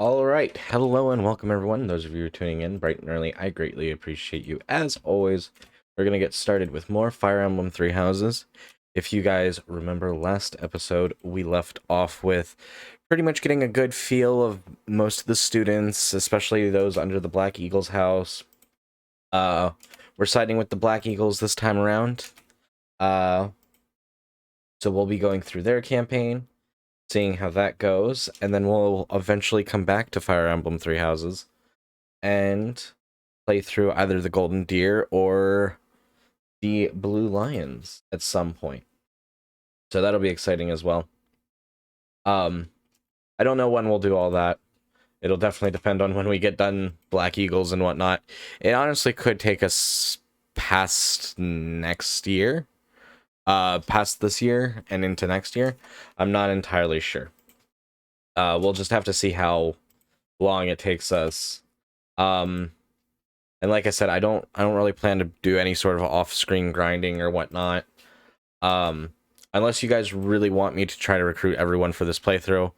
All right, hello and welcome everyone. Those of you who are tuning in bright and early, I greatly appreciate you. As always, we're going to get started with more Fire Emblem Three Houses. If you guys remember last episode, we left off with pretty much getting a good feel of most of the students, especially those under the Black Eagle's house. We're siding with the Black Eagles this time around. So we'll be going through their campaign, seeing how that goes, and then we'll eventually come back to Fire Emblem Three Houses and play through either the Golden Deer or the Blue Lions at some point. So that'll be exciting as well. I don't know when we'll do all that. It'll definitely depend on when we get done Black Eagles and whatnot. It honestly could take us past next year. Past this year and into next year. I'm not entirely sure. We'll just have to see how long it takes us. And like I said, I don't really plan to do any sort of off-screen grinding or whatnot. Unless you guys really want me to try to recruit everyone for this playthrough,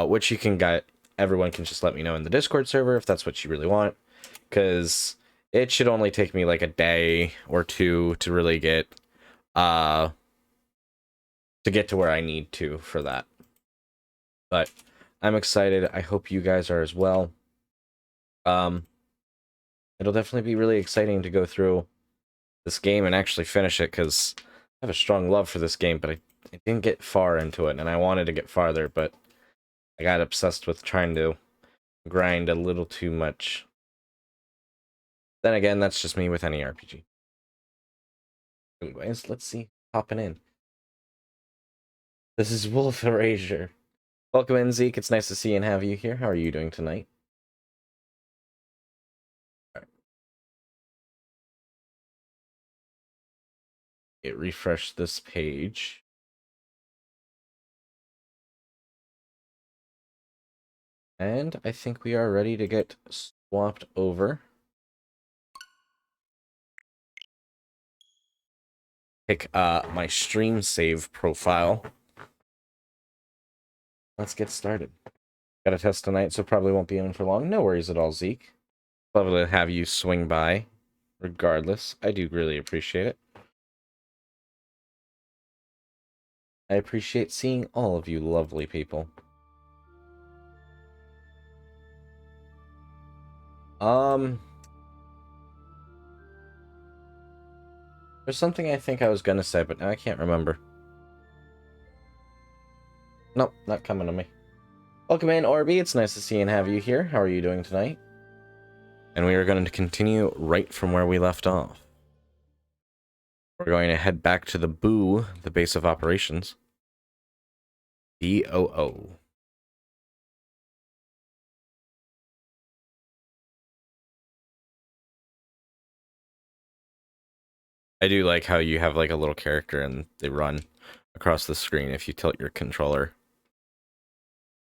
which you can get. Everyone can just let me know in the Discord server if that's what you really want, because it should only take me like a day or two to really get to where I need to for that. But I'm excited. I hope you guys are as well. It'll definitely be really exciting to go through this game and actually finish it, because I have a strong love for this game, but I didn't get far into it, and I wanted to get farther, but I got obsessed with trying to grind a little too much. Then again, that's just me with any RPG. Anyways, let's see. Hopping in. This is Wolf Erasure. Welcome in, Zeke. It's nice to see and have you here. How are you doing tonight? It refreshed this page. And I think we are ready to get swapped over. Pick my stream save profile. Let's get started. Got a test tonight, so probably won't be in for long. No worries at all, Zeke. Lovely to have you swing by. Regardless, I do really appreciate it. I appreciate seeing all of you lovely people. There's something I think I was gonna say, but now I can't remember. Nope, not coming to me. Welcome in, Orby. It's nice to see and have you here. How are you doing tonight? And we are going to continue right from where we left off. We're going to head back to the Boo, the base of operations. BOO. I do like how you have like a little character and they run across the screen if you tilt your controller.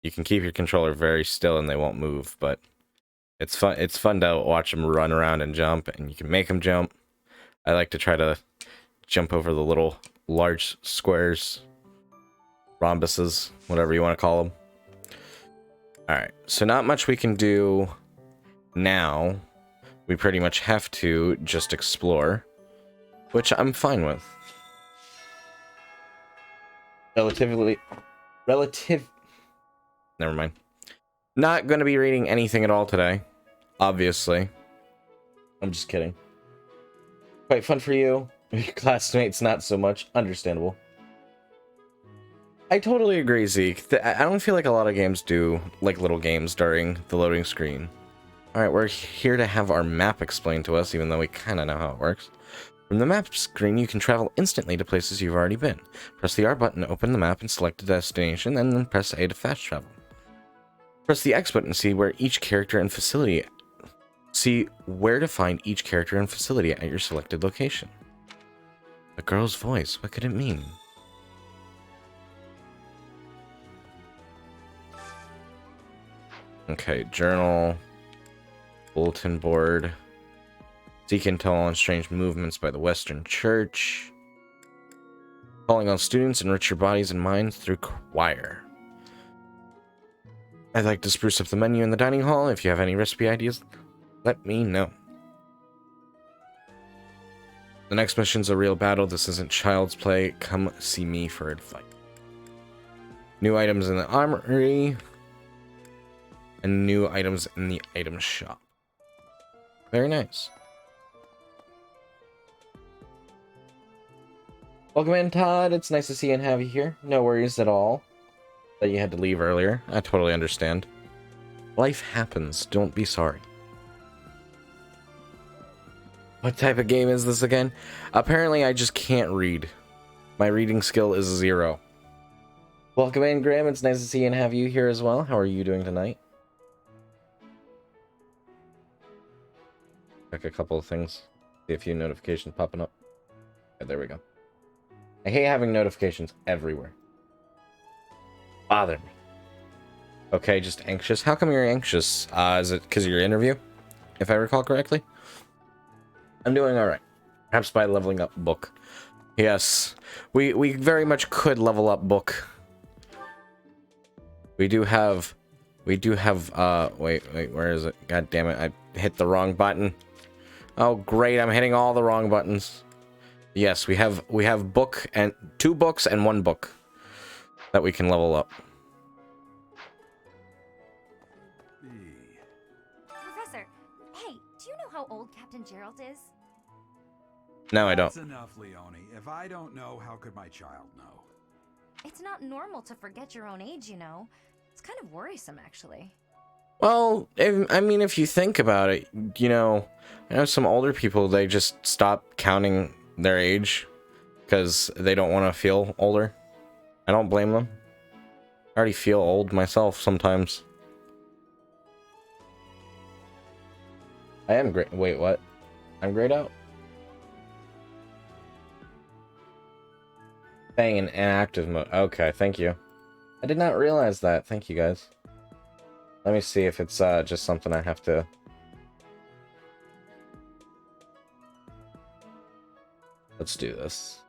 You can keep your controller very still and they won't move, but it's fun to watch them run around and jump, and you can make them jump. I like to try to jump over the little large squares, rhombuses, whatever you want to call them. Alright, so not much we can do now. We pretty much have to just explore, which I'm fine with. Never mind. Not going to be reading anything at all today, obviously. I'm just kidding. Quite fun for you. Your classmates, not so much. Understandable. I totally agree, Zeke. I don't feel like a lot of games do like little games during the loading screen. Alright, we're here to have our map explained to us, even though we kind of know how it works. From the map screen, you can travel instantly to places you've already been. Press the R button to open the map and select a destination, and then press A to fast travel. Press the X button to see where each character and facility... See where to find each character and facility at your selected location. A girl's voice, what could it mean? Okay, journal, bulletin board, seek intel on strange movements by the Western Church, calling on students, enrich your bodies and minds through choir. I'd like to spruce up the menu in the dining hall. If you have any recipe ideas, let me know. The next mission's a real battle. This isn't child's play. Come see me for advice. New items in the armory. And new items in the item shop. Very nice. Welcome in, Todd. It's nice to see and have you here. No worries at all that you had to leave earlier. I totally understand. Life happens. Don't be sorry. What type of game is this again? Apparently, I just can't read. My reading skill is 0. Welcome in, Graham. It's nice to see and have you here as well. How are you doing tonight? Check a couple of things. See a few notifications popping up. Yeah, there we go. I hate having notifications everywhere. Bother me. Okay, just anxious. How come you're anxious? Is it because of your interview? If I recall correctly? I'm doing alright. Perhaps by leveling up Book. Yes. We very much could level up Book. We do have, wait, where is it? God damn it, I hit the wrong button. Oh great, I'm hitting all the wrong buttons. Yes, we have book and 2 books and 1 book that we can level up. Professor, hey, do you know how old Captain Gerald is? No, I don't. That's enough, Leone. If I don't know, how could my child know? It's not normal to forget your own age, you know. It's kind of worrisome, actually. Well, I mean, if you think about it, you know, I know some older people, they just stop counting their age because they don't want to feel older. I don't blame them. I already feel old myself sometimes. I am great. Wait, what? I'm grayed out? Staying in inactive mode. Okay, thank you. I did not realize that. Thank you, guys. Let me see if it's just something I have to... Let's do this.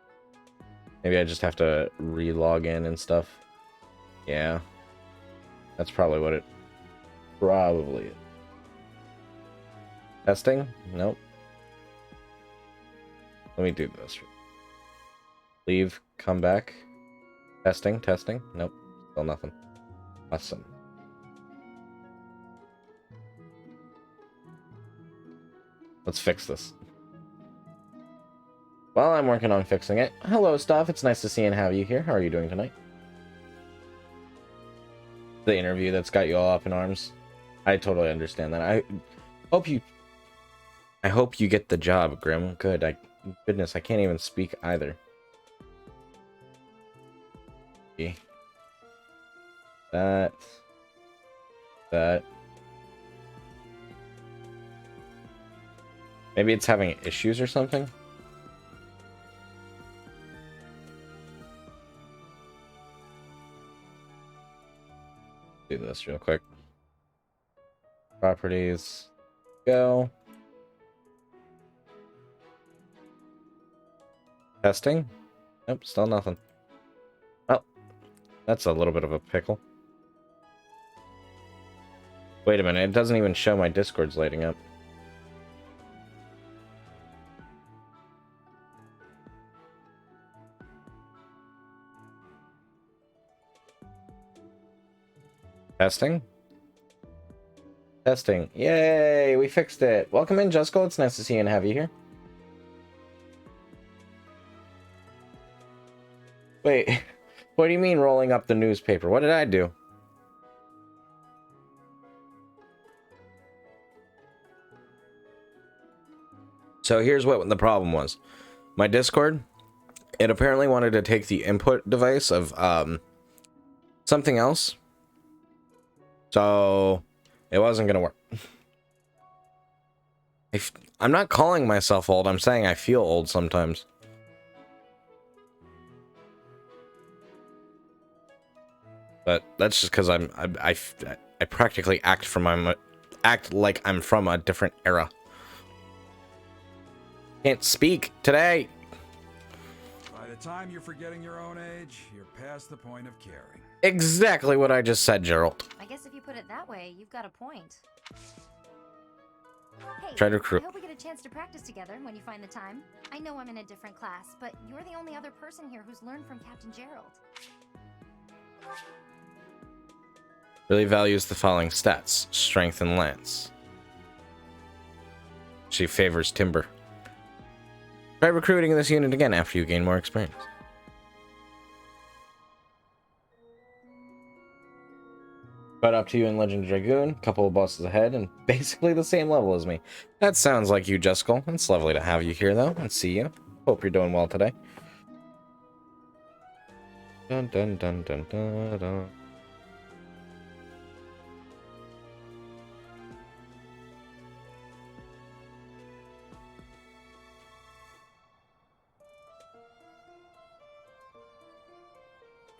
Maybe I just have to re-log in and stuff. Yeah. That's probably what it... Probably is. Testing? Nope. Let me do this. Leave, come back. Testing, testing. Nope. Still nothing. Awesome. Let's fix this. While I'm working on fixing it, hello, Stuff. It's nice to see and have you here. How are you doing tonight? The interview that's got you all up in arms. I totally understand that. I hope you get the job, Grim. Good. Goodness, I can't even speak either. That. Maybe it's having issues or something? Do this real quick. Properties. Go. Testing? Nope, still nothing. Oh, that's a little bit of a pickle. Wait a minute, it doesn't even show my Discord's lighting up. Testing? Testing. Yay, we fixed it. Welcome in, Jusko. It's nice to see you and have you here. Wait, what do you mean rolling up the newspaper? What did I do? So here's what the problem was. My Discord, it apparently wanted to take the input device of something else. So it wasn't gonna work. I'm not calling myself old, I'm saying I feel old sometimes. But that's just because I practically act like I'm from a different era. Can't speak today. By the time you're forgetting your own age, you're past the point of caring. Exactly what I just said, Gerald. I guess if you put it that way, you've got a point. Hey, Try to recruit. I hope we get a chance to practice together when you find the time. I know I'm in a different class, but you're the only other person here who's learned from Captain Gerald. Really values the following stats: strength and lance. She favors timber. Try recruiting this unit again after you gain more experience. But up to you in Legend Dragoon, a couple of bosses ahead, and basically the same level as me. That sounds like you, Jessica. It's lovely to have you here, though, and see you. Hope you're doing well today. Dun dun dun dun dun dun.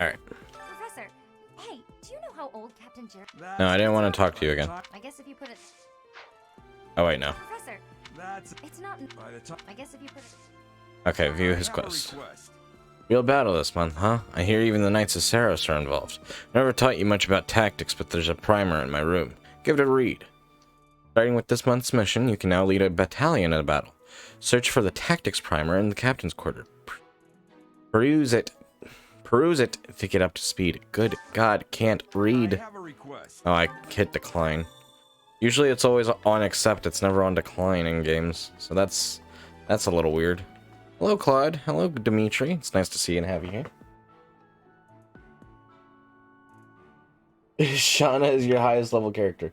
Alright. Professor, hey, do you know how old Captain Gerald... No, I didn't want to talk to you again. I guess if you put it... Oh, wait, no. Professor, That's it's not... by the time. I guess if you put it... Okay, view I his have a quest. request. Real battle this month, huh? I hear even the Knights of Saros are involved. Never taught you much about tactics, but there's a primer in my room. Give it a read. Starting with this month's mission, you can now lead a battalion in a battle. Search for the tactics primer in the captain's quarter. Peruse it to get up to speed. Good God, can't I read. have a request. Oh, I hit decline. Usually it's always on accept, it's never on decline in games. So that's a little weird. Hello, Claude. Hello, Dimitri. It's nice to see you and have you here. Shauna is your highest level character.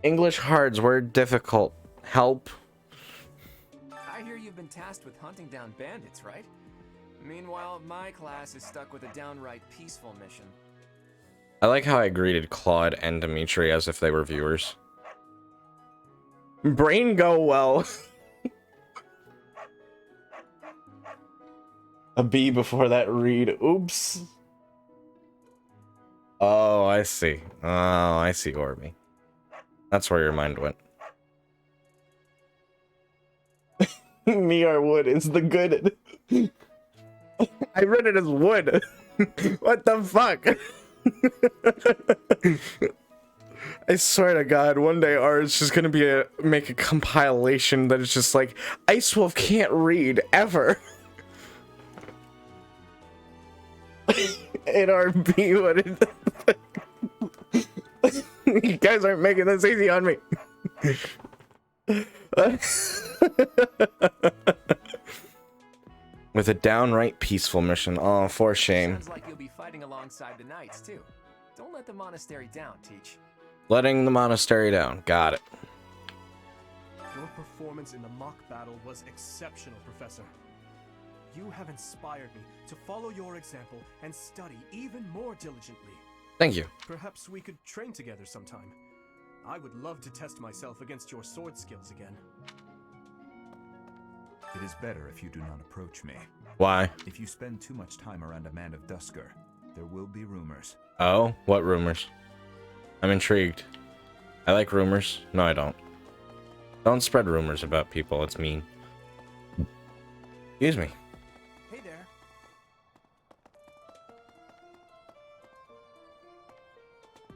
English hards, word difficult. Help. I hear you've been tasked with hunting down bandits, right? Meanwhile, my class is stuck with a downright peaceful mission. I like how I greeted Claude and Dimitri as if they were viewers. Brain go well. A B before that read. Oops. Oh, I see. Oh, I see, Orby. That's where your mind went. Me or wood is the good. I read it as wood. What the fuck? I swear to God, one day ours just gonna be make a compilation that is just like Ice Wolf can't read ever. In our B, what it. You guys aren't making this easy on me. With a downright peaceful mission. Oh, for shame. Sounds like you'll be fighting alongside the knights too. Don't let the monastery down, Teach. Letting the monastery down. Got it. Your performance in the mock battle was exceptional, Professor. You have inspired me to follow your example and study even more diligently. Thank you. Perhaps we could train together sometime. I would love to test myself against your sword skills again. It is better if you do not approach me. Why? If you spend too much time around a man of Dusker, there will be rumors. Oh? What rumors? I'm intrigued. I like rumors. No, I don't. Don't spread rumors about people. It's mean. Excuse me. Hey there.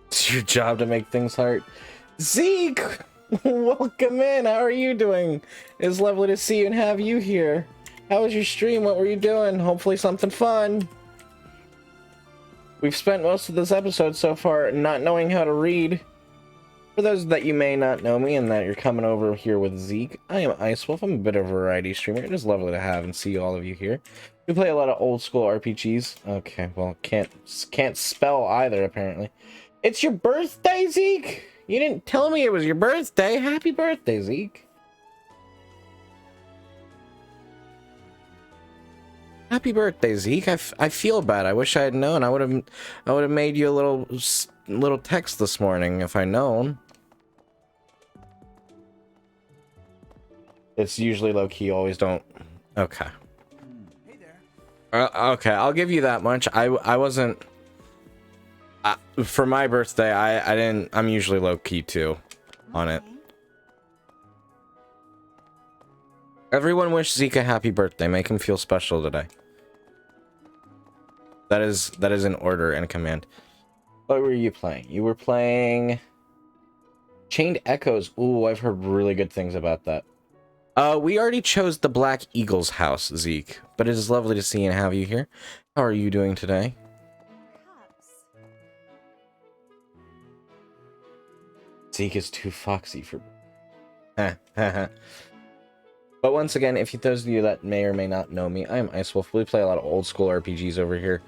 It's your job to make things hard. Zeke! Welcome in. How are you doing? It's lovely to see you and have you here. How was your stream? What were you doing? Hopefully something fun. We've spent most of this episode so far not knowing how to read. For those that you may not know me and that you're coming over here with Zeke, I am Icewolf. I'm a bit of a variety streamer. It is lovely to have and see all of you here. We play a lot of old school RPGs. Okay, well, can't spell either, apparently. It's your birthday, Zeke? You didn't tell me it was your birthday. Happy birthday, Zeke. Happy birthday, Zeke. I feel bad. I wish I had known. I would have made you a little text this morning if I'd known. It's usually low key. Always don't. Okay. Hey there. Okay, I'll give you that much. I wasn't. For my birthday, I didn't. I'm usually low key too, on it. Everyone wish Zeke a happy birthday. Make him feel special today. That is an order and a command. What were you playing? You were playing Chained Echoes. Ooh, I've heard really good things about that. We already chose the Black Eagle's house, Zeke, but it is lovely to see and have you here. How are you doing today? Perhaps. Zeke is too foxy for... But once again, if those of you that may or may not know me, I am Icewolf. We play a lot of old school RPGs over here.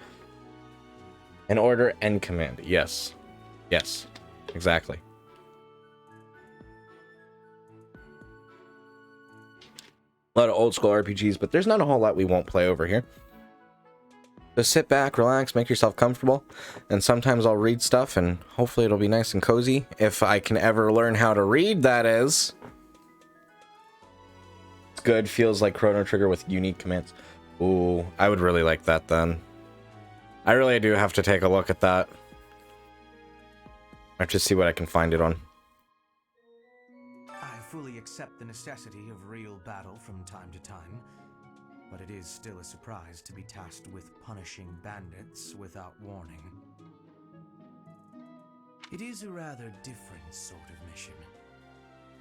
An order and command. Yes. Yes. Exactly. A lot of old school RPGs, but there's not a whole lot we won't play over here. So sit back, relax, make yourself comfortable, and sometimes I'll read stuff, and hopefully it'll be nice and cozy. If I can ever learn how to read, that is. It's good, feels like Chrono Trigger with unique commands. Ooh, I would really like that then. I really do have to take a look at that. I have to see what I can find it on. I fully accept the necessity of real battle from time to time, but it is still a surprise to be tasked with punishing bandits without warning. It is a rather different sort of mission.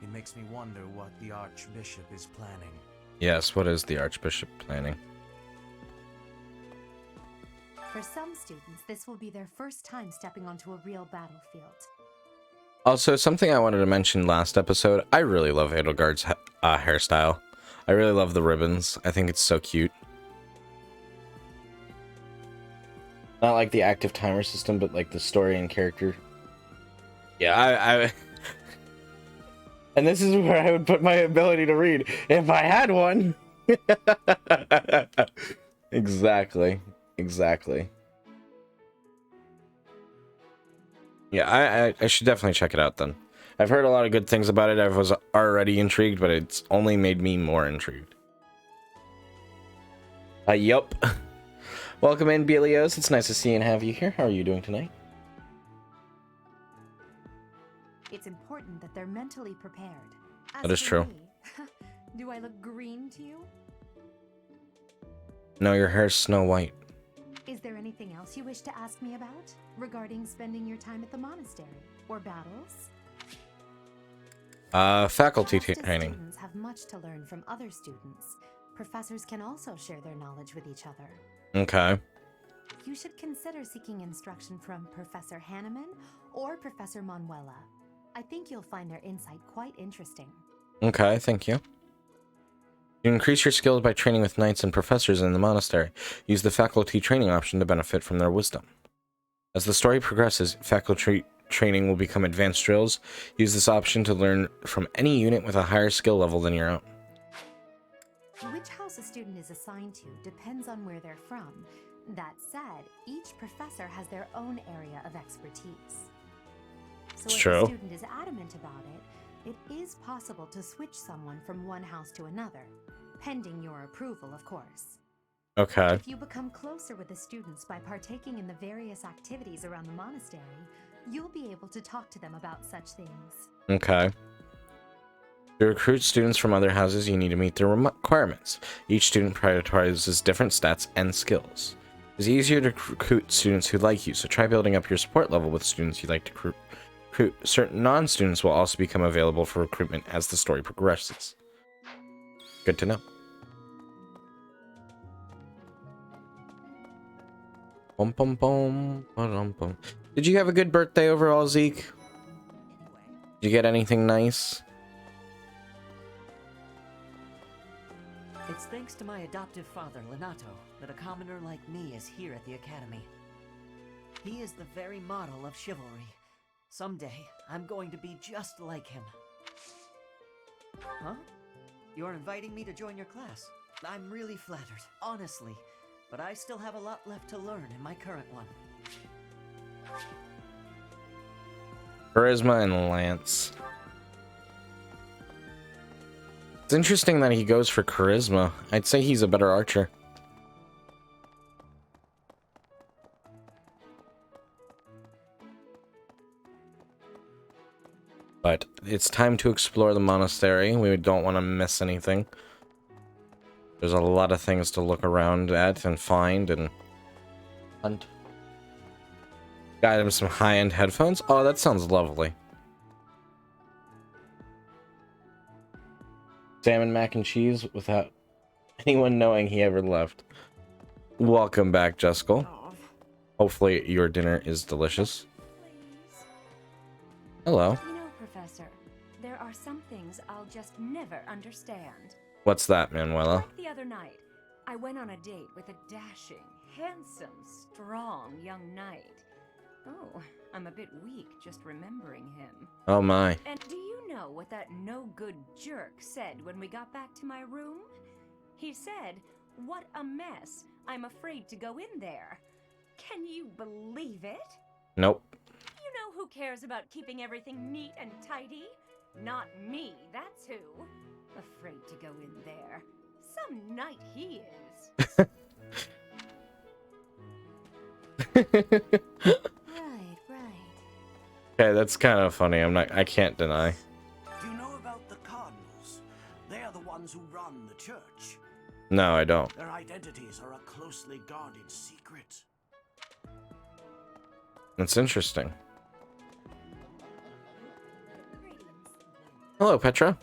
It makes me wonder what the Archbishop is planning. Yes, what is the Archbishop planning? For some students, this will be their first time stepping onto a real battlefield. Also, something I wanted to mention last episode, I really love Edelgard's hairstyle. I really love the ribbons. I think it's so cute. Not like the active timer system, but like the story and character. Yeah, I and this is where I would put my ability to read if I had one. Exactly. Exactly. Yeah, I should definitely check it out then. I've heard a lot of good things about it. I was already intrigued, but it's only made me more intrigued. Yup. Welcome in, Belios. It's nice to see and have you here. How are you doing tonight? It's important that they're mentally prepared. That is true. Me, do I look green to you? No, your hair's Snow White. Is there anything else you wish to ask me about regarding spending your time at the monastery or battles? Faculty Just as training. Students have much to learn from other students. Professors can also share their knowledge with each other. Okay. You should consider seeking instruction from Professor Hanneman or Professor Manuela. I think you'll find their insight quite interesting. Okay, thank you. You increase your skills by training with knights and professors in the monastery. Use the faculty training option to benefit from their wisdom. As the story progresses, faculty training will become advanced drills. Use this option to learn from any unit with a higher skill level than your own. Which house a student is assigned to depends on where they're from. That said, each professor has their own area of expertise. So It's if true. a student is adamant about it, it is possible to switch someone from one house to another, pending your approval, of course. Okay. If you become closer with the students by partaking in the various activities around the monastery, you'll be able to talk to them about such things. Okay. To recruit students from other houses, you need to meet their requirements. Each student prioritizes different stats and skills. It's easier to recruit students who like you, so try building up your support level with students you like to recruit. Certain non-students will also become available for recruitment as the story progresses. Good to know. Bum, bum, bum, ba-dum, bum. Did you have a good birthday overall, Zeke? Did you get anything nice? It's thanks to my adoptive father, Lenato, that a commoner like me is here at the Academy. He is the very model of chivalry. Someday, I'm going to be just like him. Huh? You're inviting me to join your class? I'm really flattered, honestly. But I still have a lot left to learn in my current one. Charisma and Lance. It's interesting that he goes for charisma. I'd say he's a better archer. But it's time to explore the monastery. We don't want to miss anything. There's a lot of things to look around at and find, and Hunt. Got him some high-end headphones. Oh, that sounds lovely. Salmon mac and cheese without anyone knowing he ever left. Welcome back, Jessica. Hopefully your dinner is delicious. Hello. You know, Professor, there are some things I'll just never understand. What's that, Manuela? Like the other night, I went on a date with a dashing, handsome, strong young knight. Oh, I'm a bit weak just remembering him. Oh my. And do you know what that no-good jerk said when we got back to my room? He said, "What a mess. I'm afraid to go in there." Can you believe it? Nope. You know who cares about keeping everything neat and tidy? Not me, that's who. Afraid to go in there. Some knight he is. Right. Okay, that's kind of funny. I can't deny. Do you know about the Cardinals? They are the ones who run the church. No, I don't. Their identities are a closely guarded secret. That's interesting. Hello, Petra.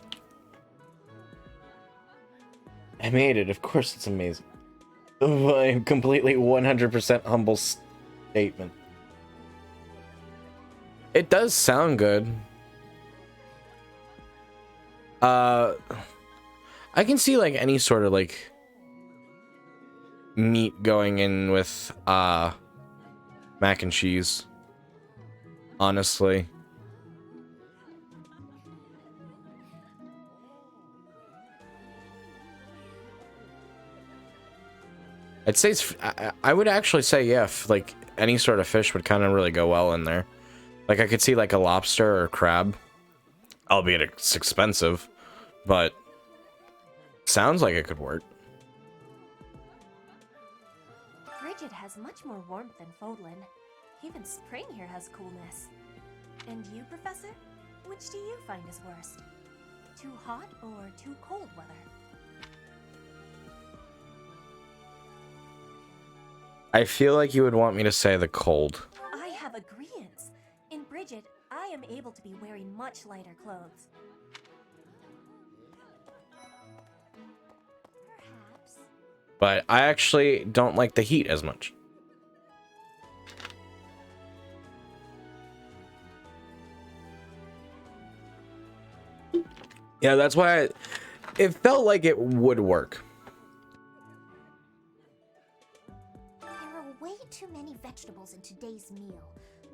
I made it. Of course it's amazing. A completely 100% humble statement. It does sound good. I can see like any sort of like meat going in with mac and cheese. Honestly. I'd say I would actually say yeah, like any sort of fish would kind of really go well in there. Like I could see like a lobster or crab, albeit it's expensive, but sounds like it could work. Bridget has much more warmth than Fodlan. Even spring here has coolness. And you, Professor? Which do you find is worst? Too hot or too cold weather? I feel like you would want me to say the cold. I have agreeance. In Bridget, I am able to be wearing much lighter clothes. Perhaps. But I actually don't like the heat as much. Yeah, that's why it felt like it would work. There are way too many vegetables in today's meal.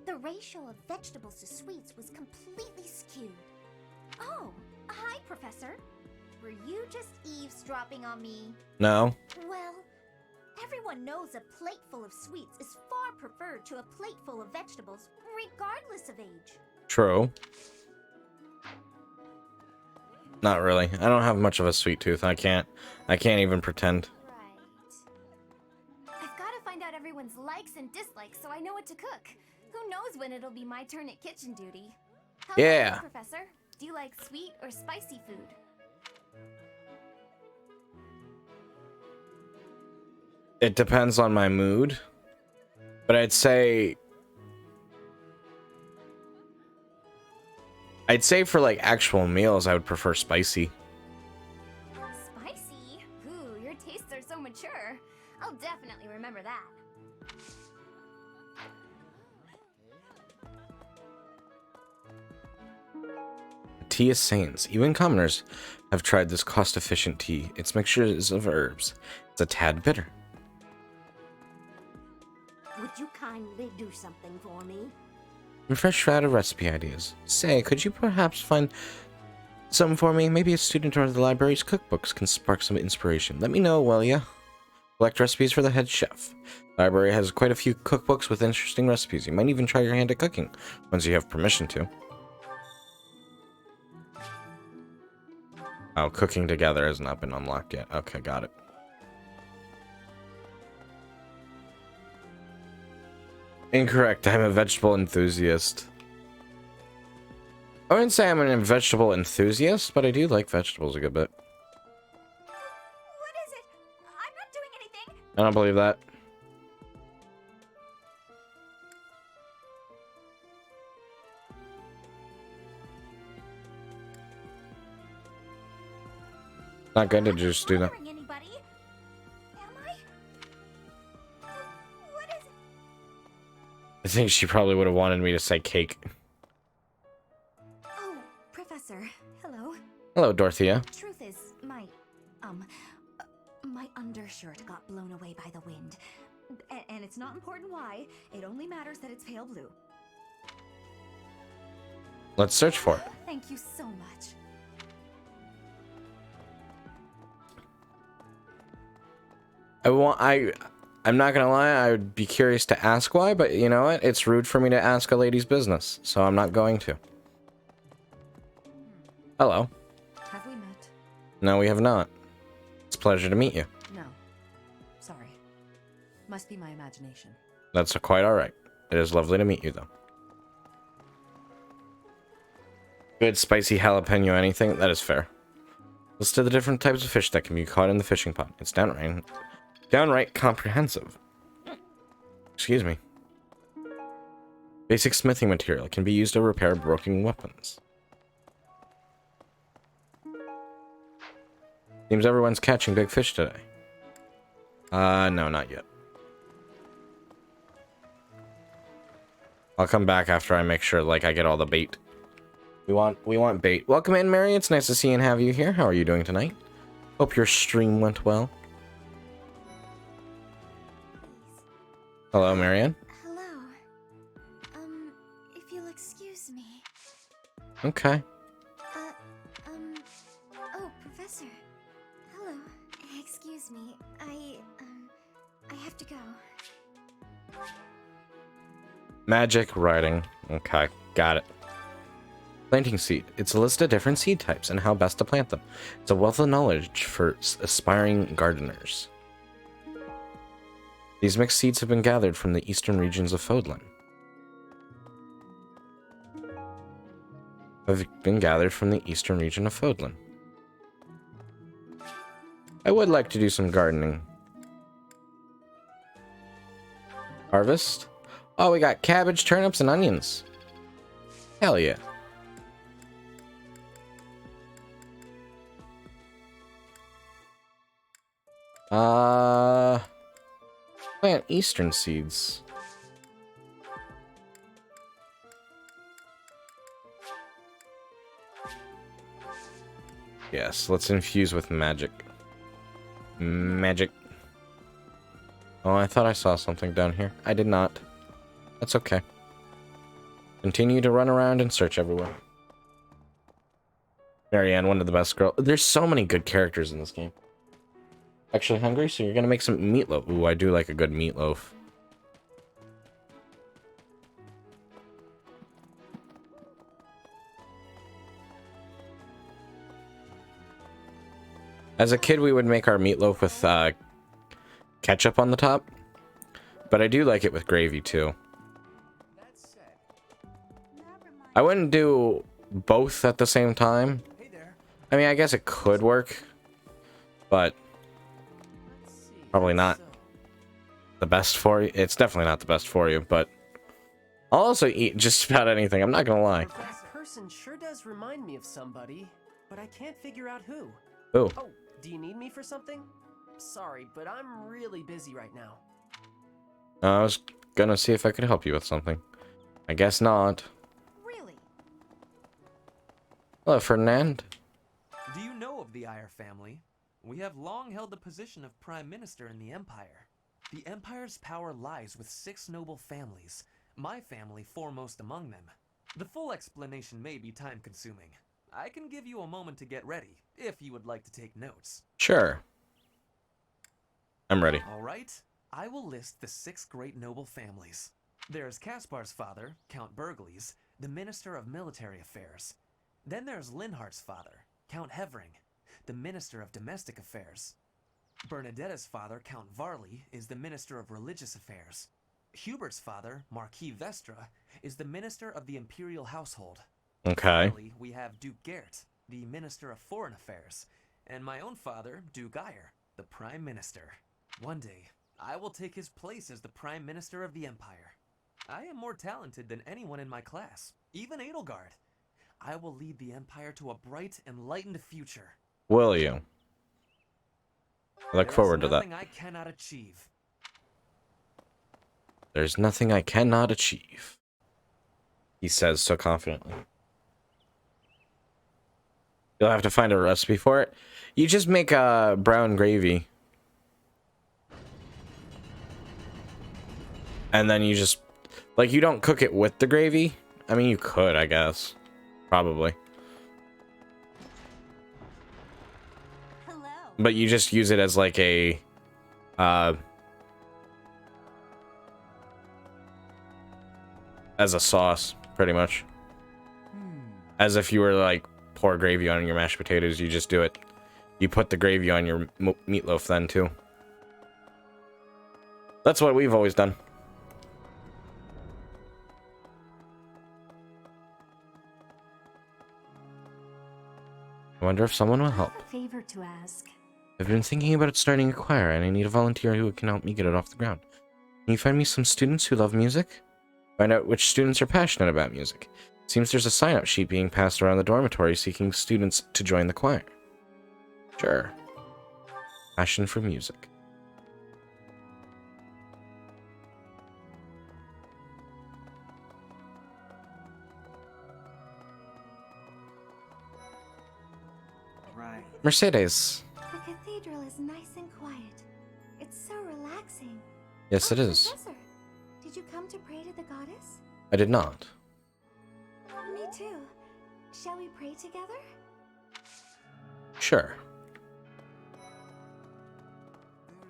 The ratio of vegetables to sweets was completely skewed. Oh, hi, Professor. Were you just eavesdropping on me? No. Well, everyone knows a plate full of sweets is far preferred to a plate full of vegetables, regardless of age. True. Not really. I don't have much of a sweet tooth. I can't even pretend. Right. I've got to find out everyone's likes and dislikes so I know what to cook. Who knows when it'll be my turn at kitchen duty? How about Yeah. you, Professor? Do you like sweet or spicy food? It depends on my mood, but I'd say for like actual meals, I would prefer spicy. Spicy? Ooh, your tastes are so mature. I'll definitely remember that. Tea is sains. Even commoners have tried this cost-efficient tea. Its mixtures of herbs. It's a tad bitter. Would you kindly do something for me? I'm fresh out of recipe ideas. Say, could you perhaps find some for me? Maybe a student or the library's cookbooks can spark some inspiration. Let me know, will ya? Collect recipes for the head chef. The library has quite a few cookbooks with interesting recipes. You might even try your hand at cooking, once you have permission to. Oh, cooking together has not been unlocked yet. Okay, got it. Incorrect. I'm a vegetable enthusiast. I wouldn't say I'm a vegetable enthusiast, but I do like vegetables a good bit. What is it? I'm not doing anything. I don't believe that. Not good to just do that. Bothering anybody? Am I? What is it? I think she probably would have wanted me to say cake. Oh, Professor. Hello. Hello, Dorothea. Truth is, my undershirt got blown away by the wind. And it's not important why. It only matters that it's pale blue. Let's search for it. Thank you so much. I'm not gonna lie, I would be curious to ask why, but you know what? It's rude for me to ask a lady's business, so I'm not going to. Hello. Have we met? No, we have not. It's a pleasure to meet you. No. Sorry. Must be my imagination. That's quite alright. It is lovely to meet you, though. Good spicy jalapeno anything? That is fair. List of the different types of fish that can be caught in the fishing pond. It's downright comprehensive. Excuse me. Basic smithing material can be used to repair broken weapons. Seems everyone's catching big fish today. No, not yet. I'll come back after I make sure, like, I get all the bait. We want bait. Welcome in, Mary. It's nice to see and have you here. How are you doing tonight? Hope your stream went well. Hello, Marianne. Hello. If you'll excuse me. Okay. Oh, Professor. Hello. Excuse me. I have to go. Magic writing. Okay, got it. Planting seed. It's a list of different seed types and how best to plant them. It's a wealth of knowledge for aspiring gardeners. These mixed seeds have been gathered from the eastern regions of Fodlan. I would like to do some gardening. Harvest? Oh, we got cabbage, turnips, and onions. Hell yeah. Plant eastern seeds. Yes, let's infuse with magic. Magic. Oh, I thought I saw something down here. I did not. That's okay. Continue to run around and search everywhere. Marianne, one of the best girls. There's so many good characters in this game. Actually hungry, so you're gonna make some meatloaf. Ooh, I do like a good meatloaf. As a kid, we would make our meatloaf with ketchup on the top. But I do like it with gravy, too. I wouldn't do both at the same time. I mean, I guess it could work. But probably not the best for you. It's definitely not the best for you, but I'll also eat just about anything. I'm not gonna lie. That person sure does remind me of somebody, but I can't figure out who. Ooh. Oh, do you need me for something? Sorry, but I'm really busy right now. I was gonna see if I could help you with something. I guess not. Really? Hello, Ferdinand. Do you know of the Eyre family? We have long held the position of Prime Minister in the Empire. The Empire's power lies with 6 noble families, my family foremost among them. The full explanation may be time-consuming. I can give you a moment to get ready, if you would like to take notes. Sure. I'm ready. All right, I will list the 6 great noble families. There's Caspar's father, Count Burgles, the Minister of Military Affairs. Then there's Linhardt's father, Count Hevering, the Minister of Domestic Affairs. Bernadetta's father, Count Varley, is the Minister of Religious Affairs. Hubert's father, Marquis Vestra, is the Minister of the Imperial Household. Okay. Finally, we have Duke Gert, the Minister of Foreign Affairs, and my own father, Duke Eyre, the Prime Minister. One day, I will take his place as the Prime Minister of the Empire. I am more talented than anyone in my class, even Edelgard. I will lead the Empire to a bright, enlightened future. Will you? I look forward to that. There's nothing I cannot achieve. There's nothing I cannot achieve, he says so confidently. You'll have to find a recipe for it. You just make brown gravy. And then you just... Like, you don't cook it with the gravy. I mean, you could, I guess. Probably. Hello. But you just use it as like a... as a sauce, pretty much. As if you were like pour gravy on your mashed potatoes. You just do it. You put the gravy on your meatloaf then too. That's what we've always done. I wonder if someone will help. I have a favor to ask. I've been thinking about starting a choir, and I need a volunteer who can help me get it off the ground. Can you find me some students who love music? Find out which students are passionate about music. Seems there's a sign-up sheet being passed around the dormitory seeking students to join the choir. Sure. Passion for music. Right. Mercedes. The cathedral is nice and quiet. It's so relaxing. Yes, it is. Professor, did you come to pray to the goddess? I did not. Me too. Shall we pray together? Sure.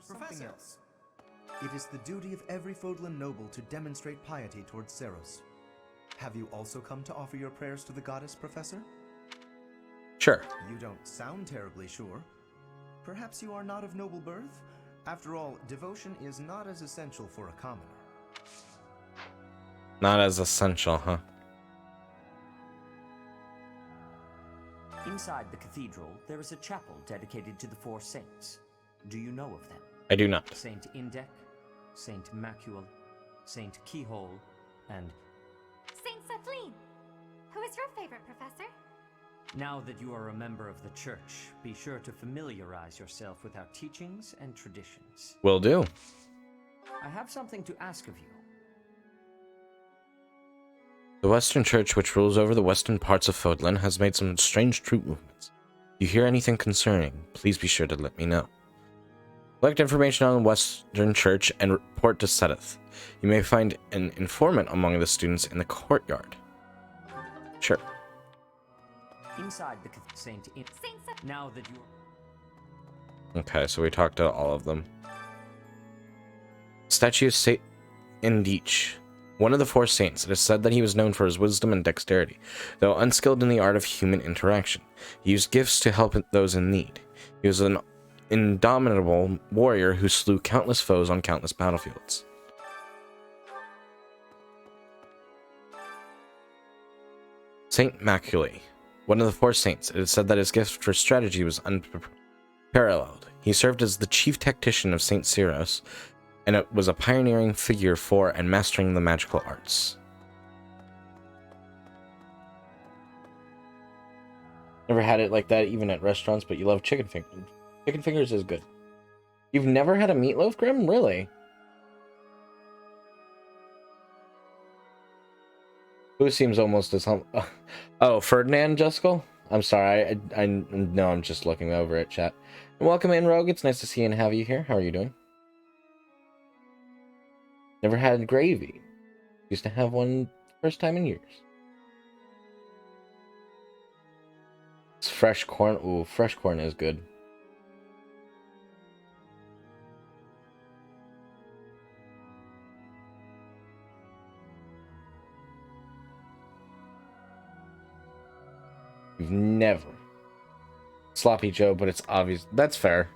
Professor, it is the duty of every Fodlan noble to demonstrate piety towards Seros. Have you also come to offer your prayers to the goddess, Professor? Sure. You don't sound terribly sure. Perhaps you are not of noble birth? After all, devotion is not as essential for a commoner. Not as essential, huh? Inside the cathedral, there is a chapel dedicated to the four saints. Do you know of them? I do not. Saint Indec, Saint Macule, Saint Keyhole, and... Saint Kathleen! Who is your favorite, Professor? Now that you are a member of the church, be sure to familiarize yourself with our teachings and traditions. Will do. I have something to ask of you. The Western Church, which rules over the western parts of Fodlan, has made some strange troop movements. If you hear anything concerning, please be sure to let me know. Collect information on the Western Church and report to Sedith. You may find an informant among the students in the courtyard. Sure. Inside the Saint now that you... Okay, so we talked to all of them. Statue of Saint Indich. One of the four saints, it is said that he was known for his wisdom and dexterity, though unskilled in the art of human interaction. He used gifts to help those in need. He was an indomitable warrior who slew countless foes on countless battlefields. Saint Macule. One of the four saints, it is said that his gift for strategy was unparalleled. He served as the chief tactician of Saint Syros, and it was a pioneering figure for and mastering the magical arts. Never had it like that even at restaurants, but you love chicken fingers. Chicken fingers is good. You've never had a meatloaf, Grim? Really? Who seems almost as Oh, Ferdinand Juskell? I'm sorry, I know I'm just looking over at chat. Welcome in, Rogue. It's nice to see and have you here. How are you doing? Never had gravy. Used to have one first time in years. It's fresh corn. Ooh, fresh corn is good. You've never. Sloppy Joe, but it's obvious. That's fair.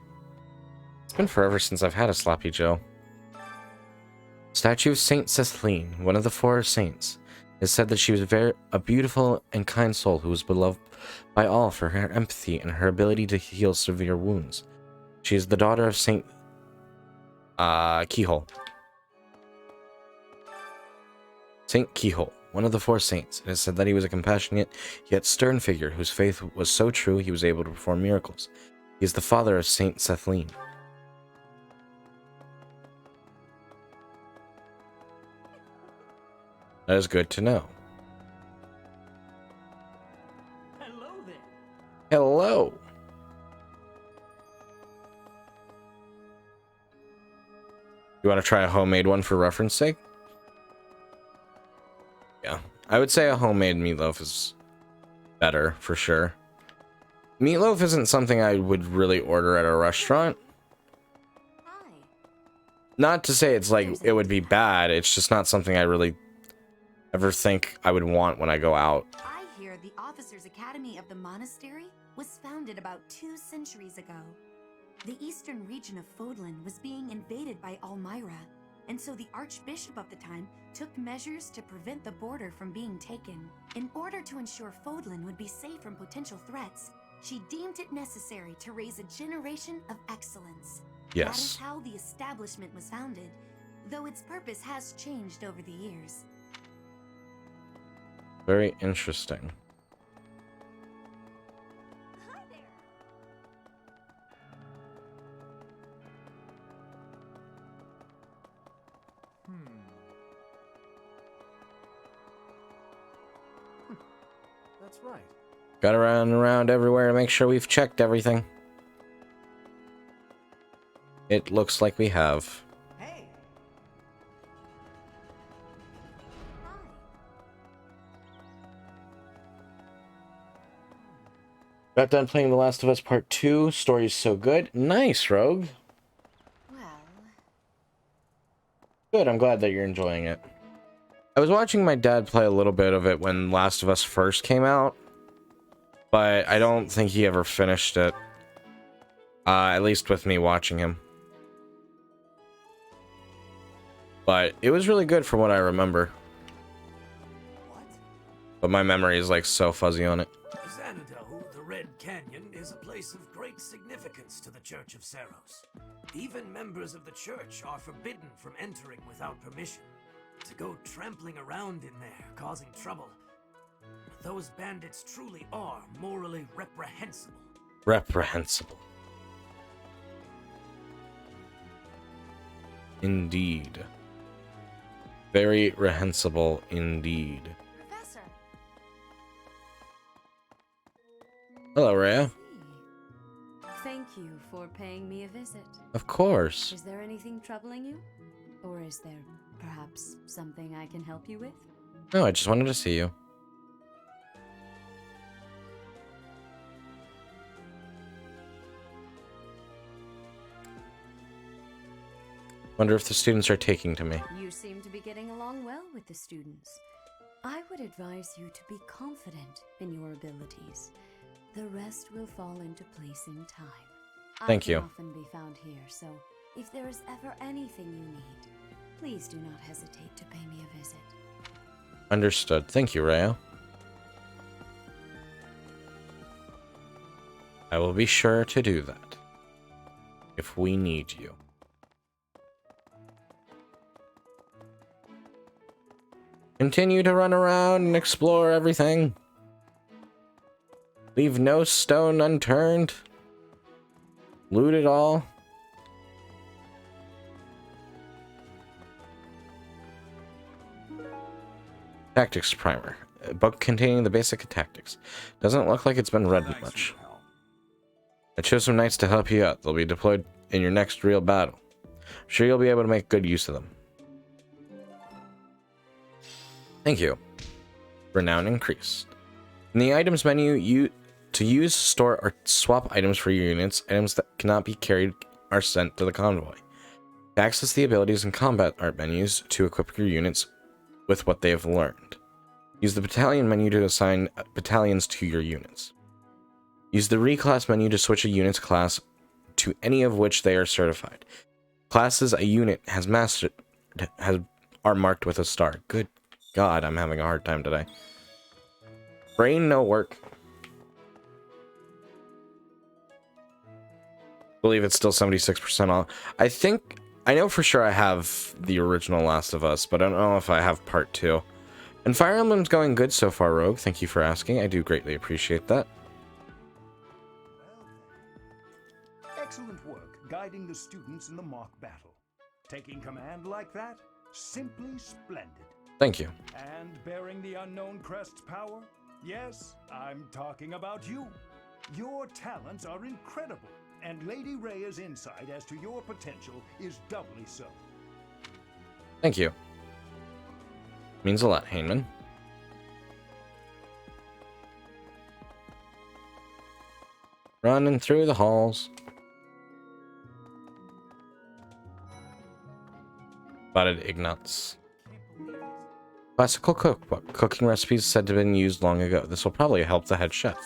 It's been forever since I've had a Sloppy Joe. Statue of Saint Cethleen, one of the four saints. It is said that she was a beautiful and kind soul who was beloved by all for her empathy and her ability to heal severe wounds. She is the daughter of Saint Keyhole. Saint Keyhole, one of the four saints. It is said that he was a compassionate yet stern figure whose faith was so true he was able to perform miracles. He is the father of Saint Cethleen. That is good to know. Hello there. Hello. You want to try a homemade one for reference sake? Yeah, I would say a homemade meatloaf is better for sure. Meatloaf isn't something I would really order at a restaurant. Not to say it's like it would be bad, it's just not something I really ever think I would want when I go out. I hear the Officers' Academy of the Monastery was founded about 2 centuries ago. The eastern region of Fodlan was being invaded by Almyra, and so the Archbishop of the time took measures to prevent the border from being taken. In order to ensure Fodlan would be safe from potential threats, she deemed it necessary to raise a generation of excellence. Yes. That is how the establishment was founded, though its purpose has changed over the years. Very interesting. That's right. Got around everywhere to make sure we've checked everything. It looks like we have. Hey. Got done playing The Last of Us Part 2. Story's so good. Nice, Rogue. Well, Good, I'm glad that you're enjoying it. I was watching my dad play a little bit of it when Last of Us first came out, but I don't think he ever finished it. At least with me watching him. But it was really good from what I remember. But my memory is like so fuzzy on it. Xanadu, the Red Canyon, is a place of great significance to the Church of Seros. Even members of the church are forbidden from entering without permission. To go trampling around in there, causing trouble. Those bandits truly are morally reprehensible. Reprehensible. Indeed. Very reprehensible indeed. Professor. Hello, Rhea. Thank you for paying me a visit. Of course. Is there anything troubling you? Or is there perhaps something I can help you with? No, I just wanted to see you. Wonder if the students are taking to me. You seem to be getting along well with the students. I would advise you to be confident in your abilities. The rest will fall into place in time. Thank you. I can often be found here, so if there is ever anything you need, please do not hesitate to pay me a visit. Understood. Thank you, Rhea. I will be sure to do that. If we need you. Continue to run around and explore everything. Leave no stone unturned. Loot it all. Tactics primer. A book containing the basic tactics. Doesn't look like it's been read much. I chose some knights to help you out. They'll be deployed in your next real battle. I'm sure you'll be able to make good use of them. Thank you. Renown increased. In the items menu, to use, store, or swap items for your units, items that cannot be carried are sent to the convoy. To access the abilities and combat art menus to equip your units with what they have learned. Use the battalion menu to assign battalions to your units. Use the reclass menu to switch a unit's class to any of which they are certified. Classes a unit has mastered are marked with a star. Good God, I'm having a hard time today. Brain no work. Believe it's still 76% off. I know for sure I have the original Last of Us, but I don't know if I have part 2. And Fire Emblem's going good so far, Rogue. Thank you for asking. I do greatly appreciate that. Excellent work guiding the students in the mock battle. Taking command like that? Simply splendid. Thank you. And bearing the unknown crest's power? Yes, I'm talking about you. Your talents are incredible, and Lady Rhea's insight as to your potential is doubly so. Thank you. Means a lot, Hainman. Running through the halls. Spotted Ignatz. Classical cookbook. Cooking recipes said to have been used long ago. This will probably help the head chef.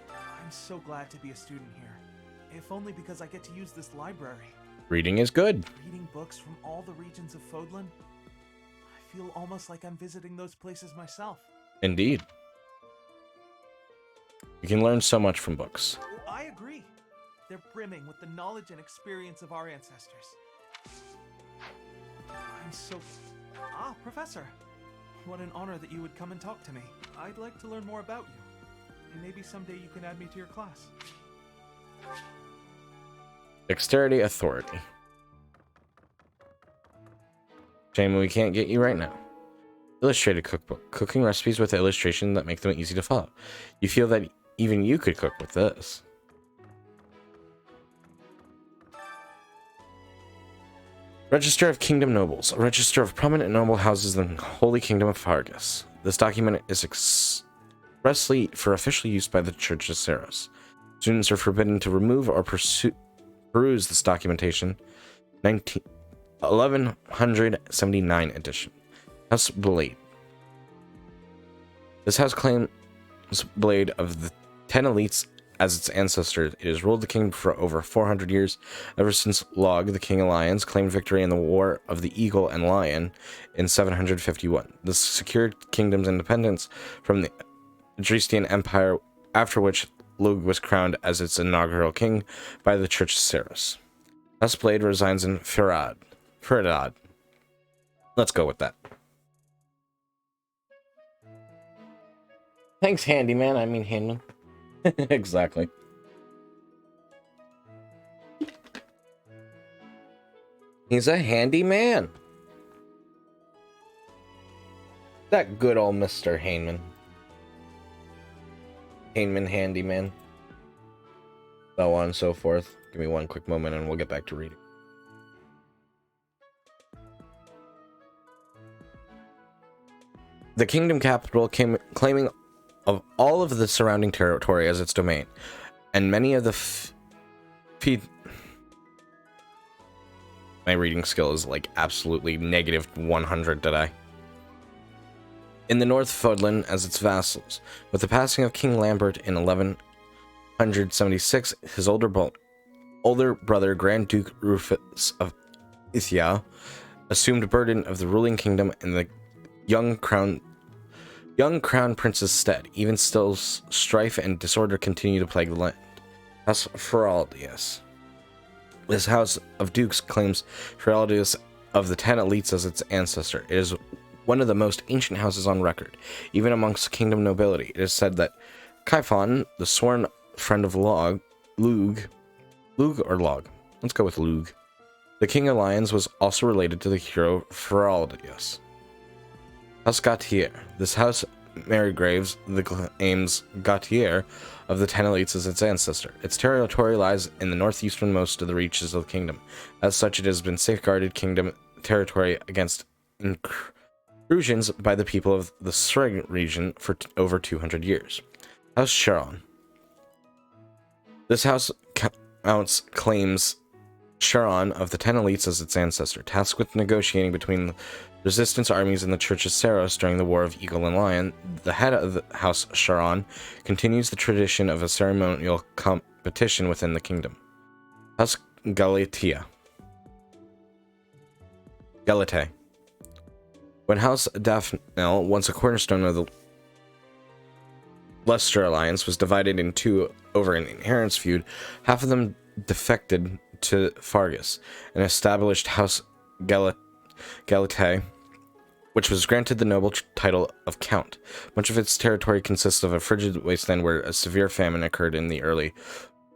I'm so glad to be a student here. If only because I get to use this library. Reading is good. Reading books from all the regions of Fodlan, I feel almost like I'm visiting those places myself. Indeed. You can learn so much from books. I agree. They're brimming with the knowledge and experience of our ancestors. I'm so... Ah, Professor. What an honor that you would come and talk to me. I'd like to learn more about you. Maybe someday you can add me to your class. Dexterity Authority. Shame we can't get you right now. Illustrated cookbook. Cooking recipes with illustration that make them easy to follow. You feel that even you could cook with this. Register of Kingdom Nobles. A register of prominent noble houses in the Holy Kingdom of Fargus. This document is expressly for official use by the Church of Saros. Students are forbidden to remove or peruse this documentation. 1179 edition. House Blade. This house claims Blade of the 10 elites as its ancestor. It has ruled the kingdom for over 400 years, ever since Log, the King of Lions, claimed victory in the War of the Eagle and Lion in 751. This secured kingdom's independence from the Adrestian Empire, after which Lug was crowned as its inaugural king by the Church of Saros. House Blade resides in Feradad. Let's go with that. Thanks, handyman. I mean, Handyman. Exactly. He's a handyman. That good old Mr. Hainman. Hainman handyman. So on and so forth. Give me one quick moment and we'll get back to reading. The kingdom capital claiming of all of the surrounding territory as its domain, and many of the my reading skill is like absolutely negative 100 today. In the north, Fodlan as its vassals. With the passing of King Lambert in 1176, his older brother Grand Duke Rufus of Ithia assumed burden of the ruling kingdom in the young crown prince's stead. Even still, strife and disorder continue to plague the land. House Feraldius. This house of dukes claims Feraldius of the 10 elites as its ancestor. It is one of the most ancient houses on record, even amongst kingdom nobility. It is said that Kaifon, the sworn friend of Lug, or Log? Let's go with Lug. The King of Lions was also related to the hero Feraldius. House Gautier. This house Marygraves the claims Gautier of the 10 elites as its ancestor. Its territory lies in the northeasternmost of the reaches of the kingdom. As such, it has been safeguarded kingdom territory against intrusions by the people of the Sreg region for over 200 years. House Sharon. This house claims Sharon of the 10 elites as its ancestor, tasked with negotiating between resistance armies and the Church of Saros during the War of Eagle and Lion. The head of the House Sharon continues the tradition of a ceremonial competition within the kingdom. House Galatea. Galate. When House Daphnel, once a cornerstone of the Leicester Alliance, was divided in two over an inheritance feud, half of them defected to Fargus and established House Galate, which was granted the noble title of Count. Much of its territory consists of a frigid wasteland where a severe famine occurred in the early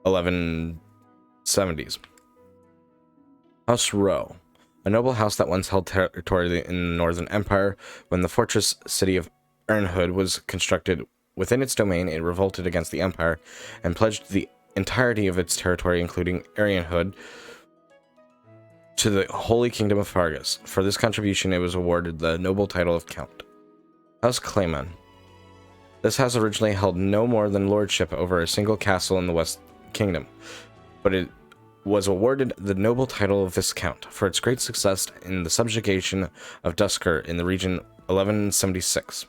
1170s. House Rowe. a noble house that once held territory in the Northern Empire. When the fortress city of Ernhood was constructed within its domain, it revolted against the Empire and pledged the entirety of its territory, including Arianhood, to the Holy Kingdom of Fargus. For this contribution, it was awarded the noble title of Count. House Clayman. This house originally held no more than lordship over a single castle in the West Kingdom, but it was awarded the noble title of Viscount for its great success in the subjugation of Dusker in the region 1176.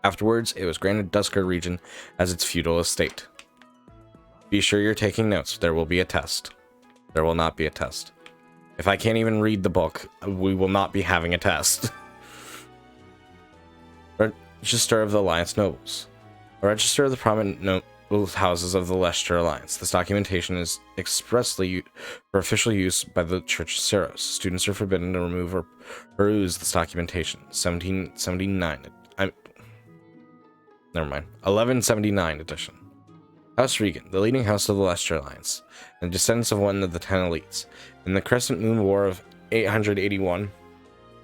Afterwards, it was granted Dusker region as its feudal estate. Be sure you're taking notes. There will be a test. There will not be a test. If I can't even read the book, we will not be having a test. Register of the Alliance Nobles. A register of the prominent noble houses of the Leicester Alliance. This documentation is expressly for official use by the Church of Seros. Students are forbidden to remove or peruse this documentation. 1779. Never mind. 1179 edition. House Regan, the leading house of the Leicester Alliance, and descendants of one of the 10 elites. In the Crescent Moon War of 881,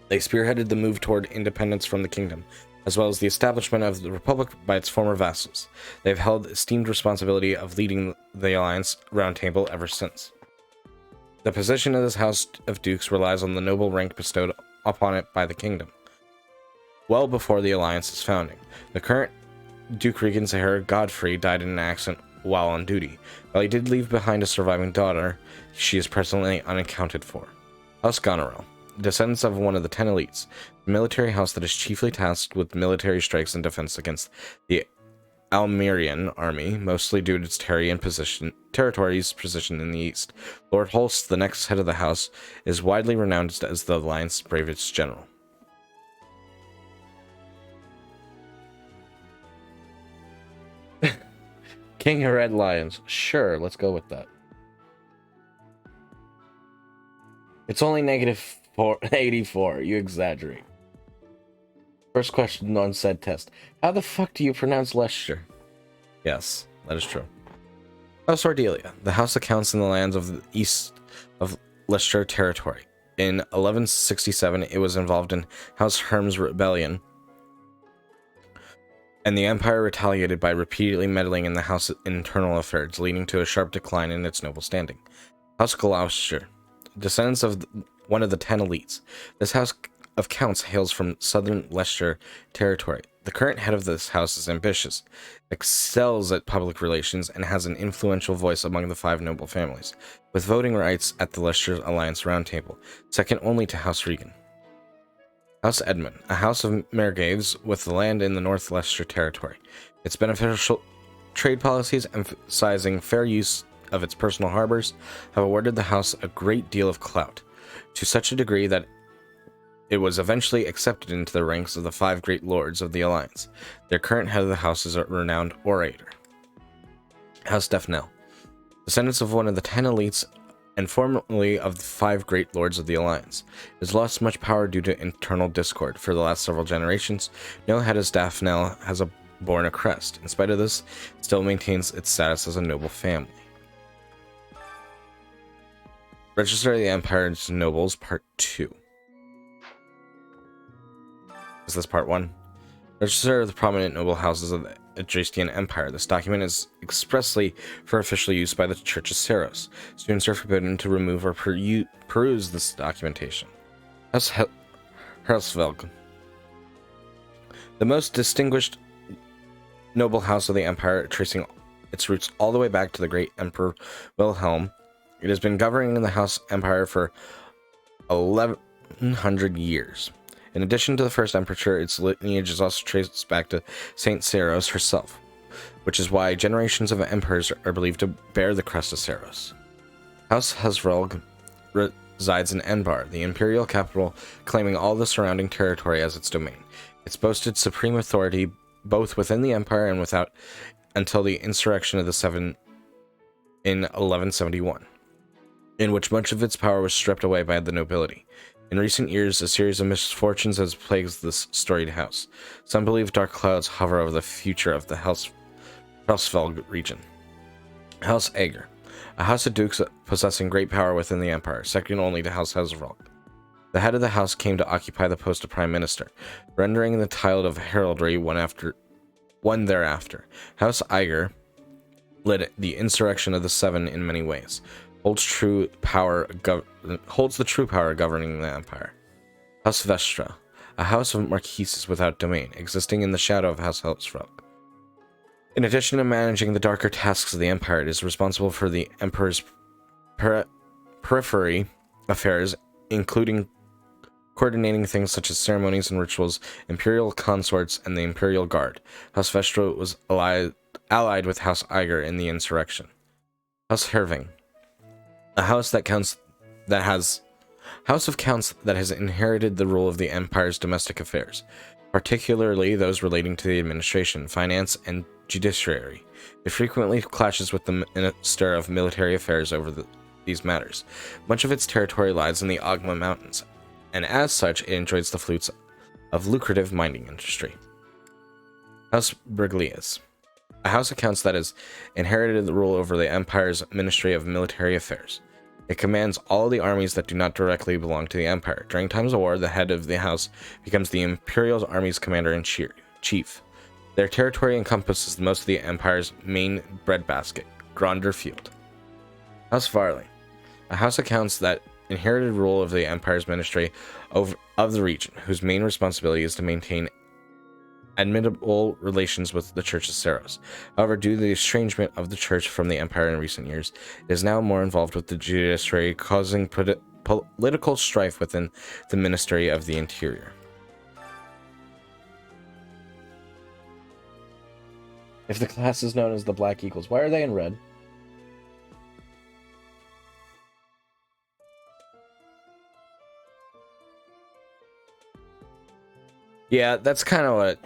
they spearheaded the move toward independence from the kingdom, as well as the establishment of the Republic by its former vassals. They have held esteemed responsibility of leading the Alliance Round Table ever since. The position of this House of Dukes relies on the noble rank bestowed upon it by the kingdom, well before the Alliance's founding. The current Duke Regan's heir, Godfrey, died in an accident while on duty. While he did leave behind a surviving daughter, she is presently unaccounted for. House Goneril, descendants of one of the 10 elites, the military house that is chiefly tasked with military strikes and defense against the Almerian army, mostly due to its territory's position in the east. Lord Holst, the next head of the house, is widely renowned as the Alliance's bravest general. King of Red Lions. Sure, let's go with that. It's only negative 84. You exaggerate. First question on said test. How the fuck do you pronounce Leicester? Yes, that is true. House Ardelia. The house accounts in the lands of the east of Leicester territory. In 1167, it was involved in House Herm's rebellion, and the Empire retaliated by repeatedly meddling in the house's internal affairs, leading to a sharp decline in its noble standing. House Gloucester. Descendants of one of the 10 elites. This house of counts hails from southern Leicester territory. The current head of this house is ambitious, excels at public relations, and has an influential voice among the 5 noble families, with voting rights at the Leicester Alliance Round Table, second only to House Regan. House Edmund, a house of Margraves with the land in the North Leicester territory. Its beneficial trade policies, emphasizing fair use of its personal harbors, have awarded the house a great deal of clout, to such a degree that it was eventually accepted into the ranks of the 5 great lords of the Alliance. Their current head of the house is a renowned orator. House Defnell, descendants of one of the 10 elites and formerly of the 5 great lords of the Alliance. It has lost much power due to internal discord. For the last several generations, no head as Defnell has borne a crest. In spite of this, it still maintains its status as a noble family. Register of the Empire's Nobles, Part 2. Is this Part 1? Register of the prominent noble houses of the Adrastian Empire. This document is expressly for official use by the Church of Seros. Students are forbidden to remove or peruse this documentation. House Hersvelg. The most distinguished noble house of the Empire, tracing its roots all the way back to the great Emperor Wilhelm. It has been governing the House Empire for 1100 years. In addition to the first emperor, its lineage is also traced back to Saint Seros herself, which is why generations of emperors are believed to bear the crest of Seros. House Hesvrog resides in Enbar, the imperial capital, claiming all the surrounding territory as its domain. It's boasted supreme authority both within the empire and without until the insurrection of the Seven in 1171, in which much of its power was stripped away by the nobility. In recent years, a series of misfortunes has plagued this storied house. Some believe dark clouds hover over the future of the Helsfeld region. House Ager, a house of dukes possessing great power within the empire, second only to House Hesvrog. The head of the house came to occupy the post of prime minister, rendering the title of heraldry one thereafter. House Iger led the insurrection of the Seven in many ways, holds the true power governing the empire. House Vestra, a house of marquises without domain, existing in the shadow of House Helsfrog. In addition to managing the darker tasks of the empire, it is responsible for the emperor's periphery affairs, including coordinating things such as ceremonies and rituals, imperial consorts, and the imperial guard. House Vestra was allied with House Iger in the insurrection. House Herving, a house of counts that has inherited the rule of the empire's domestic affairs, particularly those relating to the administration, finance, and judiciary. It frequently clashes with the Minister of Military Affairs over these matters. Much of its territory lies in the Ogma Mountains, and as such, it enjoys the fruits of lucrative mining industry. House Bergliez, a house of counts that has inherited the rule over the Empire's Ministry of Military Affairs. It commands all the armies that do not directly belong to the Empire. During times of war, the head of the house becomes the Imperial Army's commander-in-chief. Their territory encompasses most of the Empire's main breadbasket, Gronder Field. House Varley, a house of counts that inherited rule of the Empire's ministry of the region, whose main responsibility is to maintain admirable relations with the Church of Saros. However, due to the estrangement of the Church from the Empire in recent years, it is now more involved with the judiciary, causing political strife within the Ministry of the Interior. If the class is known as the Black Eagles, why are they in red? Yeah, that's kind of what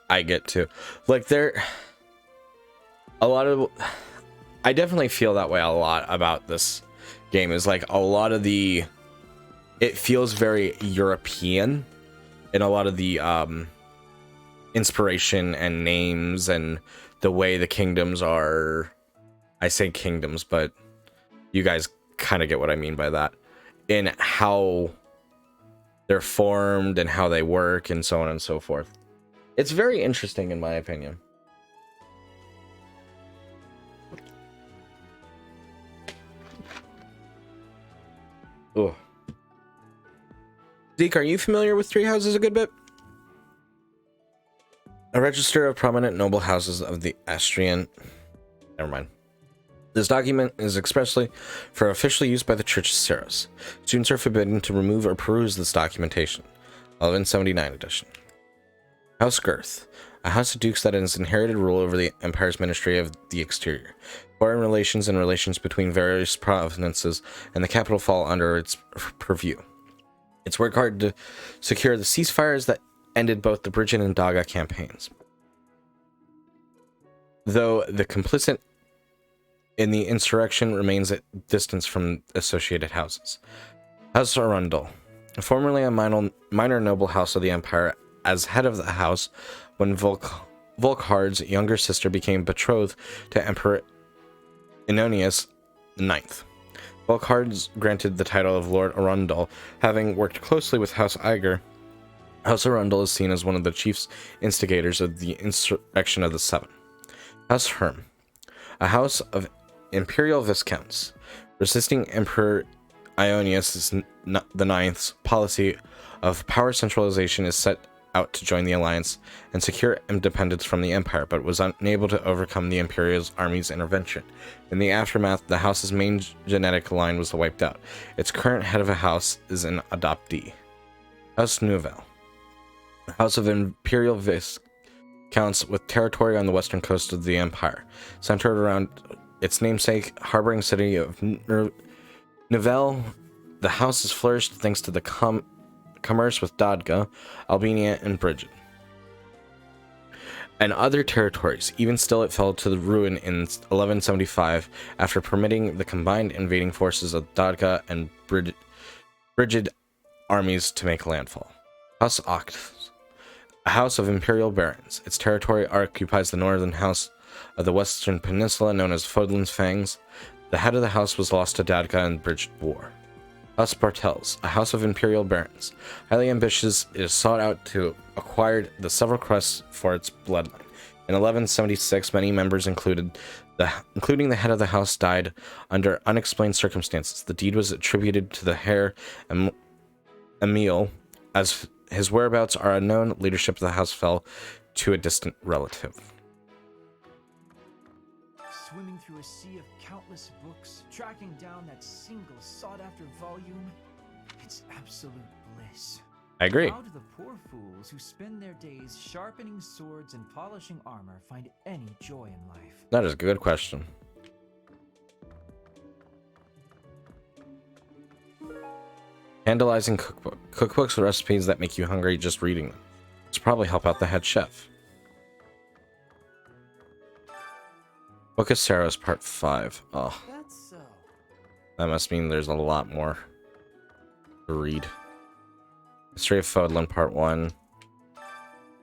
I get to. Like, I definitely feel that way a lot about this game. Is like a lot of it feels very European in a lot of the inspiration and names and the way the kingdoms are. I say kingdoms, but you guys kind of get what I mean by that. In how they're formed and how they work and so on and so forth. It's very interesting in my opinion. Ugh. Zeke, are you familiar with Three Houses a good bit? A register of prominent noble houses of the Astrian... Never mind. This document is expressly for official use by the Church of Saros. Students are forbidden to remove or peruse this documentation. 1179 edition. House Girth, a house of dukes that has inherited rule over the Empire's Ministry of the Exterior. Foreign relations and relations between various provinces and the capital fall under its purview. It's worked hard to secure the ceasefires that ended both the Bridget and Daga campaigns. Though the complicit in the insurrection remains at distance from associated houses. House Arundel, formerly a minor noble house of the Empire, as head of the house when Volkhard's younger sister became betrothed to Emperor Inonius IX. Volkhard granted the title of Lord Arundel. Having worked closely with House Iger, House Arundel is seen as one of the chief instigators of the insurrection of the Seven. House Herm, a house of imperial viscounts, resisting Emperor Ionius the Ninth's policy of power centralization, is set out to join the alliance and secure independence from the Empire, but was unable to overcome the Imperial Army's intervention. In the aftermath, the house's main genetic line was wiped out. Its current head of a house is an adoptee. House Nouvelle, a house of imperial viscounts with territory on the western coast of the Empire, centered around its namesake harboring city of Nouvelle. The house has flourished thanks to the commerce with Dadga, Albania, and Bridget, and other territories. Even still, it fell to the ruin in 1175 after permitting the combined invading forces of Dadga and Bridget armies to make landfall. House Octus, a house of imperial barons. Its territory occupies the northern house of the western peninsula known as Fodlan's Fangs. The head of the house was lost to Dadka and Bridget War. House Bartels, a house of imperial barons. Highly ambitious, it is sought out to acquire the several crests for its bloodline. In 1176, many members, including the head of the house, died under unexplained circumstances. The deed was attributed to the heir Emil. As his whereabouts are unknown, leadership of the house fell to a distant relative. Swimming through a sea of countless books, tracking down that single sought-after volume, it's absolute bliss. I agree. How do the poor fools who spend their days sharpening swords and polishing armor find any joy in life? That is a good question. Candlelizing cookbook. Cookbooks with recipes that make you hungry just reading them. This will probably help out the head chef. Book of Saros Part 5. Oh. That's so. That must mean there's a lot more to read. History of Fodlan Part 1.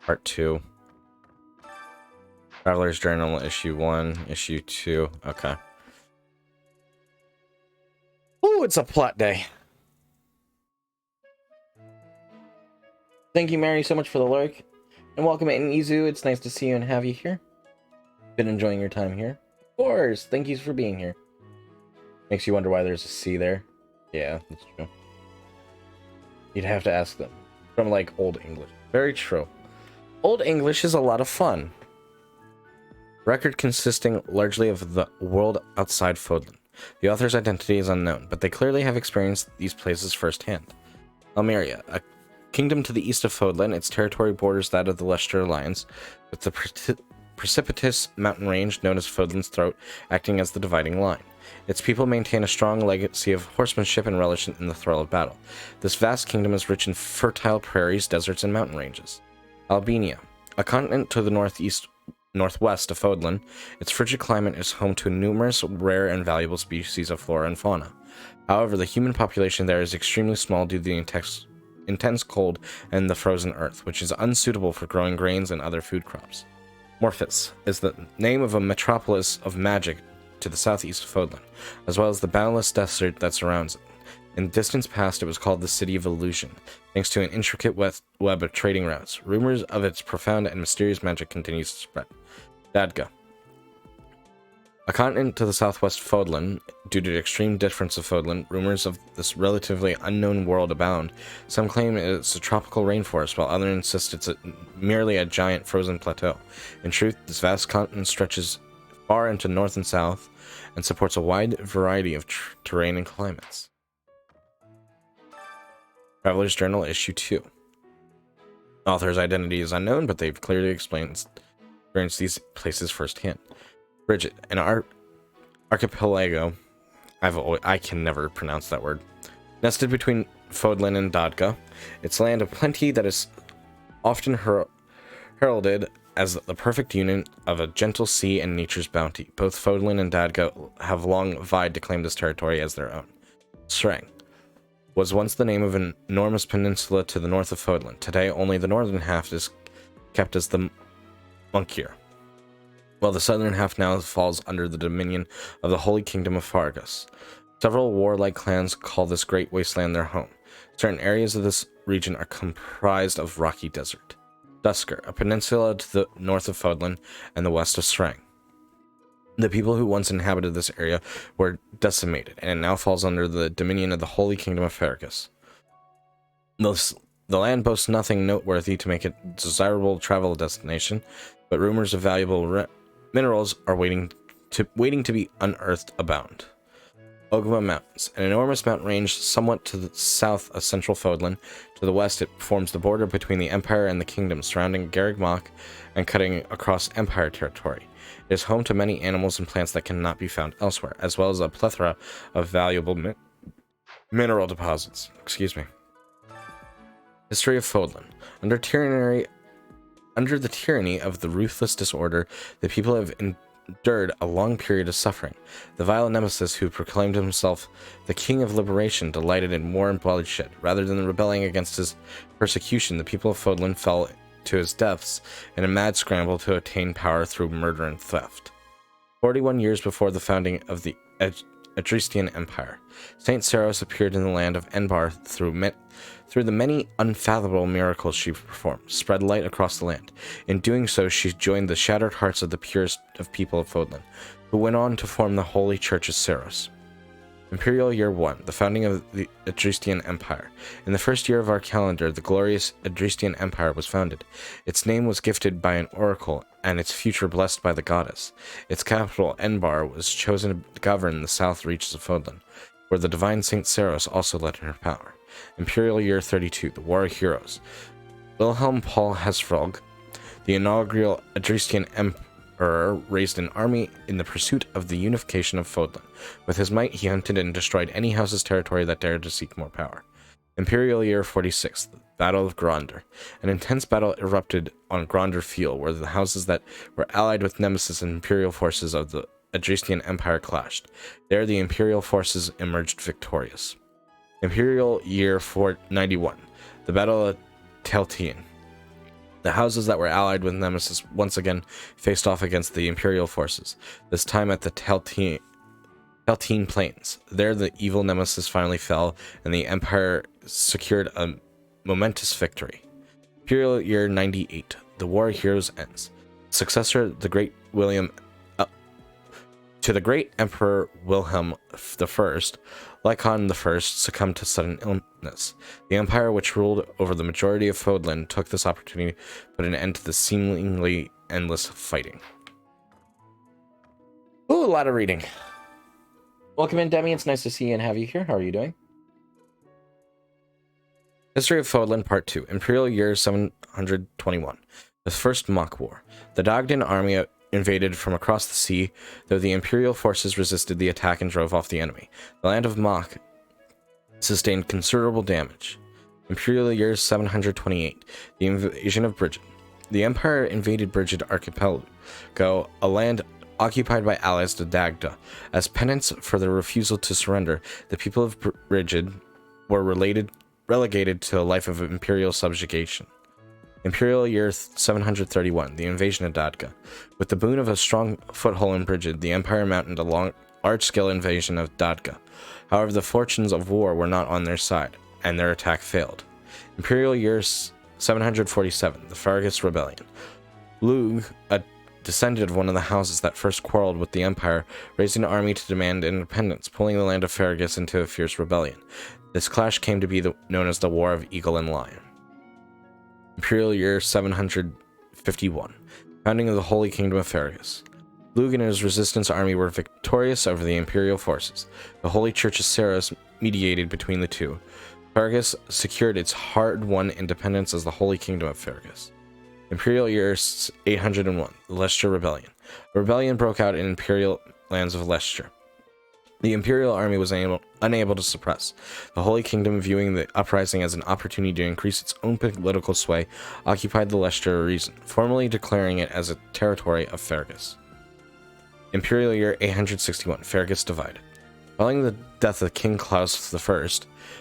Part 2. Traveler's Journal Issue 1. Issue 2. Okay. Ooh, it's a plot day. Thank you, Mary, so much for the lurk. And welcome in, Izu. It's nice to see you and have you here. Been enjoying your time here? Of course. Thank you for being here. Makes you wonder why there's a C there. Yeah, that's true. You'd have to ask them. From, like, Old English. Very true. Old English is a lot of fun. Record consisting largely of the world outside Fodlan. The author's identity is unknown, but they clearly have experienced these places firsthand. Almeria, a kingdom to the east of Fodlan, its territory borders that of the Leicester Alliance, with the precipitous mountain range known as Fodlan's Throat acting as the dividing line. Its people maintain a strong legacy of horsemanship and relish in the thrill of battle. This vast kingdom is rich in fertile prairies, deserts, and mountain ranges. Albania, a continent to the northwest of Fodlan, its frigid climate is home to numerous rare and valuable species of flora and fauna. However, the human population there is extremely small due to the intense cold and the frozen earth, which is unsuitable for growing grains and other food crops. Morphis is the name of a metropolis of magic to the southeast of Fodlan, as well as the boundless desert that surrounds it. In distance past, it was called the City of Illusion, thanks to an intricate web of trading routes. Rumors of its profound and mysterious magic continues to spread. Dadga, a continent to the southwest of Fodlan. Due to the extreme difference of Fodlan, rumors of this relatively unknown world abound. Some claim it's a tropical rainforest, while others insist it's merely a giant frozen plateau. In truth, this vast continent stretches far into north and south, and supports a wide variety of terrain and climates. Traveler's Journal Issue 2. Author's identity is unknown, but they've clearly experienced these places firsthand. Bridget, an archipelago, I can never pronounce that word, nested between Fodlan and Dadga. It's land of plenty that is often heralded as the perfect union of a gentle sea and nature's bounty. Both Fodlan and Dadga have long vied to claim this territory as their own. Sreng was once the name of an enormous peninsula to the north of Fodlan. Today, only the northern half is kept as the Munkir, while the southern half now falls under the dominion of the Holy Kingdom of Fargus. Several warlike clans call this great wasteland their home. Certain areas of this region are comprised of rocky desert. Dusker, a peninsula to the north of Fodlan and the west of Sreng. The people who once inhabited this area were decimated, and it now falls under the dominion of the Holy Kingdom of Fargus. The land boasts nothing noteworthy to make it a desirable travel destination, but rumors of valuable minerals are waiting to be unearthed abound. Ogma Mountains, an enormous mountain range somewhat to the south of central Fodlan. To the west, it forms the border between the Empire and the Kingdom, surrounding Garreg Mach and cutting across Empire territory. It is home to many animals and plants that cannot be found elsewhere, as well as a plethora of valuable mineral deposits. Excuse me. History of Fodlan. Under the tyranny of the ruthless disorder, the people have endured a long period of suffering. The vile nemesis who proclaimed himself the king of liberation delighted in war and bloodshed. Rather than rebelling against his persecution, the people of Fodlan fell to his depths in a mad scramble to attain power through murder and theft. 41 years before the founding of the Adristian Empire. Saint Saros appeared in the land of Enbar through the many unfathomable miracles she performed, spread light across the land. In doing so, she joined the shattered hearts of the purest of people of Fodlan, who went on to form the Holy Church of Saros. Imperial Year 1, the founding of the Adristian Empire. In the first year of our calendar, the glorious Adristian Empire was founded. Its name was gifted by an oracle, and its future blessed by the goddess. Its capital, Enbar, was chosen to govern the south reaches of Fodlan, where the divine Saint Saros also led in her power. Imperial Year 32, the War of Heroes. Wilhelm Paul Hesfrog, the inaugural Adristian Emperor, raised an army in the pursuit of the unification of Fodlan. With his might, he hunted and destroyed any house's territory that dared to seek more power. Imperial Year 46, the Battle of Gronder. An intense battle erupted on Gronder Field, where the houses that were allied with Nemesis and Imperial forces of the Adristian Empire clashed. There, the Imperial forces emerged victorious. Imperial Year 491, the Battle of Teltine. The houses that were allied with Nemesis once again faced off against the Imperial forces, this time at the Teltine Plains. There, the evil Nemesis finally fell, and the Empire secured a momentous victory. Imperial Year 98, the War of Heroes ends. Successor, the great to the great Emperor Wilhelm I, Lycon I succumbed to sudden illness. The empire, which ruled over the majority of Fodlan, took this opportunity to put an end to the seemingly endless fighting. Ooh, a lot of reading. Welcome in, Demi. It's nice to see you and have you here. How are you doing? History of Fodlan, Part 2. Imperial Year 721. The First Mock War. The Dagdan army invaded from across the sea, though the Imperial forces resisted the attack and drove off the enemy. The land of Mach sustained considerable damage. Imperial Year 728. The invasion of Brigid. The Empire invaded Brigid Archipelago, a land occupied by allies to Dagda. As penance for their refusal to surrender, the people of Brigid were relegated to a life of imperial subjugation. Imperial Year 731, the invasion of Dadga. With the boon of a strong foothold in Brigid, the Empire mounted a large-scale invasion of Dadga. However, the fortunes of war were not on their side, and their attack failed. Imperial Year 747, the Fargus Rebellion. Lug, a descendant of one of the houses that first quarreled with the Empire, raised an army to demand independence, pulling the land of Fargus into a fierce rebellion. This clash came to be known as the War of Eagle and Lion. Imperial Year 751, founding of the Holy Kingdom of Fargus. Lug and his resistance army were victorious over the Imperial forces. The Holy Church of Saros mediated between the two. Fargus secured its hard-won independence as the Holy Kingdom of Fargus. Imperial Year 801, the Leicester Rebellion. A rebellion broke out in Imperial lands of Leicester. The Imperial army was unable to suppress. The Holy Kingdom, viewing the uprising as an opportunity to increase its own political sway, occupied the Leicester region, formally declaring it as a territory of Fargus. Imperial Year 861, Fargus divided. Following the death of King Claus I,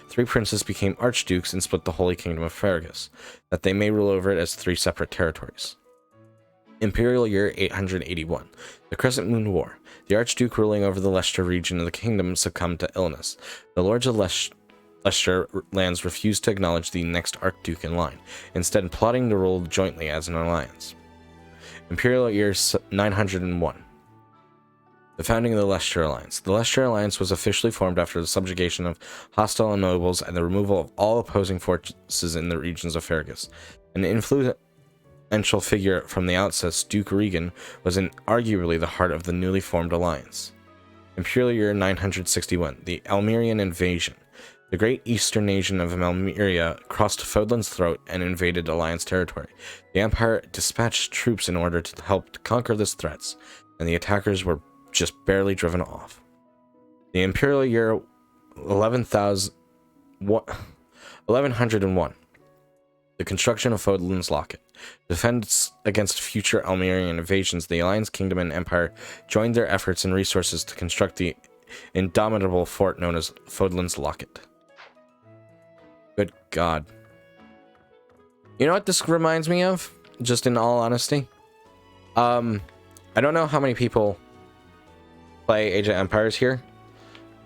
3 princes became archdukes and split the Holy Kingdom of Fargus, that they may rule over it as 3 separate territories. Imperial Year 881, the Crescent Moon War. The Archduke ruling over the Leicester region of the kingdom succumbed to illness. The lords of Leicester lands refused to acknowledge the next Archduke in line, instead plotting to rule jointly as an alliance. Imperial Year 901, the founding of the Leicester Alliance. The Leicester Alliance was officially formed after the subjugation of hostile nobles and the removal of all opposing forces in the regions of Fargus. An influential figure from the outset, Duke Regan, was arguably the heart of the newly formed alliance. Imperial Year 961, the Almerian Invasion. The great eastern nation of Almeria crossed Fodlan's throat and invaded Alliance territory. The Empire dispatched troops in order to help conquer these threats, and the attackers were just barely driven off. The Imperial Year 1101, the construction of Fodlan's Locket. Defense against future Almerian invasions, the Alliance Kingdom and Empire joined their efforts and resources to construct the indomitable fort known as Fodlan's Locket. Good God. You know what this reminds me of? Just in all honesty? I don't know how many people play Age of Empires here,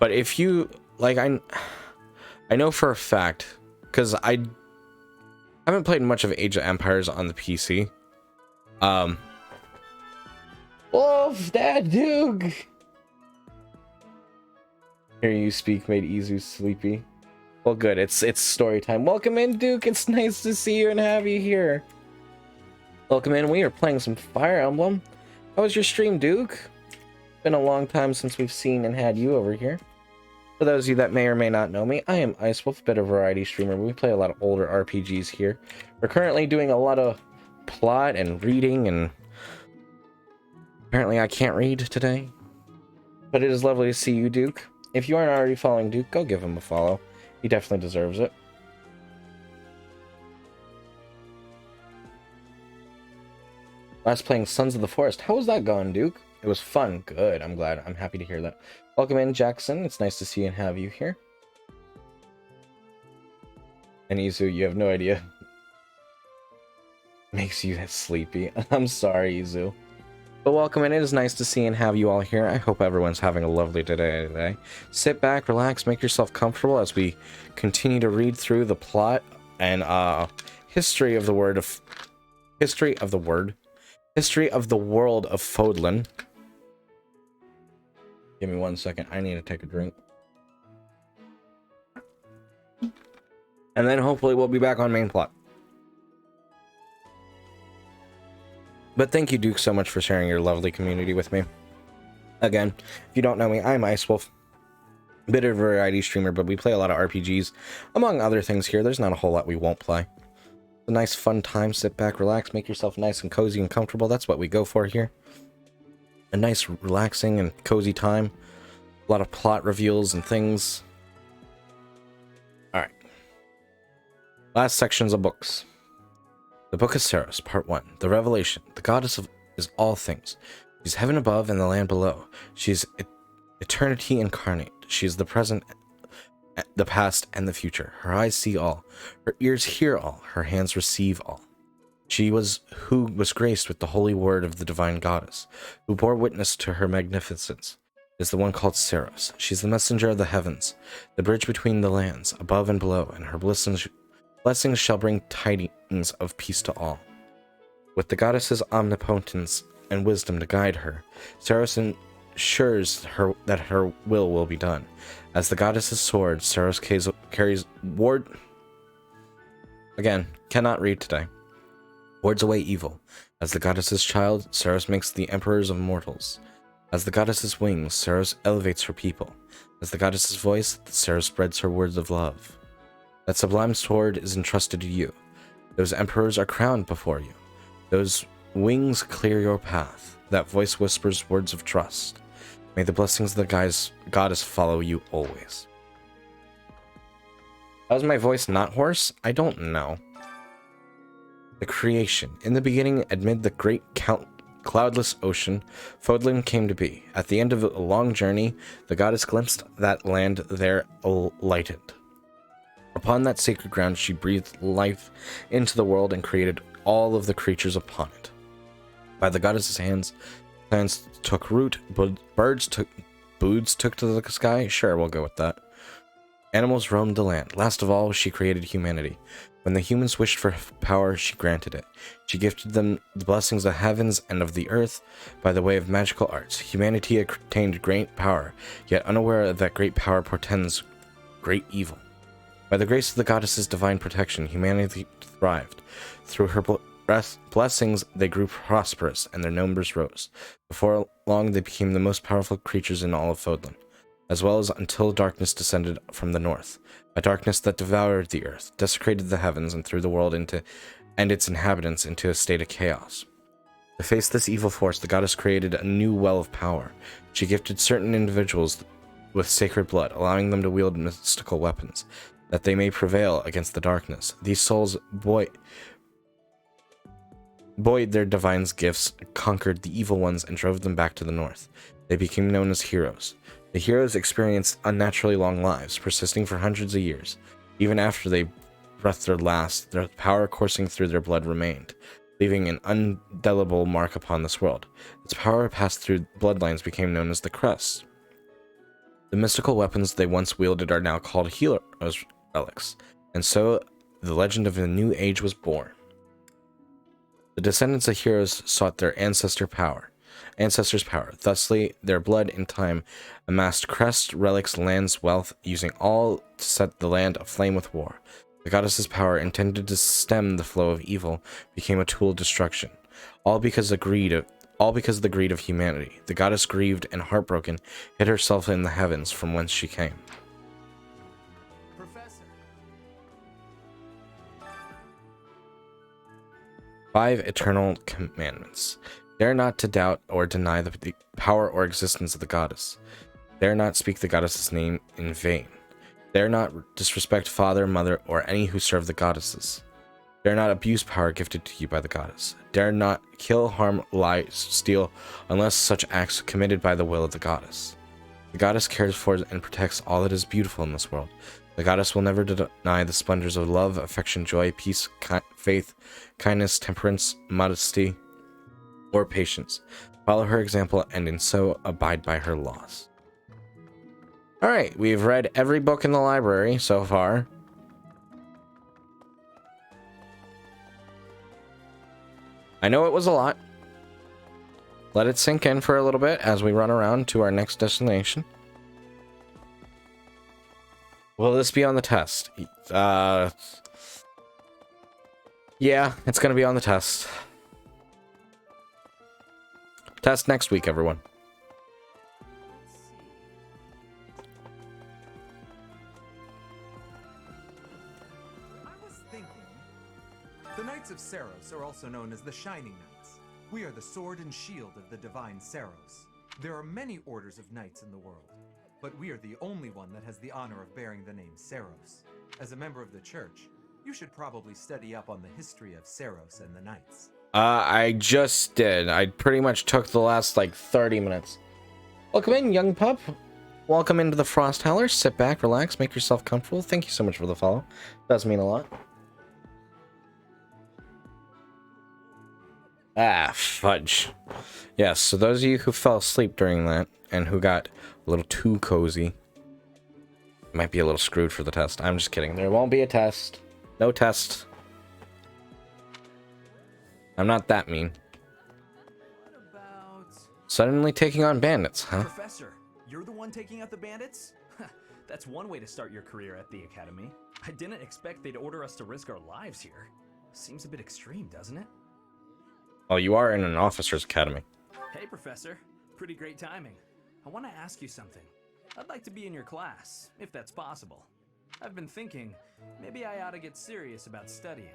But if you like, I know for a fact, because I haven't played much of Age of Empires on the PC. Wolf, Dad, Duke. Hearing you speak made Izu sleepy. Well, good. It's story time. Welcome in, Duke. It's nice to see you and have you here. Welcome in. We are playing some Fire Emblem. How was your stream, Duke? Been a long time since we've seen and had you over here. For those of you that may or may not know me, I am Icewolf, bit of variety streamer. We play a lot of older RPGs here. We're currently doing a lot of plot and reading, and apparently I can't read today. But it is lovely to see you, Duke. If you aren't already following Duke, go give him a follow. He definitely deserves it. Last playing Sons of the Forest. How was that going, Duke? It was fun. Good. I'm glad. I'm happy to hear that. Welcome in, Jackson. It's nice to see and have you here. And Izu, you have no idea. Makes you sleepy. I'm sorry, Izu. But welcome in. It is nice to see and have you all here. I hope everyone's having a lovely day today. Sit back, relax, make yourself comfortable as we continue to read through the plot and history of the world of Fodlan. Give me 1 second. I need to take a drink. And then hopefully we'll be back on main plot. But thank you, Duke, so much for sharing your lovely community with me. Again, if you don't know me, I'm Icewolf. Bit of a variety streamer, but we play a lot of RPGs. Among other things here, there's not a whole lot we won't play. It's a nice fun time. Sit back, relax, make yourself nice and cozy and comfortable. That's what we go for here. A nice, relaxing and cozy time. A lot of plot reveals and things. Alright. Last sections of books. The Book of Saros, Part 1. The Revelation. The goddess is all things. She's heaven above and the land below. She's eternity incarnate. She's the present, the past, and the future. Her eyes see all. Her ears hear all. Her hands receive all. She was who was graced with the holy word of the divine goddess, who bore witness to her magnificence, is the one called Saros. She's the messenger of the heavens, the bridge between the lands, above and below, and her blessings shall bring tidings of peace to all. With the goddess's omnipotence and wisdom to guide her, Saros ensures that her will be done. As the goddess's sword, Saros carries ward... Again, cannot read today. Wards away evil. As the goddess's child, Saros makes the emperors of mortals. As the goddess's wings, Saros elevates her people. As the goddess's voice, Saros spreads her words of love. That sublime sword is entrusted to you. Those emperors are crowned before you. Those wings clear your path. That voice whispers words of trust. May the blessings of the goddess follow you always. How's my voice not hoarse? I don't know. The creation. In the beginning, amid the great cloudless ocean, Fodlan came to be. At the end of a long journey, the goddess glimpsed that land there lighted. Upon that sacred ground, she breathed life into the world and created all of the creatures upon it. By the goddess's hands, plants took root, birds took to the sky. Sure, we'll go with that. Animals roamed the land. Last of all, she created humanity. When the humans wished for power, she granted it. She gifted them the blessings of heavens and of the earth by the way of magical arts. Humanity attained great power, yet unaware that great power portends great evil. By the grace of the goddess's divine protection, humanity thrived. Through her blessings, they grew prosperous, and their numbers rose. Before long, they became the most powerful creatures in all of Fodlan, as well as until darkness descended from the north, a darkness that devoured the earth, desecrated the heavens, and threw the world and its inhabitants into a state of chaos. To face this evil force, the goddess created a new well of power. She gifted certain individuals with sacred blood, allowing them to wield mystical weapons, that they may prevail against the darkness. These souls buoyed their divine's gifts, conquered the evil ones, and drove them back to the north. They became known as heroes. The heroes experienced unnaturally long lives, persisting for hundreds of years. Even after they breathed their last, their power coursing through their blood remained, leaving an indelible mark upon this world. Its power passed through bloodlines became known as the Crest. The mystical weapons they once wielded are now called heroes' relics, and so the legend of a new age was born. The descendants of heroes sought their ancestors' power. Thusly, their blood in time amassed crests, relics, lands, wealth, using all to set the land aflame with war. The goddess's power, intended to stem the flow of evil, became a tool of destruction. All because of the greed of humanity. The goddess, grieved and heartbroken, hid herself in the heavens from whence she came. Professor. 5 Eternal Commandments. Dare not to doubt or deny the power or existence of the goddess. Dare not speak the goddess's name in vain. Dare not disrespect father, mother, or any who serve the goddesses. Dare not abuse power gifted to you by the goddess. Dare not kill, harm, lie, steal, unless such acts are committed by the will of the goddess. The goddess cares for and protects all that is beautiful in this world. The goddess will never deny the splendors of love, affection, joy, peace, faith, kindness, temperance, modesty, or patience. Follow her example and in so abide by her laws. Alright, we've read every book in the library so far. I know it was a lot. Let it sink in for a little bit as we run around to our next destination. Will this be on the test? Yeah, it's gonna be on the test. Test next week, everyone. I was thinking, the Knights of Saros are also known as the Shining Knights. We are the sword and shield of the divine Saros. There are many orders of knights in the world, but we are the only one that has the honor of bearing the name Saros. As a member of the church, you should probably study up on the history of Saros and the Knights. I just did. I pretty much took the last, 30 minutes. Welcome in, young pup. Welcome into the Frost Howler. Sit back, relax, make yourself comfortable. Thank you so much for the follow. Does mean a lot. Ah, fudge. Yes, so those of you who fell asleep during that, and who got a little too cozy, might be a little screwed for the test. I'm just kidding. There won't be a test. No test. I'm not that mean. What about... Suddenly taking on bandits, huh? Professor, you're the one taking out the bandits? That's one way to start your career at the Academy. I didn't expect they'd order us to risk our lives here. Seems a bit extreme, doesn't it? Oh, you are in an officer's academy. Hey, Professor. Pretty great timing. I want to ask you something. I'd like to be in your class, if that's possible. I've been thinking, maybe I ought to get serious about studying.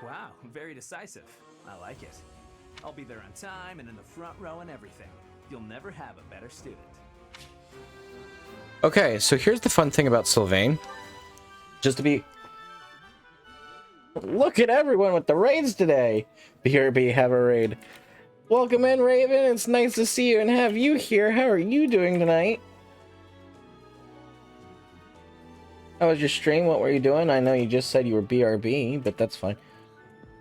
Wow, very decisive. I like it. I'll be there on time and in the front row and everything. You'll never have a better student. Okay, so here's the fun thing about Sylvain. Just to be... Look at everyone with the raids today! BRB, have a raid. Welcome in, Raven. It's nice to see you and have you here. How are you doing tonight? How was your stream? What were you doing? I know you just said you were BRB, but that's fine.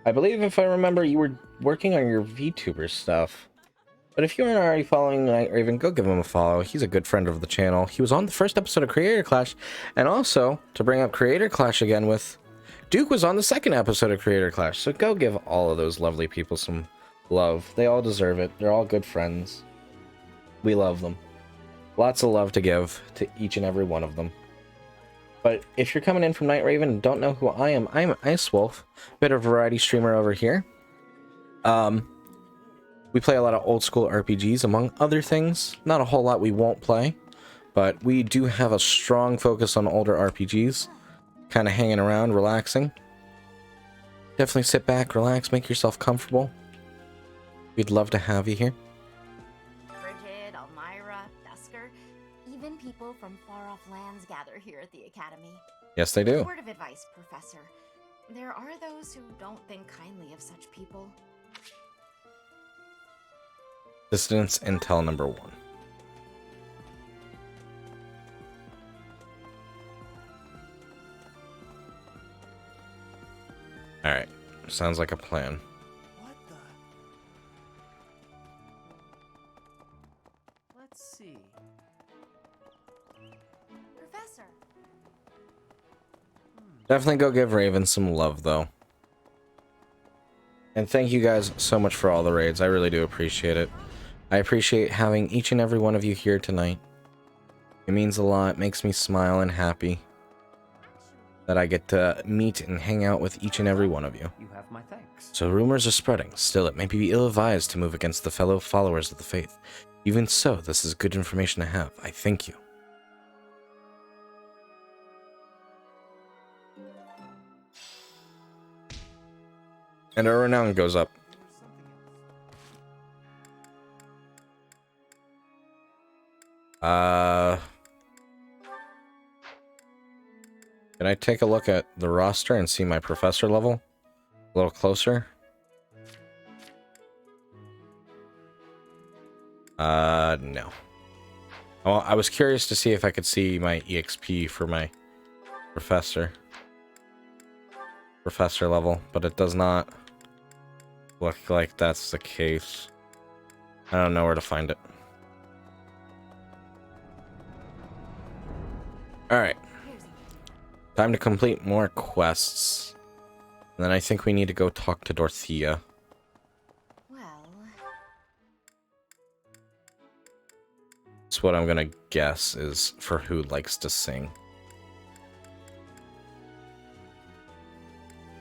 I believe if I remember, you were working on your VTuber stuff. But if you aren't already following Night Raven, go give him a follow. He's a good friend of the channel. He was on the first episode of Creator Clash. And also, to bring up Creator Clash again with... Duke was on the second episode of Creator Clash. So go give all of those lovely people some love. They all deserve it. They're all good friends. We love them. Lots of love to give to each and every one of them. But if you're coming in from Night Raven and don't know who I am, I'm Ice Wolf, bit of a variety streamer over here. We play a lot of old school RPGs, among other things. Not a whole lot we won't play, but we do have a strong focus on older RPGs. Kind of hanging around, relaxing. Definitely sit back, relax, make yourself comfortable. We'd love to have you here. Bridget, Elmira, Dusker, even people from far-off lands gather here at the Academy. Yes, they do. A word of advice, Professor. There are those who don't think kindly of such people. Dissidence Intel number 1. Alright. Sounds like a plan. What the... Let's see. Professor. Definitely go give Raven some love, though. And thank you guys so much for all the raids. I really do appreciate it. I appreciate having each and every one of you here tonight. It means a lot. It makes me smile and happy that I get to meet and hang out with each and every one of you. You have my thanks. So rumors are spreading. Still, it may be ill-advised to move against the fellow followers of the faith. Even so, this is good information to have. I thank you. And our renown goes up. Can I take a look at the roster and see my professor level a little closer? No. Well, I was curious to see if I could see my EXP for my professor level, but it does not look like that's the case. I don't know where to find it. Alright. Time to complete more quests. And then I think we need to go talk to Dorothea. Well, That's what I'm gonna guess is for who likes to sing.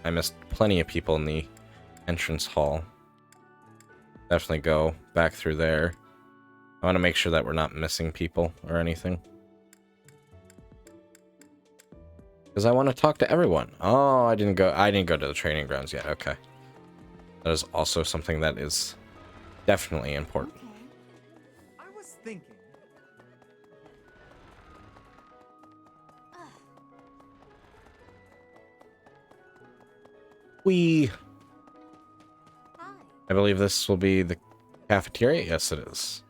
I missed plenty of people in the entrance hall. Definitely go back through there. I want to make sure that we're not missing people or anything. Because I want to talk to everyone. Oh, I didn't go to the training grounds yet. Okay. That is also something that is definitely important. I was thinking. I believe this will be the cafeteria. Yes, it is.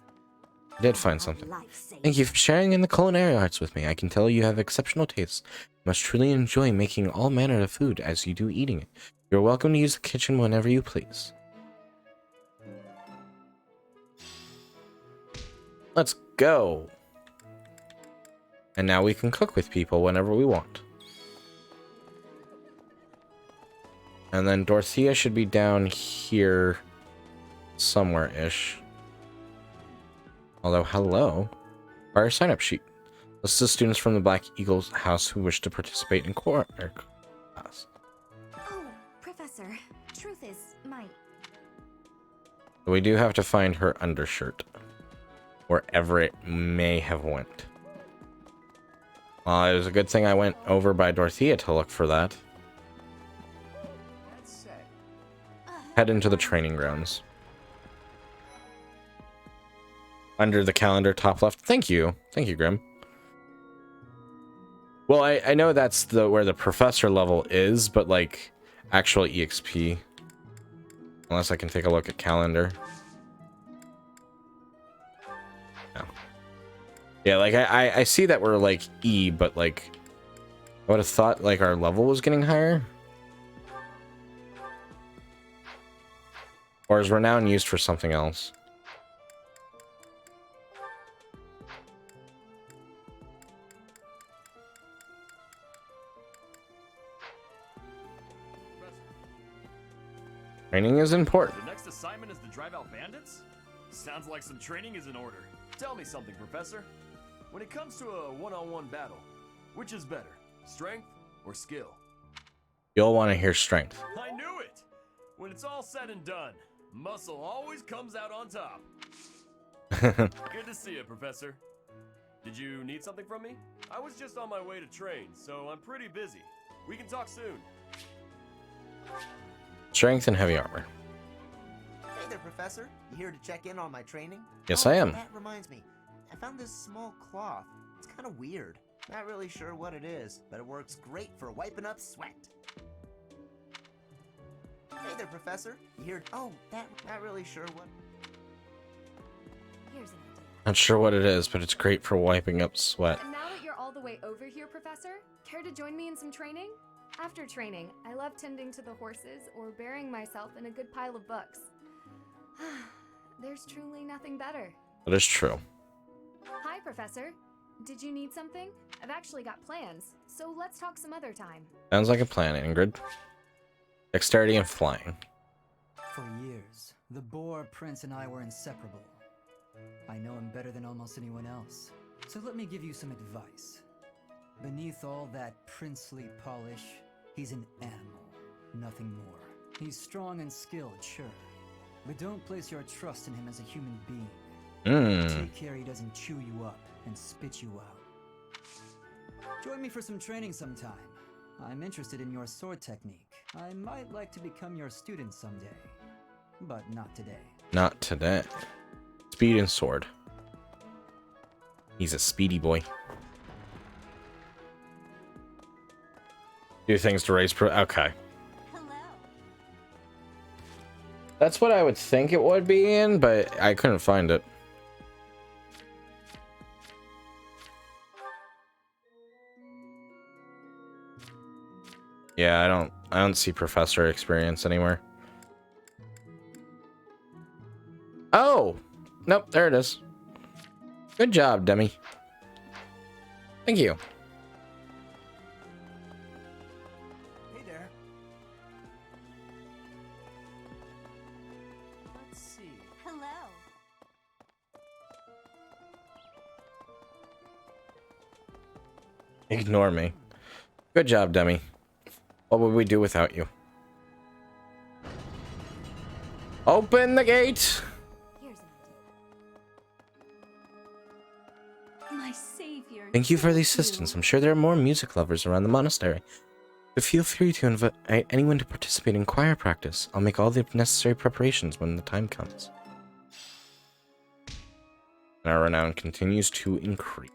I did find something. Thank you for sharing in the culinary arts with me. I can tell you have exceptional taste. You must truly enjoy making all manner of food as you do eating it. You're welcome to use the kitchen whenever you please. Let's go. And now we can cook with people whenever we want. And then Dorothea should be down here somewhere-ish. Although, hello. Our sign-up sheet. List of students from the Black Eagle's house who wish to participate in class. Oh, Professor, truth is, We do have to find her undershirt. Wherever it may have went. It was a good thing I went over by Dorothea to look for that. Head into the training grounds. Under the calendar, top left. Thank you. Thank you, Grim. Well, I know that's where the professor level is, but like actual EXP. Unless I can take a look at calendar. No. Yeah, like I see that we're like E, but like I would have thought like our level was getting higher. Or is renown used for something else? Training is important. The next assignment is to drive out bandits? Sounds like some training is in order. Tell me something, Professor. When it comes to a one-on-one battle, which is better, strength or skill? You'll want to hear strength. I knew it! When it's all said and done, muscle always comes out on top. Good to see you, Professor. Did you need something from me? I was just on my way to train, so I'm pretty busy. We can talk soon. Strength and heavy armor. Hey there, Professor. You here to check in on my training? Yes, I am. That reminds me. I found this small cloth. It's kind of weird. Not really sure what it is, but it works great for wiping up sweat. Hey there, Professor. You here? Oh, not really sure what. here's an idea. Not sure what it is, but it's great for wiping up sweat. And now that you're all the way over here, Professor, care to join me in some training? After training, I love tending to the horses or burying myself in a good pile of books. There's truly nothing better. That is true. Hi, Professor. Did you need something? I've actually got plans, so let's talk some other time. Sounds like a plan, Ingrid. Dexterity and flying. For years, the Boar Prince and I were inseparable. I know him better than almost anyone else, so let me give you some advice. Beneath all that princely polish, he's an animal, nothing more. He's strong and skilled, sure, but don't place your trust in him as a human being. Take care he doesn't chew you up and spit you out. Join me for some training sometime. I'm interested in your sword technique. I might like to become your student someday, but not today. Not today. Speed and sword. He's a speedy boy. Do things to raise okay. That's what I would think it would be in, but I couldn't find it. Yeah, I don't see professor experience anywhere. Oh! Nope, there it is. Good job, Demi. Thank you. Hey there. Let's see. Hello. Ignore me. Good job, Demi. What would we do without you? Open the gate! My savior. Thank you for the assistance. I'm sure there are more music lovers around the monastery. But feel free to invite anyone to participate in choir practice. I'll make all the necessary preparations when the time comes. And our renown continues to increase.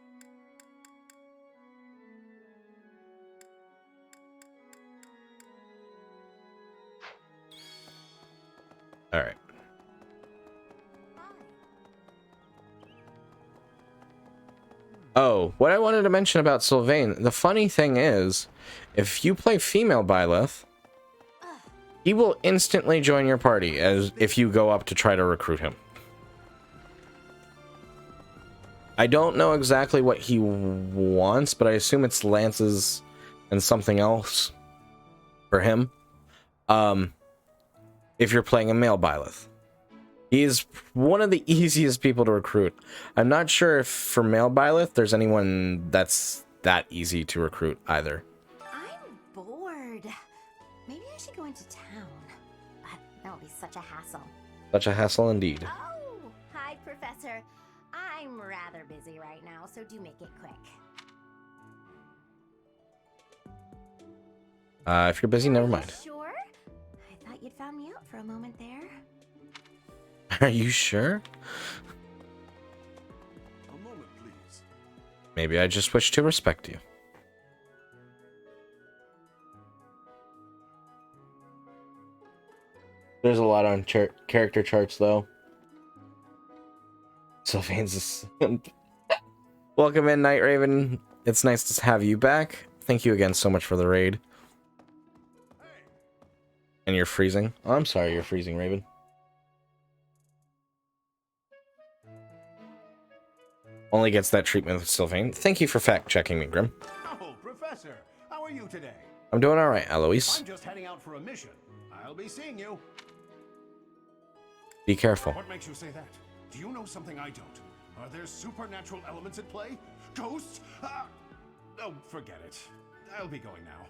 Alright. Oh, what I wanted to mention about Sylvain, the funny thing is, if you play female Byleth, he will instantly join your party as if you go up to try to recruit him. I don't know exactly what he wants, but I assume it's lances and something else for him. If you're playing a male Byleth. He is one of the easiest people to recruit. I'm not sure if for male Byleth there's anyone that's that easy to recruit either. I'm bored. Maybe I should go into town. But that'll be such a hassle. Such a hassle indeed. Oh, hi, Professor. I'm rather busy right now, so do make it quick. If you're busy, never mind. Sure? I thought you'd found me out for a moment there. Are you sure? A moment, please. Maybe I just wish to respect you. There's a lot on character charts, though. Sylvain's a simp. Welcome in, Night Raven. It's nice to have you back. Thank you again so much for the raid. And you're freezing. Oh, I'm sorry you're freezing, Raven. Only gets that treatment with Sylvain. Thank you for fact-checking me, Grim. Oh, Professor, how are you today? I'm doing alright, Eloise. I'm just heading out for a mission. I'll be seeing you. Be careful. What makes you say that? Do you know something I don't? Are there supernatural elements at play? Ghosts? Oh, forget it. I'll be going now.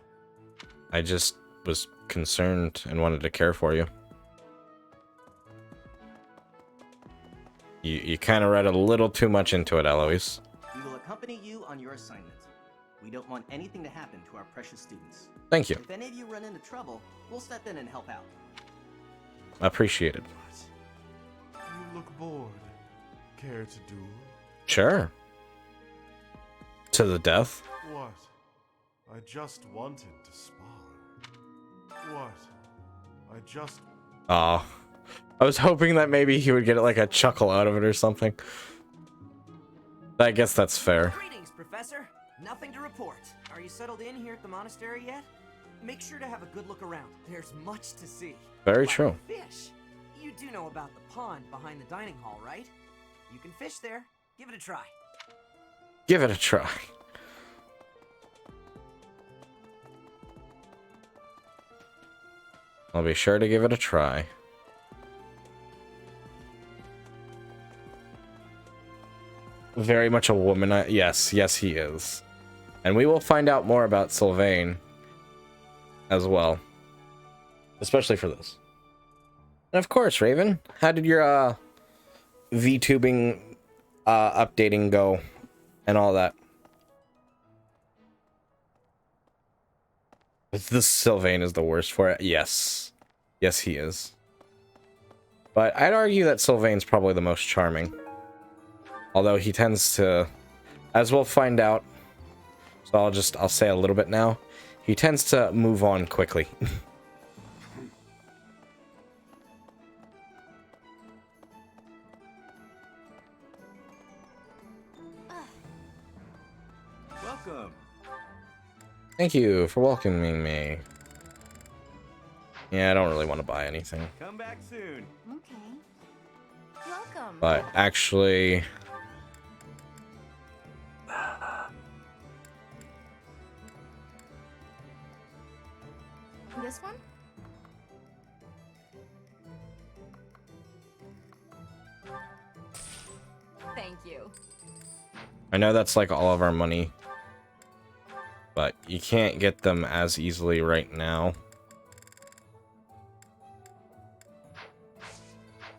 I just was concerned and wanted to care for you. You kind of read a little too much into it, Eloise. We will accompany you on your assignment. We don't want anything to happen to our precious students. Thank you. If any of you run into trouble, we'll step in and help out. Appreciated. You look bored. Care to duel? Sure. To the death. What? I just wanted to spar. What? I just... Aw. I was hoping that maybe he would get like a chuckle out of it or something. I guess that's fair. Greetings, Professor. Nothing to report. Are you settled in here at the monastery yet? Make sure to have a good look around. There's much to see. Very Like true. Fish. You do know about the pond behind the dining hall, right? You can fish there. Give it a try. Give it a try. I'll be sure to give it a try. Very much a woman. Yes, yes, he is. And we will find out more about Sylvain as well. Especially for this. And of course, Raven, how did your VTubing updating go and all that? This Sylvain is the worst for it. Yes. Yes, he is. But I'd argue that Sylvain's probably the most charming. Although he tends to, as we'll find out, so I'll say a little bit now, he tends to move on quickly. Welcome. Thank you for welcoming me. Yeah, I don't really want to buy anything. Come back soon. Okay. Welcome. But actually... This one? Thank you. I know that's like all of our money. But you can't get them as easily right now.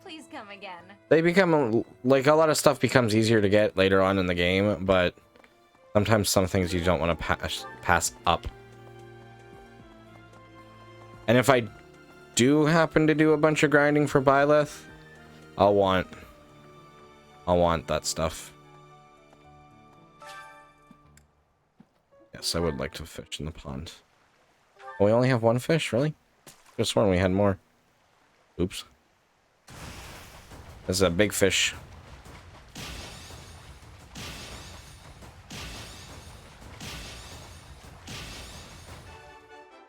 Please come again. They become, like, a lot of stuff becomes easier to get later on in the game, but sometimes some things you don't want to pass up. And if I do happen to do a bunch of grinding for Byleth, I'll want that stuff. Yes, I would like to fish in the pond. Oh, we only have one fish, really? Just sworn we had more. Oops. This is a big fish.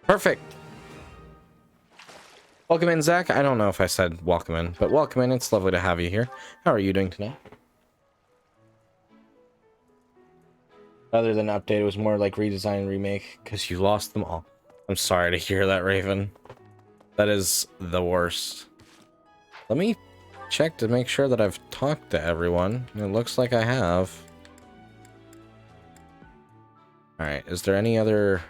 Perfect. Welcome in, Zach. I don't know if I said welcome in, but welcome in. It's lovely to have you here. How are you doing tonight? Other than update, it was more like redesign and remake because you lost them all. I'm sorry to hear that, Raven. That is the worst. Let me check to make sure that I've talked to everyone. It looks like I have. Alright, is there any other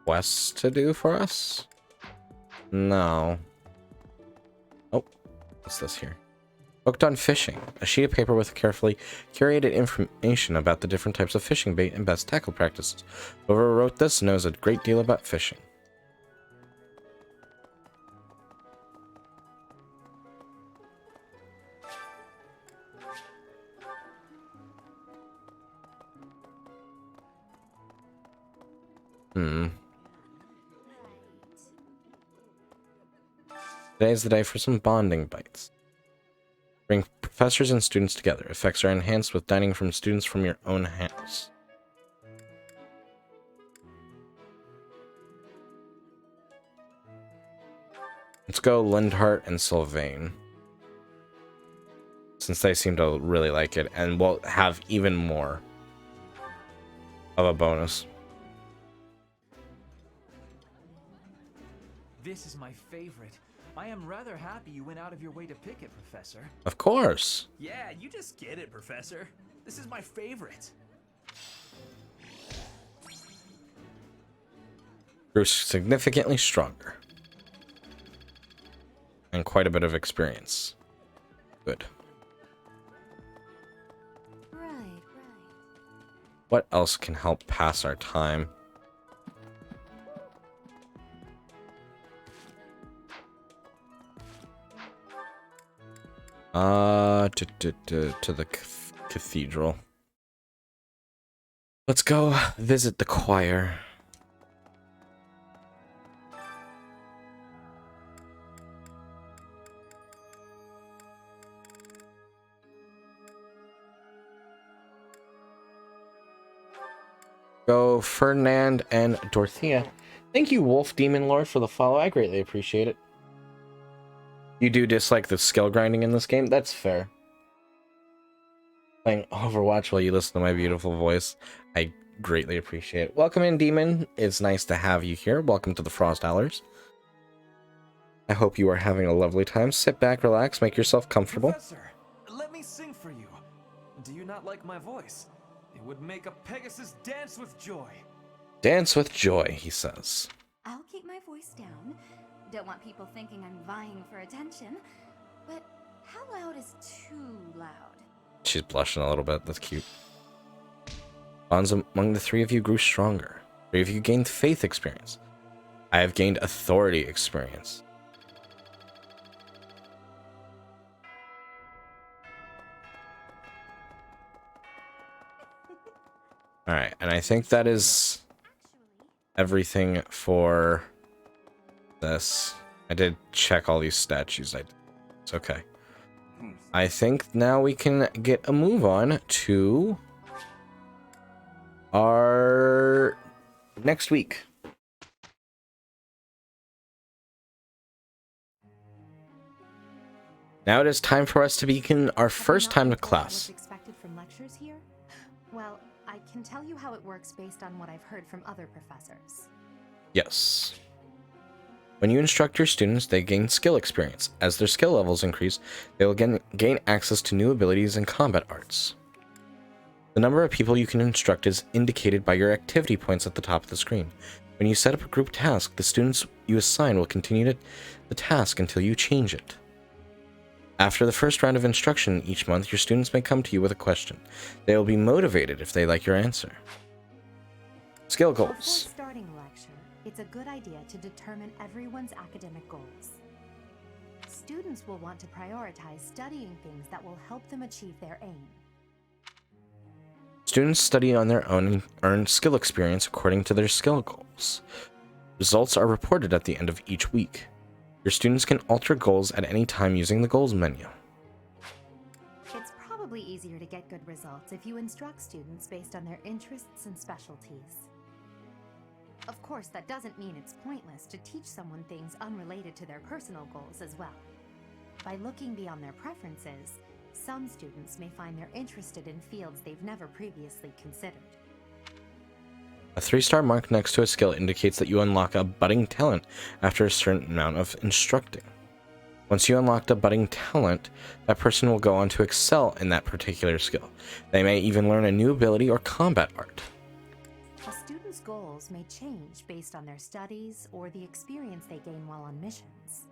quests to do for us? No. Oh, what's this here? Booked on fishing. A sheet of paper with carefully curated information about the different types of fishing bait and best tackle practices. Whoever wrote this knows a great deal about fishing. Today's the day for some bonding bites. Bring professors and students together. Effects are enhanced with dining from students from your own house. Let's go Lindhart and Sylvain. Since they seem to really like it, and we'll have even more of a bonus. This is my favorite. I am rather happy you went out of your way to pick it, Professor. Of course. Yeah, you just get it, Professor. This is my favorite. Grew significantly stronger. And quite a bit of experience. Good. Right. What else can help pass our time? To the cathedral. Let's go visit the choir. Go Ferdinand and Dorothea. Thank you, Wolf Demon Lord, for the follow. I greatly appreciate it. You do dislike the skill grinding in this game? That's fair. playing Overwatch while you listen to my beautiful voice. I greatly appreciate it. Welcome in, Demon. It's nice to have you here. Welcome to the Frost Howlers. I hope you are having a lovely time. Sit back, relax, make yourself comfortable. Professor, let me sing for you. Do you not like my voice? It would make a Pegasus dance with joy. Dance with joy, he says. I'll keep my voice down. Don't want people thinking I'm vying for attention. But how loud is too loud? She's blushing a little bit. That's cute. Bonds among the three of you grew stronger. Three of you gained faith experience. I have gained authority experience. Alright, and I think that is everything for this. I did check all these statues. It's okay. I think now we can get a move on to our next week. Now it is time for us to begin our first time to class. What's expected from lectures here? Well, I can tell you how it works based on what I've heard from other professors. Yes. When you instruct your students, they gain skill experience. As their skill levels increase, they will gain access to new abilities and combat arts. The number of people you can instruct is indicated by your activity points at the top of the screen. When you set up a group task, the students you assign will continue the task until you change it. After the first round of instruction each month, your students may come to you with a question. They will be motivated if they like your answer. Skill goals. Before starting a lecture, it's a good idea to determine everyone's academic goals. Students will want to prioritize studying things that will help them achieve their aim. Students study on their own and earn skill experience according to their skill goals. Results are reported at the end of each week. Your students can alter goals at any time using the goals menu. It's probably easier to get good results if you instruct students based on their interests and specialties. Of course, that doesn't mean it's pointless to teach someone things unrelated to their personal goals as well. By looking beyond their preferences, some students may find they're interested in fields they've never previously considered. A 3-star mark next to a skill indicates that you unlock a budding talent after a certain amount of instructing. Once you unlock a budding talent, that person will go on to excel in that particular skill. They may even learn a new ability or combat art. A student's goals may change based on their studies or the experience they gain while on missions.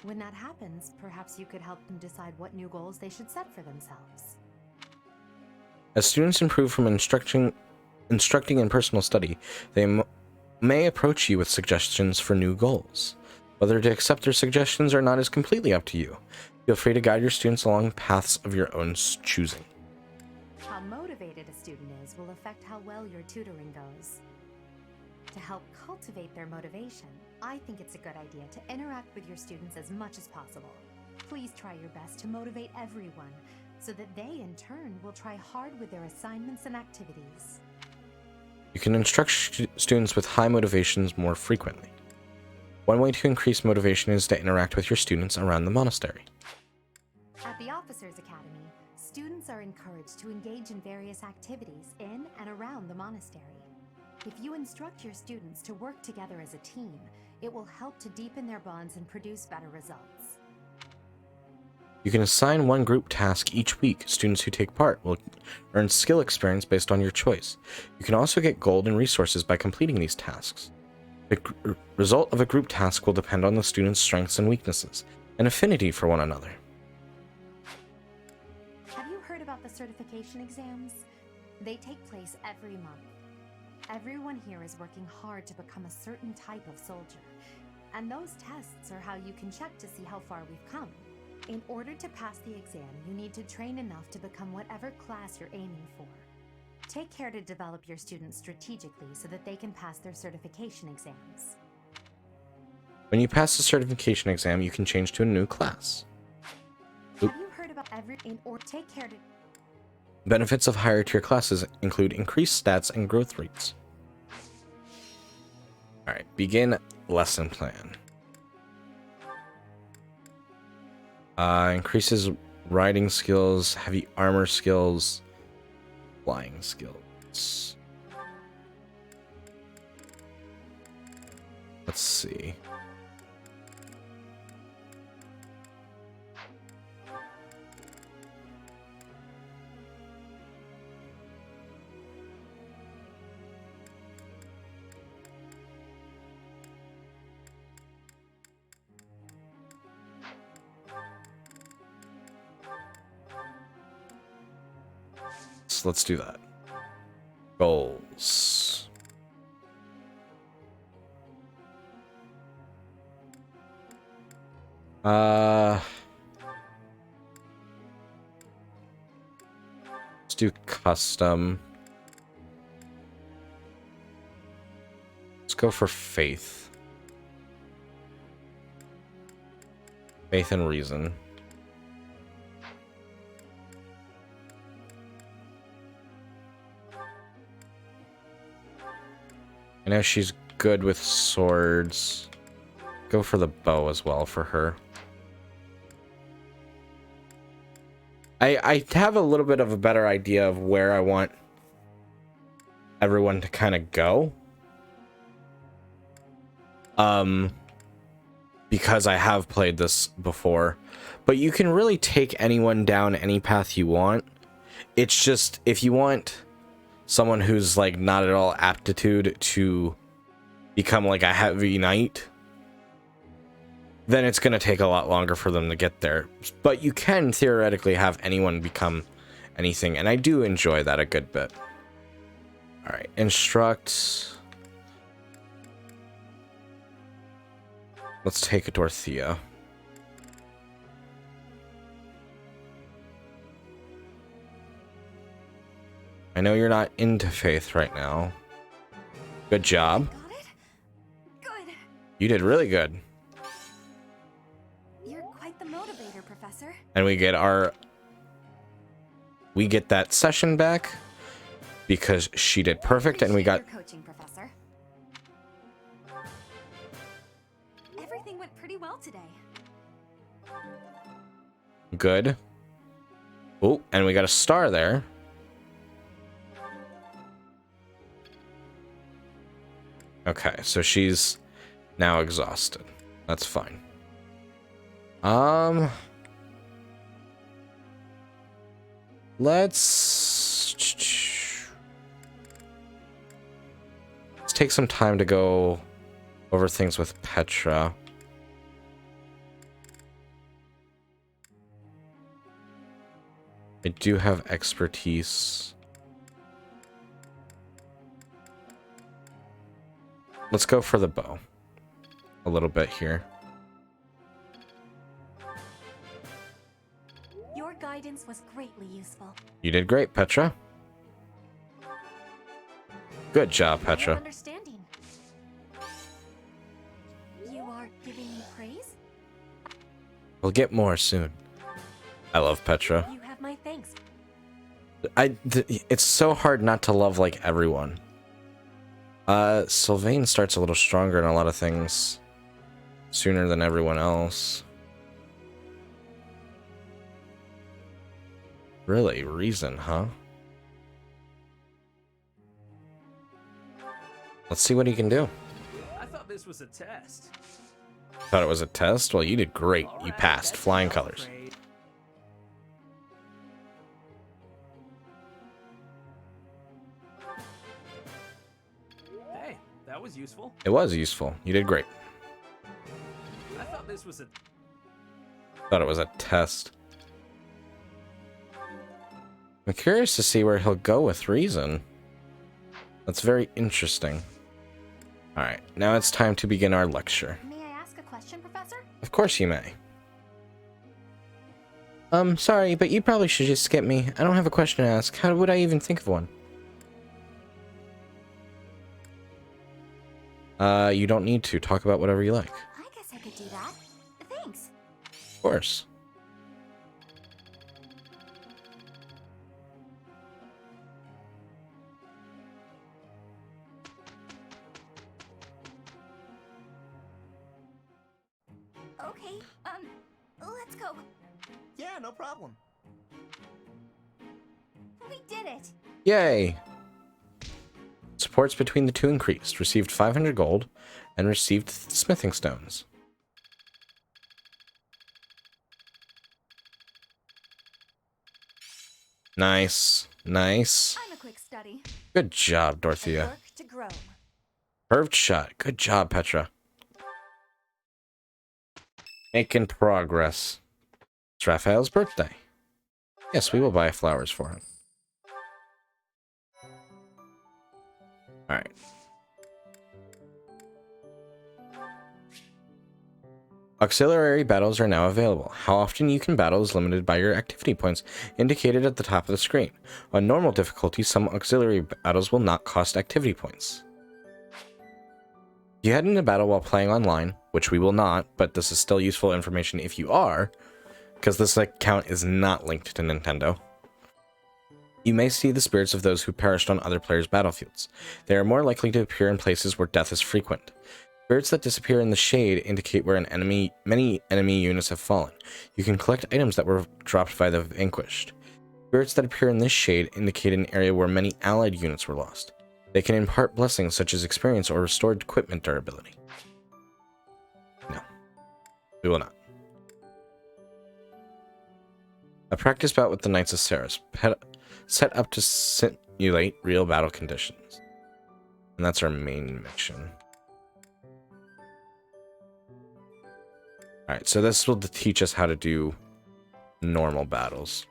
When that happens, perhaps you could help them decide what new goals they should set for themselves. As students improve from instructing in personal study, they may approach you with suggestions for new goals. Whether to accept their suggestions or not is completely up to you. Feel free to guide your students along paths of your own choosing. How motivated a student is will affect how well your tutoring goes. To help cultivate their motivation, I think it's a good idea to interact with your students as much as possible. Please try your best to motivate everyone, so that they in turn will try hard with their assignments and activities. You can instruct students with high motivations more frequently. One way to increase motivation is to interact with your students around the monastery. At the Officers Academy, students are encouraged to engage in various activities in and around the monastery. If you instruct your students to work together as a team, it will help to deepen their bonds and produce better results. You can assign one group task each week. Students who take part will earn skill experience based on your choice. You can also get gold and resources by completing these tasks. The result of a group task will depend on the students' strengths and weaknesses, and affinity for one another. Have you heard about the certification exams? They take place every month. Everyone here is working hard to become a certain type of soldier, and those tests are how you can check to see how far we've come. In order to pass the exam, you need to train enough to become whatever class you're aiming for. Take care to develop your students strategically so that they can pass their certification exams. When you pass the certification exam, you can change to a new class. Have you heard about take care to... Benefits of higher tier classes include increased stats and growth rates. Alright, begin lesson plan. Increases riding skills, heavy armor skills, flying skills. Let's see. So let's do that. Goals. Let's do custom. Let's go for faith. Faith and reason. I know she's good with swords. Go for the bow as well for her. I have a little bit of a better idea of where I want everyone to kind of go. Because I have played this before. But you can really take anyone down any path you want. It's just, if you want someone who's like not at all aptitude to become like a heavy knight, then it's going to take a lot longer for them to get there. But you can theoretically have anyone become anything, and I do enjoy that a good bit. Alright, instruct. Let's take Dorothea. I know you're not into faith right now. Good job. Got it? Good. You did really good. You're quite the motivator, Professor. And we get that session back because she did perfect, and we got Your coaching, Professor. Everything went pretty well today. good. Oh, and we got a star there. Okay, so she's now exhausted. That's fine. Let's take some time to go over things with Petra. I do have expertise. Let's go for the bow a little bit here. Your guidance was greatly useful. You did great, Petra. Good job, Petra. Understanding. You are giving me praise? We'll get more soon. I love Petra. You have my thanks. It's so hard not to love like everyone. Sylvain starts a little stronger in a lot of things sooner than everyone else. Really? Reason, huh? Let's see what he can do. I thought this was a test. Thought it was a test? Well, you did great. You passed. Flying colors. Hey, that was useful. It was useful. You did great. I thought this was a... Thought it was a test. I'm curious to see where he'll go with reason. That's very interesting. Alright, now it's time to begin our lecture. May I ask a question, Professor? Of course you may. Sorry, but you probably should just skip me. I don't have a question to ask. How would I even think of one? You don't need to. Talk about whatever you like. I guess I could do that. Thanks. Of course. Okay, let's go. Yeah, no problem. We did it! Yay! Supports between the two increased. Received 500 gold and received smithing stones. Nice. Nice. I'm a quick study. Good job, Dorothea. Work to grow. Curved shot. Good job, Petra. Making progress. It's Raphael's birthday. Yes, we will buy flowers for him. Alright. Auxiliary battles are now available. How often you can battle is limited by your activity points indicated at the top of the screen. On normal difficulty, some auxiliary battles will not cost activity points. If you head into battle while playing online, which we will not, but this is still useful information if you are, because this account is not linked to Nintendo. You may see the spirits of those who perished on other players' battlefields. They are more likely to appear in places where death is frequent. Spirits that disappear in the shade indicate where many enemy units have fallen. You can collect items that were dropped by the vanquished. Spirits that appear in this shade indicate an area where many allied units were lost. They can impart blessings such as experience or restored equipment durability. No, we will not. A practice bout with the Knights of Saros, set up to simulate real battle conditions. And that's our main mission. Alright, so this will teach us how to do normal battles,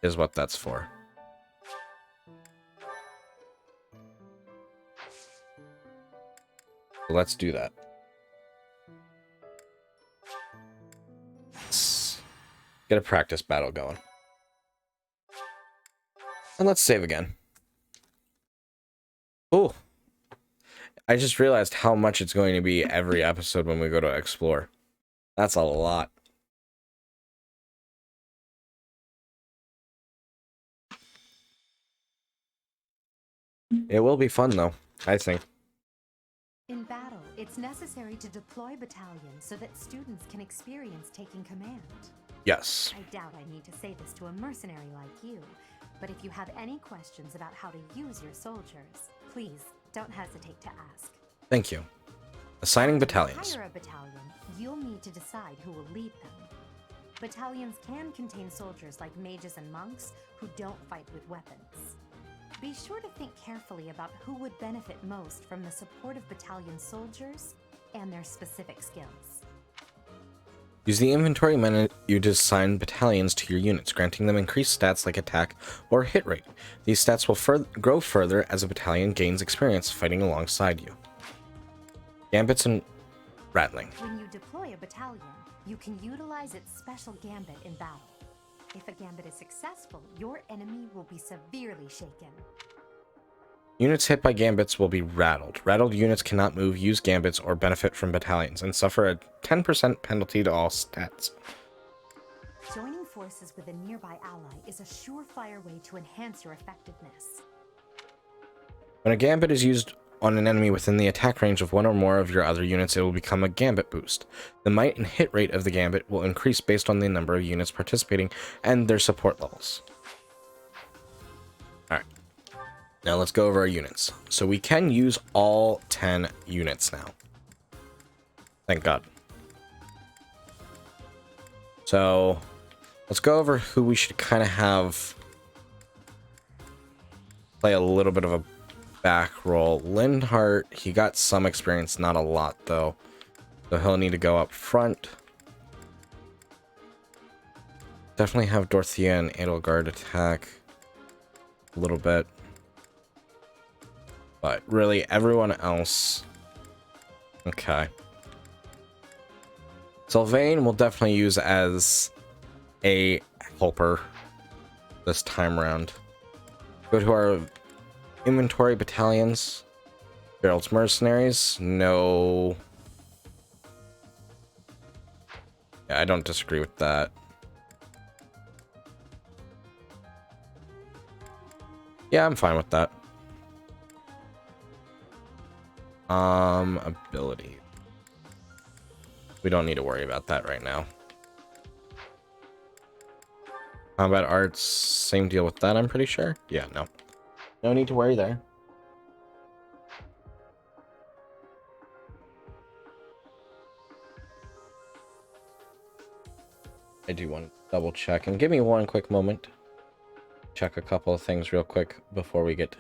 is what that's for. So let's do that. Let's get a practice battle going. And let's save again. Oh, I just realized how much it's going to be every episode when we go to explore. That's a lot. It will be fun, though, I think. In battle, it's necessary to deploy battalions so that students can experience taking command. Yes. I doubt I need to say this to a mercenary like you, but if you have any questions about how to use your soldiers, please don't hesitate to ask. Thank you. Assigning battalions. To hire a battalion, you'll need to decide who will lead them. Battalions can contain soldiers like mages and monks who don't fight with weapons. Be sure to think carefully about who would benefit most from the support of battalion soldiers and their specific skills. Use the inventory menu to assign battalions to your units, granting them increased stats like attack or hit rate. These stats will grow further as a battalion gains experience fighting alongside you. Gambits and rattling. When you deploy a battalion, you can utilize its special gambit in battle. If a gambit is successful, your enemy will be severely shaken. Units hit by gambits will be rattled. Rattled units cannot move, use gambits, or benefit from battalions, and suffer a 10% penalty to all stats. Joining forces with a nearby ally is a surefire way to enhance your effectiveness. When a gambit is used on an enemy within the attack range of one or more of your other units, it will become a gambit boost. The might and hit rate of the gambit will increase based on the number of units participating and their support levels. Alright. Now let's go over our units. So we can use all 10 units now. Thank God. So let's go over who we should kind of have play a little bit of a back roll. Lindhart, he got some experience, not a lot though. So he'll need to go up front. Definitely have Dorothea and Edelgard attack a little bit. But really everyone else. Okay. Sylvain will definitely use as a helper this time around. Go to our inventory battalions. Gerald's mercenaries. No. Yeah, I don't disagree with that. Yeah, I'm fine with that. Ability. We don't need to worry about that right now. Combat arts, same deal with that, I'm pretty sure. Yeah, no. No need to worry there. I do want to double check, and give me one quick moment. Check a couple of things real quick before we get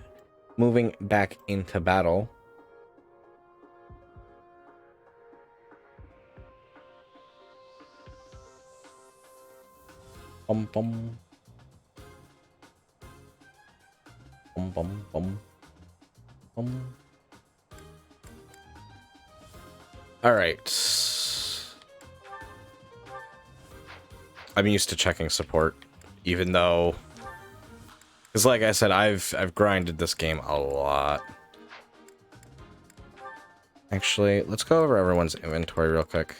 moving back into battle. Bum bum. Bum bum bum. Bum. Alright. I'm used to checking support, even though, because like I said, I've grinded this game a lot. Actually, let's go over everyone's inventory real quick.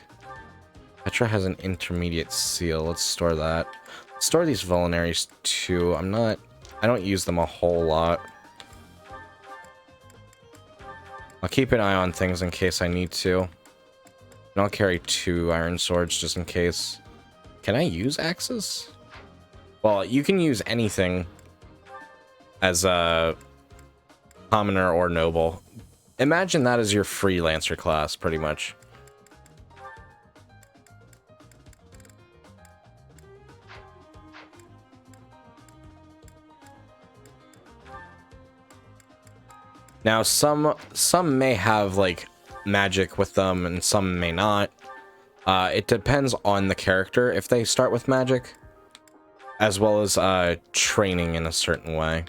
Petra has an intermediate seal. Let's store that. Let's store these vulneraries too. I don't use them a whole lot. I'll keep an eye on things in case I need to. And I'll carry 2 iron swords just in case. Can I use axes? Well, you can use anything as a commoner or noble. Imagine that as your freelancer class, pretty much. Now, some may have, like, magic with them, and some may not. It depends on the character if they start with magic, as well as training in a certain way.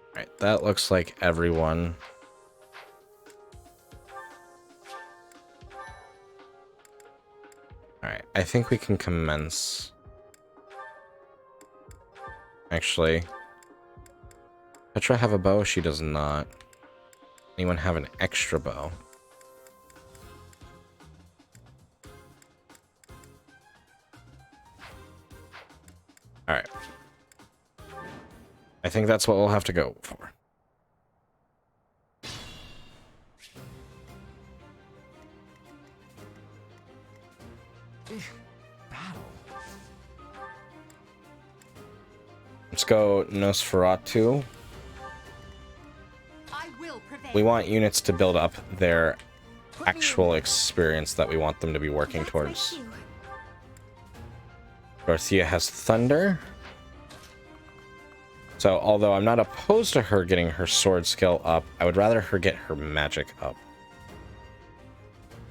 Alright, that looks like everyone. Alright, I think we can commence. Actually, Petra have a bow? She does not. Anyone have an extra bow? Alright. I think that's what we'll have to go for. Battle. Let's go Nosferatu. We want units to build up their actual experience that we want them to be working towards. Dorothea has thunder. So, although I'm not opposed to her getting her sword skill up, I would rather her get her magic up.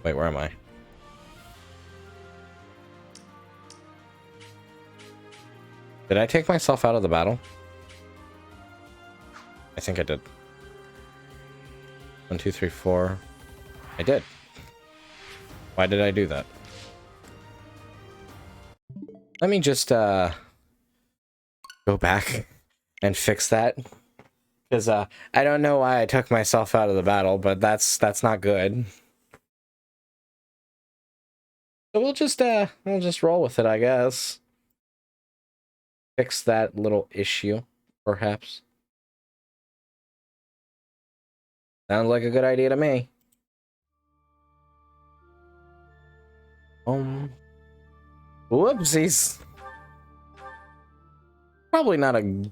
Wait, where am I? Did I take myself out of the battle? I think I did. 1, 2, 3, 4. I did. Why did I do that? Let me just go back and fix that, because I don't know why I took myself out of the battle, but that's not good. So we'll just roll with it, I guess. Fix that little issue, perhaps. Sounds like a good idea to me. Whoopsies. Probably not a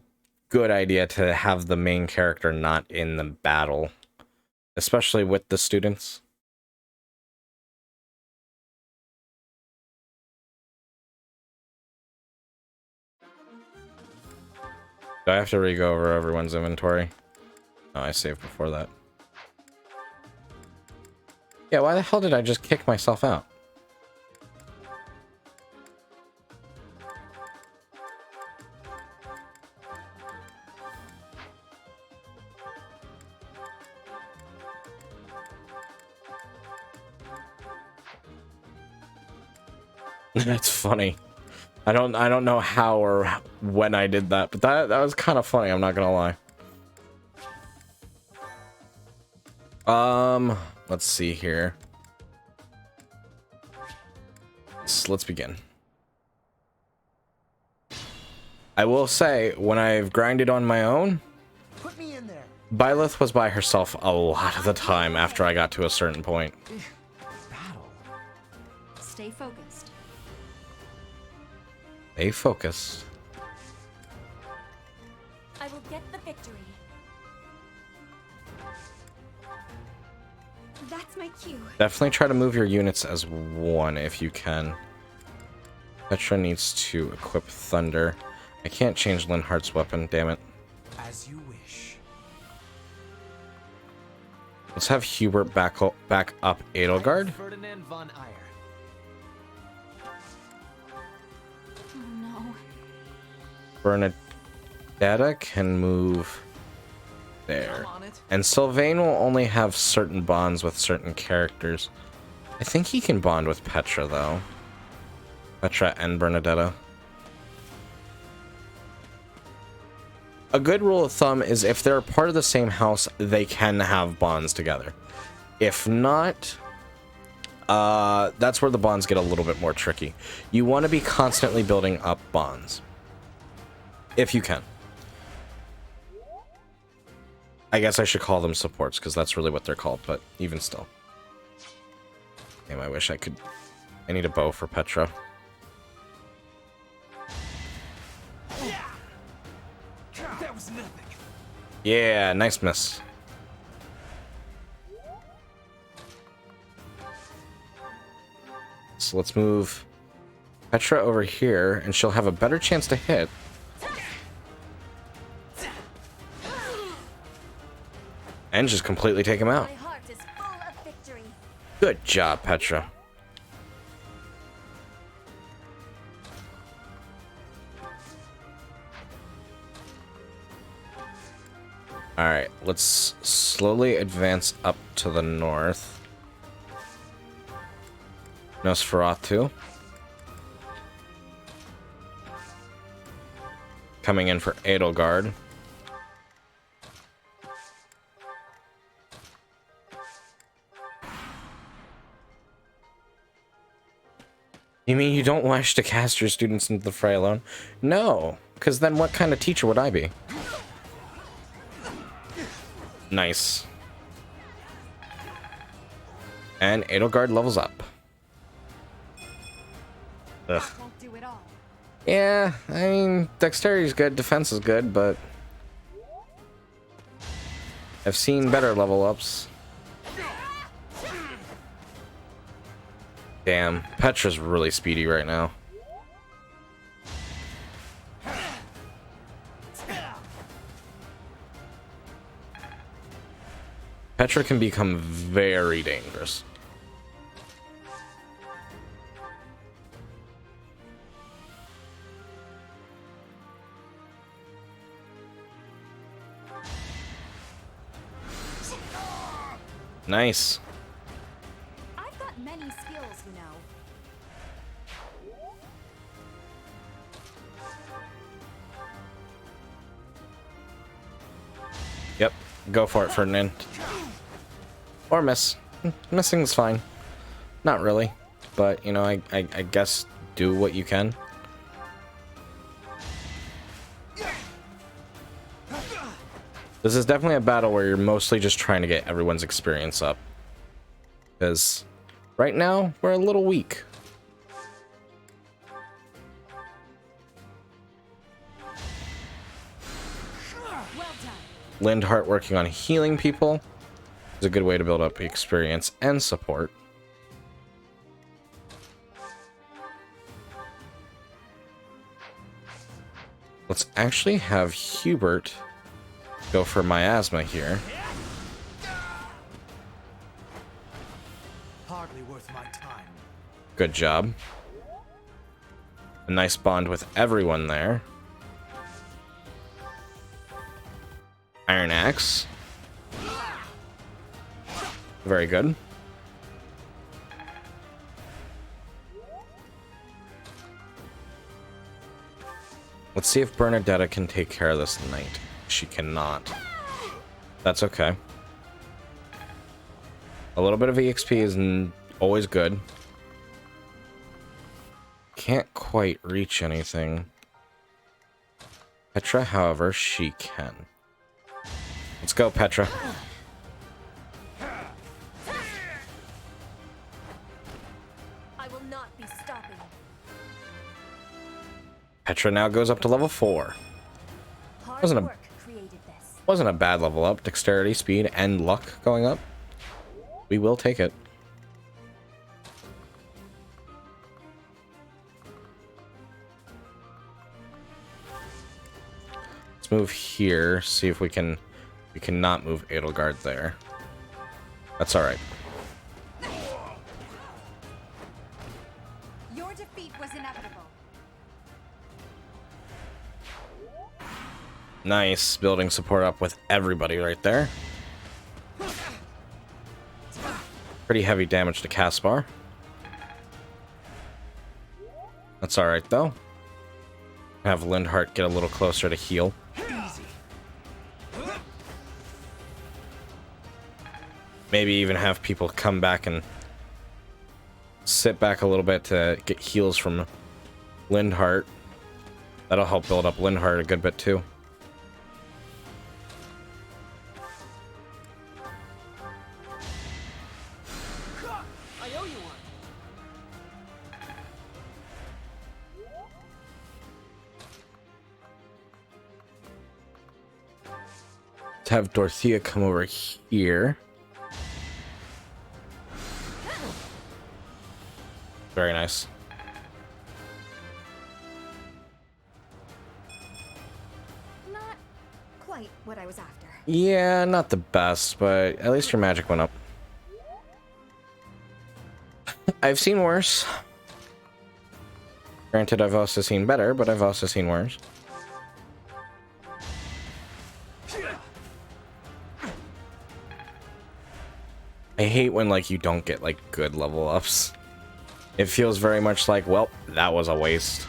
good idea to have the main character not in the battle, especially with the students. Do I have to re-go over everyone's inventory? Oh, I saved before that. Yeah, why the hell did I just kick myself out? That's funny. I don't know how or when I did that, but that was kind of funny, I'm not gonna lie. Let's see here. Let's begin. I will say, when I've grinded on my own, Put me in there. Byleth was by herself a lot of the time after I got to a certain point. Stay focused. Stay focused. I will get the victory. That's my cue. Definitely try to move your units as one if you can. Petra needs to equip Thunder. I can't change Linhardt's weapon, damn it. As you wish. Let's have Hubert back up Edelgard. Ferdinand von Eyre. Oh no. Bernadetta can move there. And Sylvain will only have certain bonds with certain characters. I think he can bond with Petra, though. Petra and Bernadetta. A good rule of thumb is if they're part of the same house, they can have bonds together. If not, that's where the bonds get a little bit more tricky. You want to be constantly building up bonds. If you can. I guess I should call them supports, because that's really what they're called, but even still. Damn, I wish I could... I need a bow for Petra. That was nothing. Yeah, nice miss. So let's move Petra over here, and she'll have a better chance to hit. And just completely take him out. My heart is full of victory. Good job, Petra. Alright, let's slowly advance up to the north. Nosferatu. Coming in for Edelgard. You mean you don't wish to cast your students into the fray alone? No, because then what kind of teacher would I be? Nice. And Edelgard levels up. Ugh. Won't do it all. Yeah, I mean, dexterity is good, defense is good, but I've seen better level ups. Damn, Petra's really speedy right now. Petra can become very dangerous. Nice. I've got many skills, you know. Yep, go for it, Ferdinand. Or miss. Missing's fine. Not really. But, you know, I guess do what you can. This is definitely a battle where you're mostly just trying to get everyone's experience up. Because right now, we're a little weak. Lindhart working on healing people is a good way to build up experience and support. Let's actually have Hubert go for miasma here. Hardly worth my time. Good job. A nice bond with everyone there. Iron Axe. Very good. Let's see if Bernadetta can take care of this knight. She cannot. That's okay. A little bit of EXP is always good. Can't quite reach anything. Petra, however, she can. Let's go, Petra. I will not be stopping. Petra now goes up to level 4. Wasn't a bad level up. Dexterity, speed, and luck going up. We will take it. Let's move here. See if we cannot move Edelgard there. That's all right. Your defeat was inevitable. Nice. Building support up with everybody right there. Pretty heavy damage to Caspar. That's alright though. Have Lindhart get a little closer to heal. Maybe even have people come back and sit back a little bit to get heals from Lindhart. That'll help build up Lindhart a good bit too. I owe you one. To have Dorothea come over here. Very nice. Not quite what I was after. Yeah, not the best, but at least your magic went up. I've seen worse. Granted, I've also seen better, but I've also seen worse. I hate when, like, you don't get, like, good level ups. It feels very much like, well, that was a waste.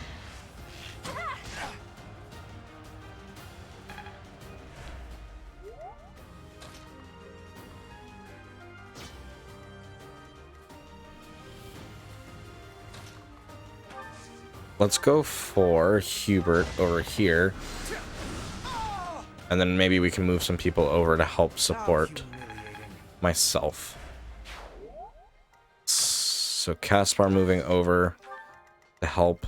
Let's go for Hubert over here. And then maybe we can move some people over to help support myself. So Caspar moving over to help.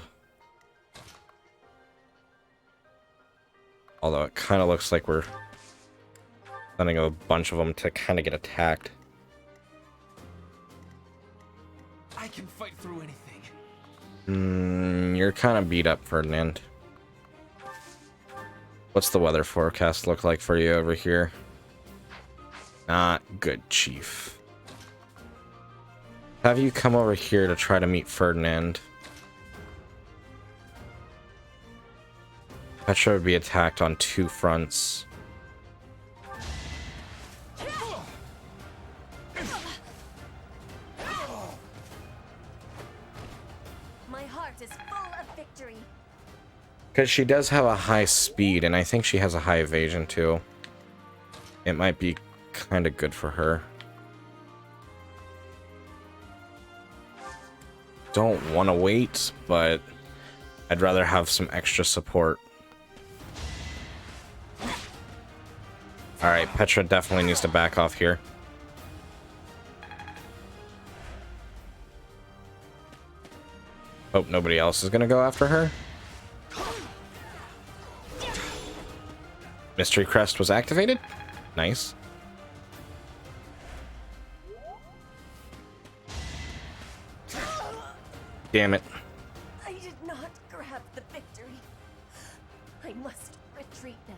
Although it kind of looks like we're sending a bunch of them to kind of get attacked. I can fight through anything. You're kind of beat up, Ferdinand. What's the weather forecast look like for you over here? Not good, Chief. Have you come over here to try to meet Ferdinand? Petra would be attacked on 2 fronts. My heart is full of victory. Because she does have a high speed, and I think she has a high evasion too. It might be kind of good for her. Don't want to wait, but I'd rather have some extra support. Alright, Petra definitely needs to back off here. Hope nobody else is going to go after her. Mystery Crest was activated. Nice. Damn it. I did not grab the victory. I must retreat now.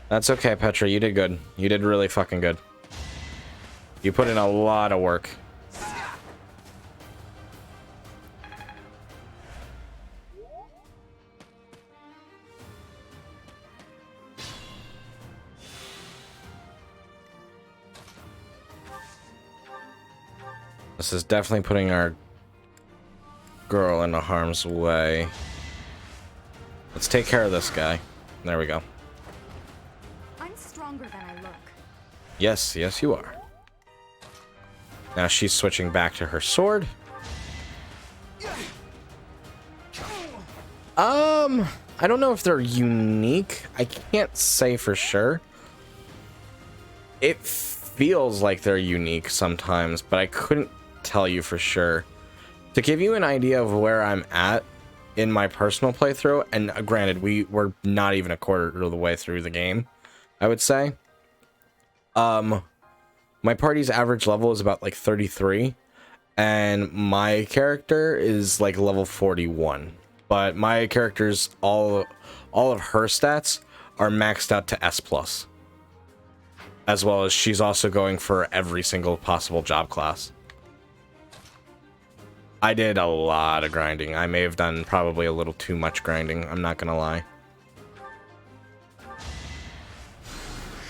That's okay, Petra. You did good. You did really fucking good. You put in a lot of work. This is definitely putting our girl into harm's way. Let's take care of this guy. There we go. I'm stronger than I look. Yes, yes you are. Now she's switching back to her sword. I don't know if they're unique. I can't say for sure. It feels like they're unique sometimes, but I couldn't tell you for sure. To give you an idea of where I'm at, in my personal playthrough, and granted, we were not even a quarter of the way through the game, I would say. My party's average level is about like 33, and my character is like level 41. But my character's all of her stats are maxed out to S+. As well as she's also going for every single possible job class. I did a lot of grinding. I may have done probably a little too much grinding, I'm not gonna lie.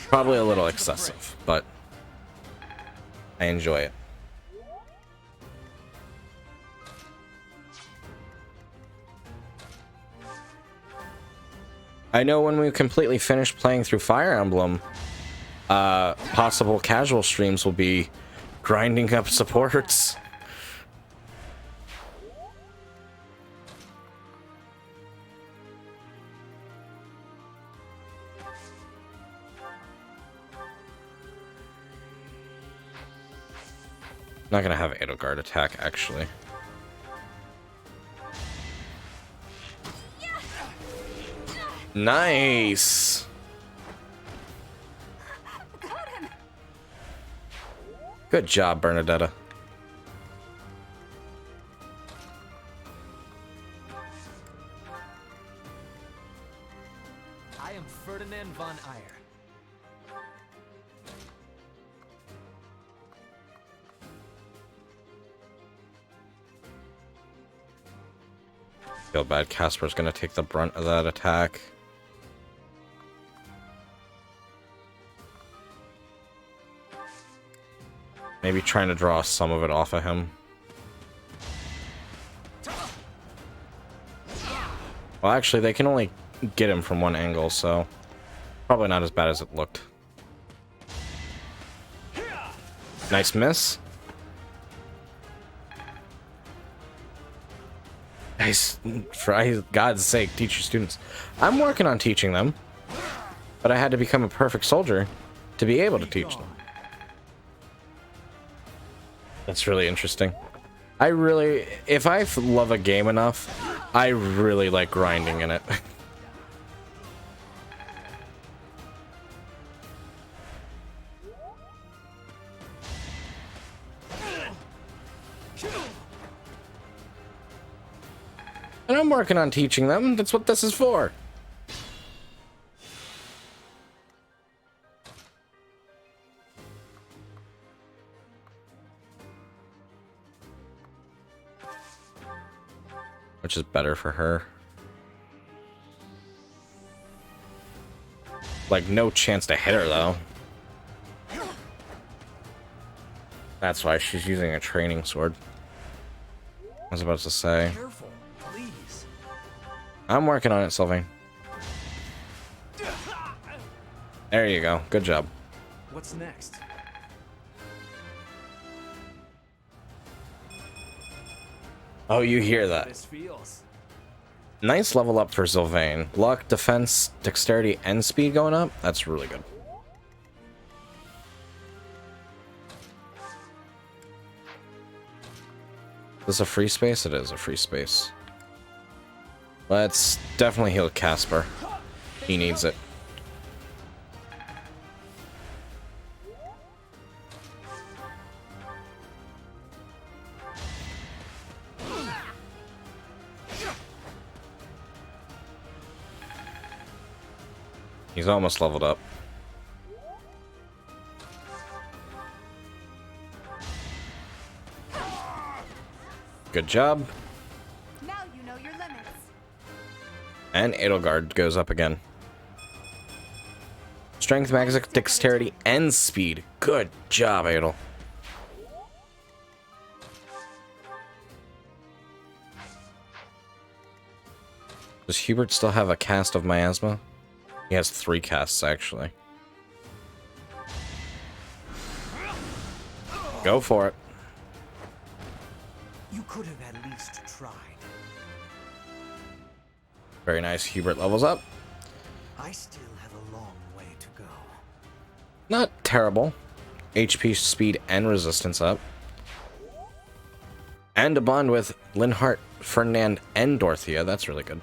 Probably a little excessive, but I enjoy it. I know when we completely finish playing through Fire Emblem, possible casual streams will be grinding up supports. Not gonna have Edelgard attack, actually. Nice! Good job, Bernadetta. I am Ferdinand von Eyre. Feel bad. Casper's gonna take the brunt of that attack. Maybe trying to draw some of it off of him. Well, actually, they can only get him from one angle, so probably not as bad as it looked. Nice miss. Guys, for God's sake, teach your students. I'm working on teaching them, but I had to become a perfect soldier to be able to teach them. That's really interesting. If I love a game enough, I really like grinding in it. And I'm working on teaching them. That's what this is for. Which is better for her. Like, no chance to hit her, though. That's why she's using a training sword. I was about to say. Careful, please. I'm working on it, Sylvain. There you go. Good job. What's next? Oh, you hear that. This feels. Nice level up for Sylvain. Luck, defense, dexterity, and speed going up. That's really good. Is this a free space? It is a free space. Let's definitely heal Casper. He needs it. He's almost leveled up. Good job. Now you know your limits. And Edelgard goes up again. Strength, magic, dexterity, and speed. Good job, Adel. Does Hubert still have a cast of miasma? He has 3 casts, actually. Go for it. You could have at least tried. Very nice. Hubert levels up. I still have a long way to go. Not terrible. HP, speed, and resistance up. And to bond with Linhart, Ferdinand, and Dorothea. That's really good.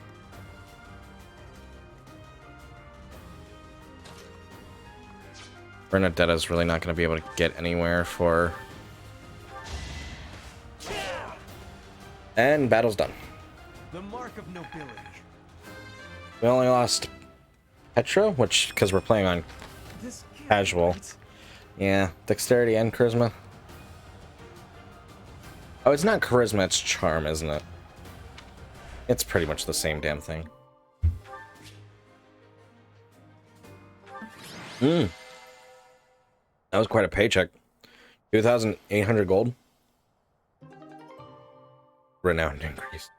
Bernadetta's really not going to be able to get anywhere for... And battle's done. The mark of nobility. We only lost Petra, which, because we're playing on casual. Yeah, dexterity and charisma. Oh, it's not charisma, it's charm, isn't it? It's pretty much the same damn thing. That was quite a paycheck. 2,800 gold. Renowned increase.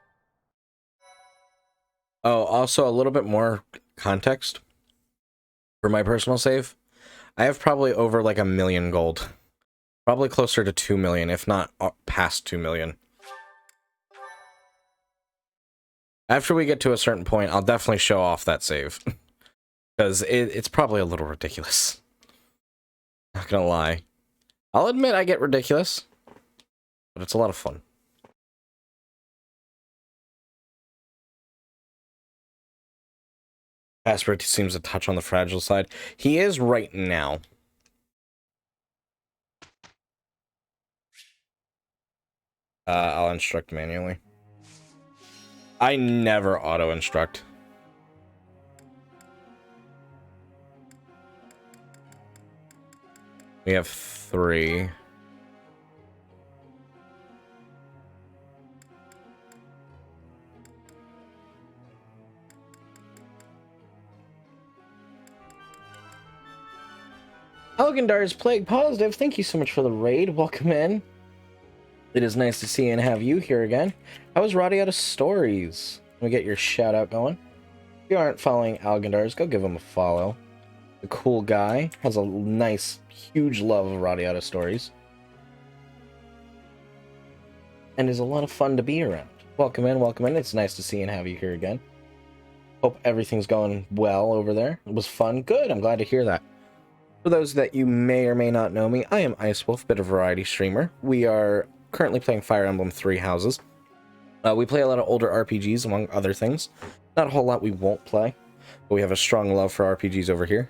Oh, also a little bit more context for my personal save. I have probably over like 1 million gold. Probably closer to 2 million, if not past 2 million. After we get to a certain point, I'll definitely show off that save. Because it's probably a little ridiculous. Not gonna lie. I'll admit I get ridiculous. But it's a lot of fun. Casper seems to touch on the fragile side. He is right now. I'll instruct manually. I never auto-instruct. We have 3. Algendar's Plague Positive, thank you so much for the raid. Welcome in. It is nice to see and have you here again. How was Roddy out of stories? Let me get your shout out going. If you aren't following Algendar's, go give him a follow. The cool guy has a nice, huge love of Roddy out of stories. And is a lot of fun to be around. Welcome in, welcome in. It's nice to see and have you here again. Hope everything's going well over there. It was fun. Good, I'm glad to hear that. For those that you may or may not know me, I am Ice Wolf, bit of variety streamer. We are currently playing Fire Emblem 3 Houses. We play a lot of older RPGs, among other things. Not a whole lot we won't play, but we have a strong love for RPGs over here.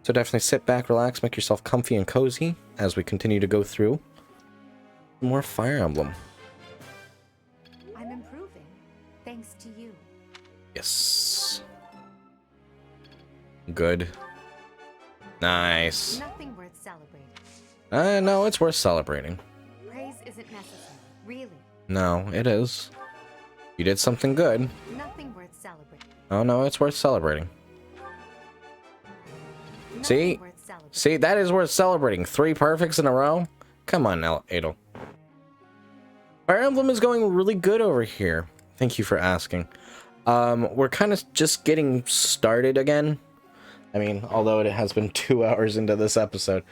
So definitely sit back, relax, make yourself comfy and cozy as we continue to go through more Fire Emblem. I'm improving, thanks to you. Yes. Good. Nice. Nothing worth celebrating. No, it's worth celebrating. Praise isn't necessary, really. No, it is. You did something good. Nothing worth celebrating. Oh no, it's worth celebrating. Nothing See? worth celebrating. See, that is worth celebrating. 3 perfects in a row? Come on now, Adel. Fire Emblem is going really good over here. Thank you for asking. We're kind of just getting started again. I mean, although it has been 2 hours into this episode.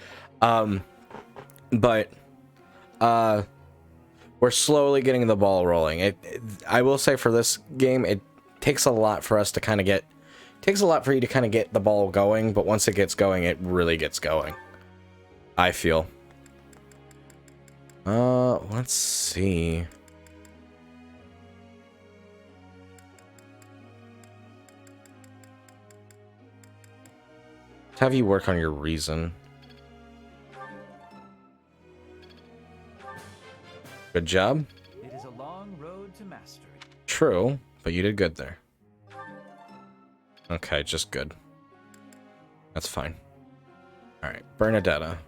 But we're slowly getting the ball rolling. I will say for this game, it takes a lot for us to kind of get... takes a lot for you to kind of get the ball going, but once it gets going, it really gets going. I feel. Let's see. Let's have you work on your reason. Good job. It is a long road to mastery. True, but you did good there. Okay, just good. That's fine. Alright, Bernadetta.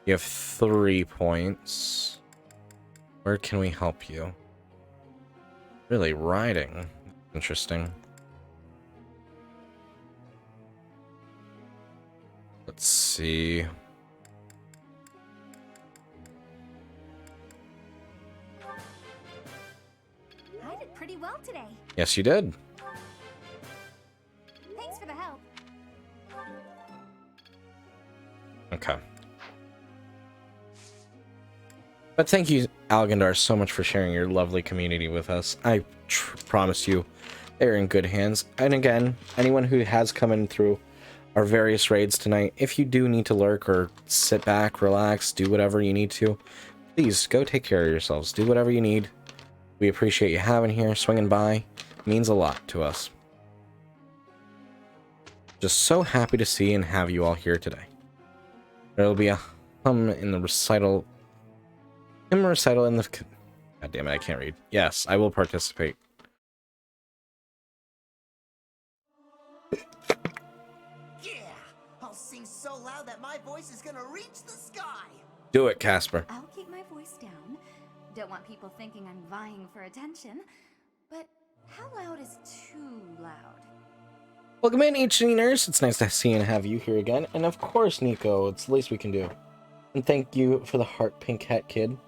You have 3 points. Where can we help you? Really, riding. Interesting. Let's see. I did pretty well today. Yes, you did. Thanks for the help. Okay. But thank you, Algendar, so much for sharing your lovely community with us. I promise you, they're in good hands. And again, anyone who has come in through our various raids tonight, if you do need to lurk or sit back, relax, do whatever you need to, please go take care of yourselves. Do whatever you need. We appreciate you having here, swinging by. It means a lot to us. Just so happy to see and have you all here today. There'll be a hymn in the recital. Hymn recital in the... God damn it, I can't read. Yes, I will participate. Yeah! I'll sing so loud that my voice is gonna reach the sky! Do it, Casper. I'll keep my voice down. Don't want people thinking I'm vying for attention. But how loud is too loud? Welcome in, HNers. It's nice to see and have you here again. And of course, Nico, it's the least we can do. And thank you for the heart pink hat kid.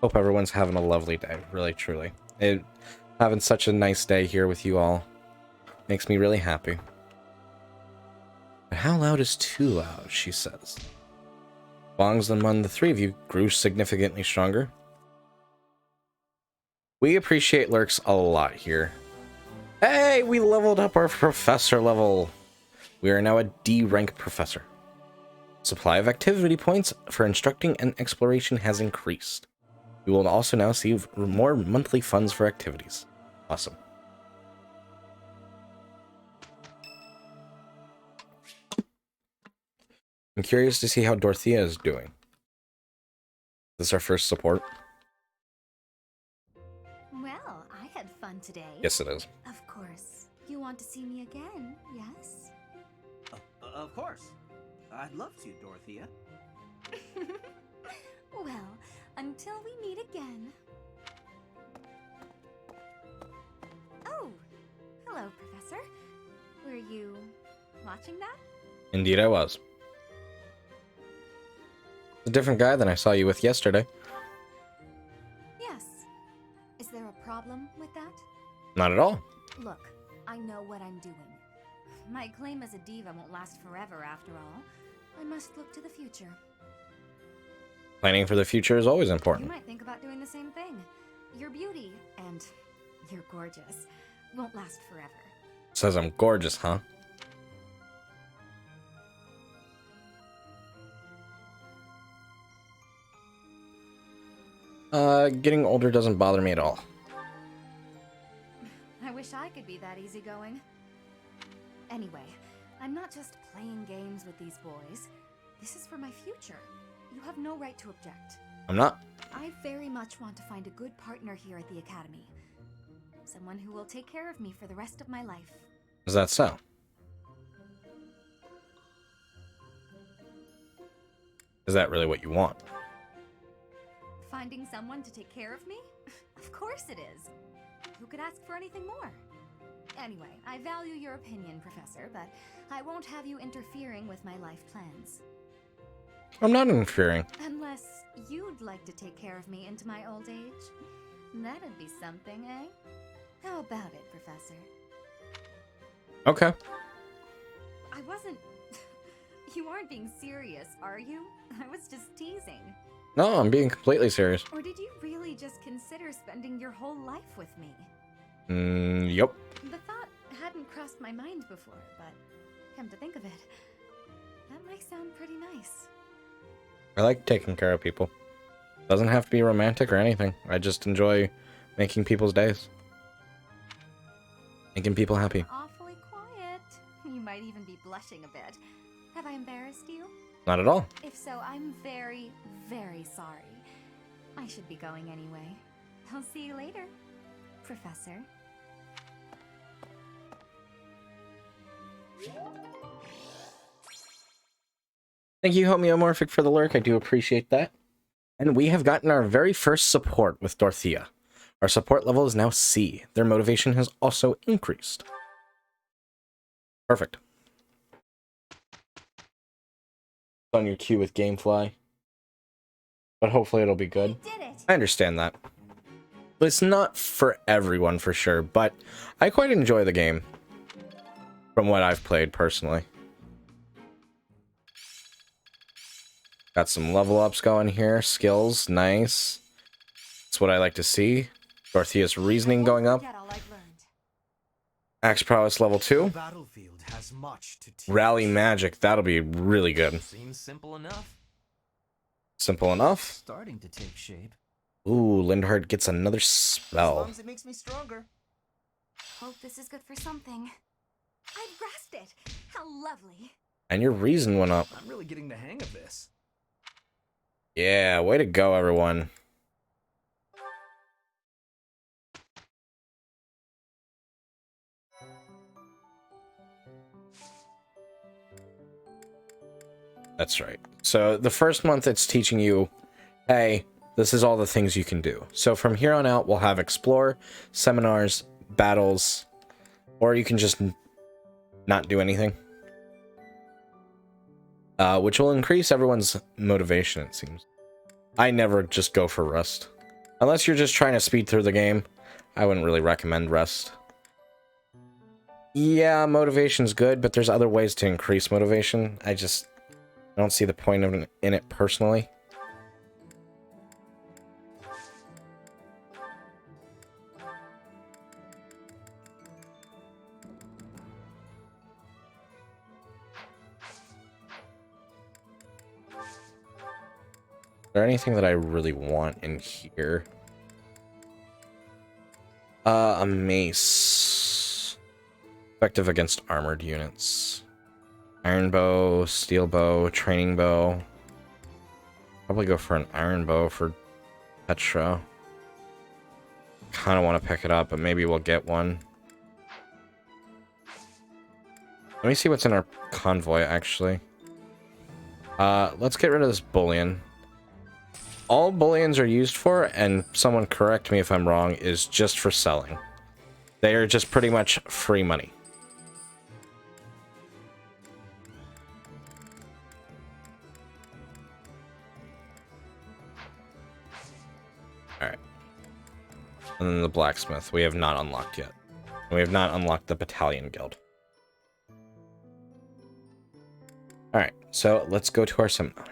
Hope everyone's having a lovely day, really, truly. Having such a nice day here with you all makes me really happy. But how loud is too loud, she says. Bongs and among the three of you grew significantly stronger. We appreciate lurks a lot here. Hey, we leveled up our professor level. We are now a D rank professor. Supply of activity points for instructing and exploration has increased. We will also now see more monthly funds for activities. Awesome. I'm curious to see how Dorothea is doing. This is our first support. Well, I had fun today. Yes, it is. Of course. You want to see me again, yes? Of course. I'd love to, Dorothea. Well, until we meet again. Oh, hello, Professor. Were you watching that? Indeed, I was. A different guy than I saw you with yesterday. Yes. Is there a problem with that? Not at all. Look, I know what I'm doing. My claim as a diva won't last forever after all. I must look to the future. Planning for the future is always You important. might think about doing the same thing. Your beauty, and you're gorgeous, won't last forever. Says I'm gorgeous, huh? Getting older doesn't bother me at all. I wish I could be that easygoing. Anyway, I'm not just playing games with these boys. This is for my future. You have no right to object. I'm not. I very much want to find a good partner here at the Academy. Someone who will take care of me for the rest of my life. Is that so? Is that really what you want? Finding someone to take care of me? Of course it is. Who could ask for anything more? Anyway, I value your opinion, Professor, but I won't have you interfering with my life plans. I'm not interfering. Unless you'd like to take care of me into my old age. That'd be something, eh? How about it, Professor? Okay. I wasn't... You aren't being serious, are you? I was just teasing. No, I'm being completely serious. Or did you really just consider spending your whole life with me? Yep. The thought hadn't crossed my mind before, but come to think of it, that might sound pretty nice. I like taking care of people. Doesn't have to be romantic or anything. I just enjoy making people's days. Making people happy. Awfully quiet. You might even be blushing a bit. Have I embarrassed you? Not at all. If so, I'm very, very sorry. I should be going anyway. I'll see you later, Professor. Thank you, Homeomorphic, for the lurk. I do appreciate that. And we have gotten our very first support with Dorothea. Our support level is now C. Their motivation has also increased. Perfect. On your queue with Gamefly. But hopefully it'll be good. I understand that. But it's not for everyone for sure, but I quite enjoy the game. From what I've played personally. Got some level ups going here. Skills, nice. That's what I like to see. Dorothea's reasoning going up. Axe prowess level 2. Battlefield has much to teach. Rally magic, that'll be really good. Seems simple enough. Simple enough. Starting to take shape. Ooh, Lindhart gets another As spell. long as it makes me stronger. Hope this is good for something. I grasped it! How lovely! And your reason went up. I'm really getting the hang of this. Yeah, way to go, everyone. That's right. So the first month it's teaching you, hey, this is all the things you can do. So from here on out, we'll have explore, seminars, battles, or you can just not do anything. Which will increase everyone's motivation, it seems. I never just go for rest. Unless you're just trying to speed through the game, I wouldn't really recommend rest. Yeah, motivation's good, but there's other ways to increase motivation. I don't see the point of in it personally. Is there anything that I really want in here? A mace. Effective against armored units. Iron bow, steel bow, training bow. Probably go for an iron bow for Petra. Kind of want to pick it up, but maybe we'll get one. Let me see what's in our convoy, actually. Let's get rid of this bullion. All bullions are used for, and someone correct me if I'm wrong, is just for selling. They are just pretty much free money. Alright. And then the blacksmith, we have not unlocked yet. We have not unlocked the battalion guild. Alright, so let's go to our seminar.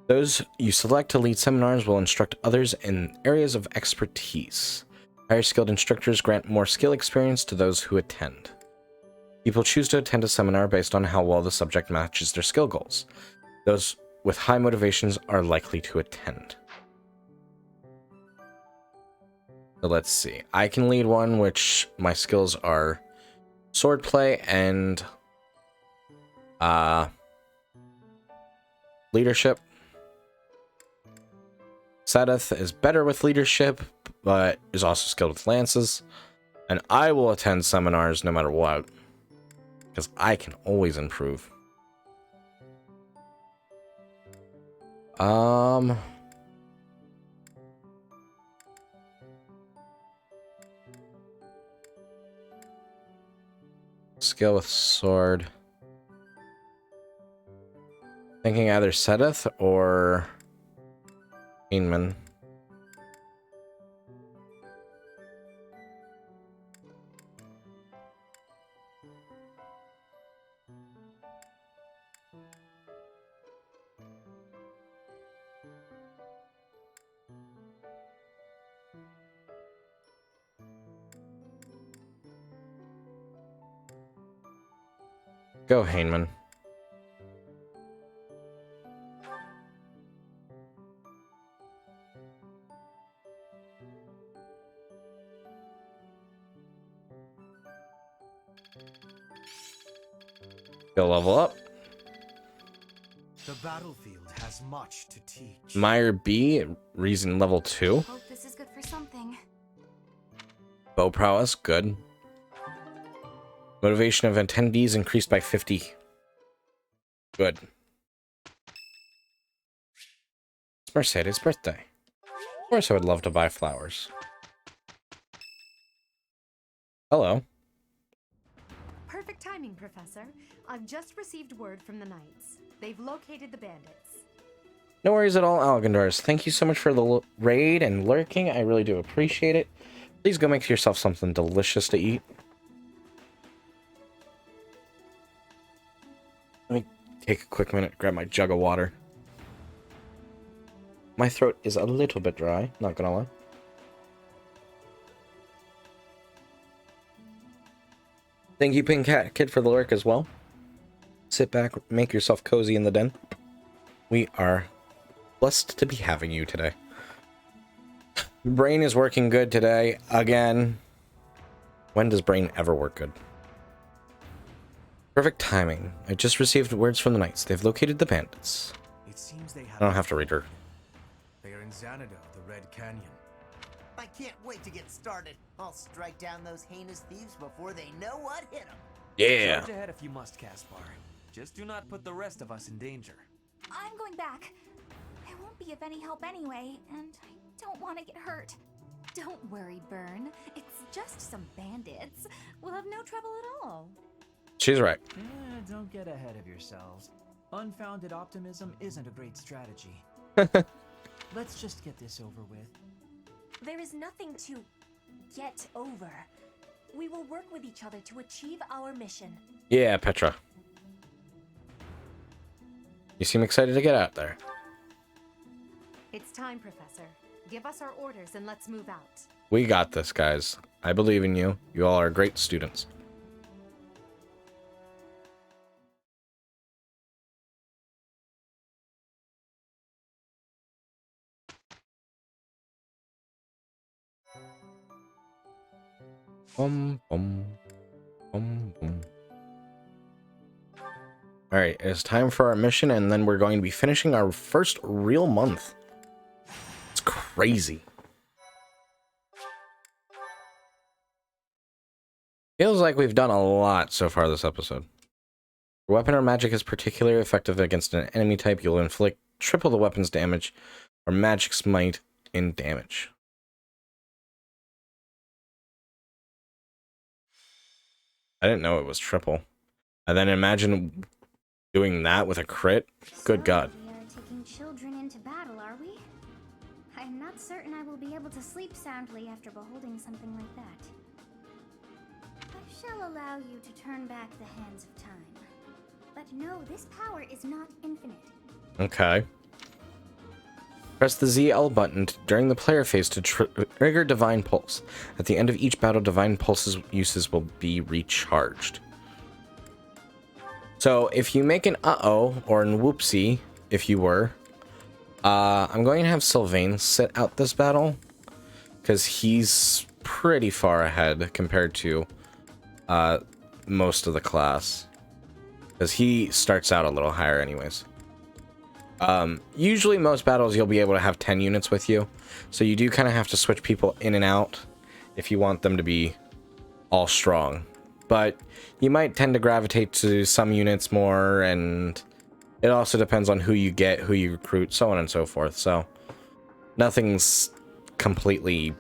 Those you select to lead seminars will instruct others in areas of expertise. Higher skilled instructors grant more skill experience to those who attend. People choose to attend a seminar based on how well the subject matches their skill goals. Those with high motivations are likely to attend. So let's see. I can lead one, which my skills are swordplay and leadership. Sadeth is better with leadership, but is also skilled with lances. And I will attend seminars no matter what, because I can always improve. Skill with sword. Thinking either Sedith or Ainman. Go, Hainman. Go level up. The battlefield has much to teach. Meyer B, reason level 2. Hope this is good for something. Bow prowess, good. Motivation of attendees increased by 50. Good. It's Mercedes' birthday. Of course I would love to buy flowers. Hello. Perfect timing, Professor. I've just received word from the Knights. They've located the bandits. No worries at all, Algandars. Thank you so much for the raid and lurking. I really do appreciate it. Please go make yourself something delicious to eat. Let me take a quick minute, grab my jug of water. My throat is a little bit dry, not gonna lie. Thank you, Pink Cat Kid, for the lurk as well. Sit back, make yourself cozy in the den. We are blessed to be having you today. Brain is working good today, again. When does brain ever work good? Perfect timing. I just received words from the knights. They've located the bandits. It seems they I don't have to read her. They are in Xanadu, the Red Canyon. I can't wait to get started. I'll strike down those heinous thieves before they know what hit them. Yeah. Charge ahead if you must, Caspar. Just do not put the rest of us in danger. I'm going back. I won't be of any help anyway, and I don't want to get hurt. Don't worry, Byrne. It's just some bandits. We'll have no trouble at all. She's right. Don't get ahead of yourselves. Unfounded optimism isn't a great strategy. Let's just get this over with. There is nothing to get over. We will work with each other to achieve our mission. Yeah, Petra. You seem excited to get out there. It's time, Professor. Give us our orders and let's move out. We got this, guys. I believe in you. You all are great students. Bum, bum, bum, bum. Alright, it's time for our mission, and then we're going to be finishing our first real month. It's crazy. Feels like we've done a lot so far this episode. Your weapon or magic is particularly effective against an enemy type. You'll inflict triple the weapon's damage, or magic smite in damage. I didn't know it was triple. And then imagine doing that with a crit. Good God. We are taking children into battle, are we? I'm not certain I will be able to sleep soundly after beholding something like that. I shall allow you to turn back the hands of time. But no, this power is not infinite. Okay. Press the ZL button during the player phase to trigger Divine Pulse. At the end of each battle, Divine Pulse's uses will be recharged. So if you make an uh-oh or an whoopsie, if you were, I'm going to have Sylvain sit out this battle because he's pretty far ahead compared to most of the class, because he starts out a little higher anyways. Usually most battles you'll be able to have 10 units with you, so you do kind of have to switch people in and out if you want them to be all strong. But you might tend to gravitate to some units more, and it also depends on who you get, who you recruit, so on and so forth. So nothing's completely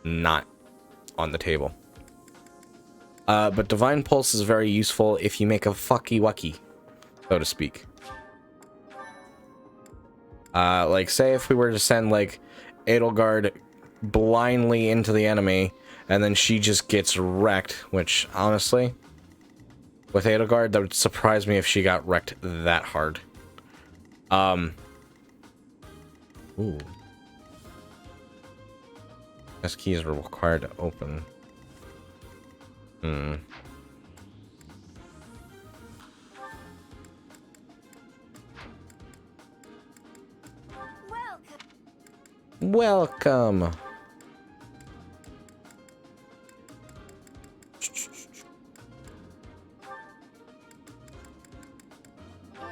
not on the table. But Divine Pulse is very useful if you make a fucky wucky, so to speak. Like, say if we were to send, like, Edelgard blindly into the enemy, and then she just gets wrecked, which, honestly, with Edelgard, that would surprise me if she got wrecked that hard. Ooh. This key is required to open. Welcome.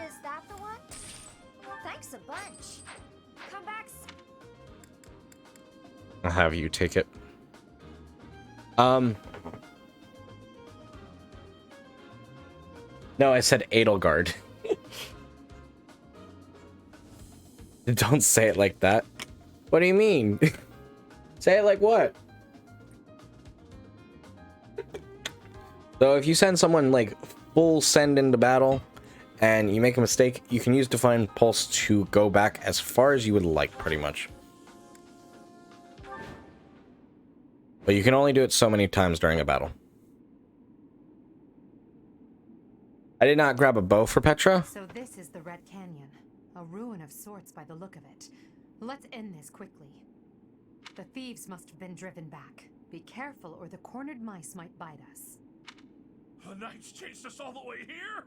Is that the one? Thanks a bunch. Come back. I'll have you take it. No, I said Edelgard. Don't say it like that. What do you mean? Say it like what? So if you send someone like full send into battle and you make a mistake, you can use Divine Pulse to go back as far as you would like, pretty much. But you can only do it so many times during a battle. I did not grab a bow for Petra. So this is the Red Canyon, a ruin of sorts by the look of it. Let's end this quickly. The thieves must have been driven back. Be careful or the cornered mice might bite us. The knights chased us all the way here?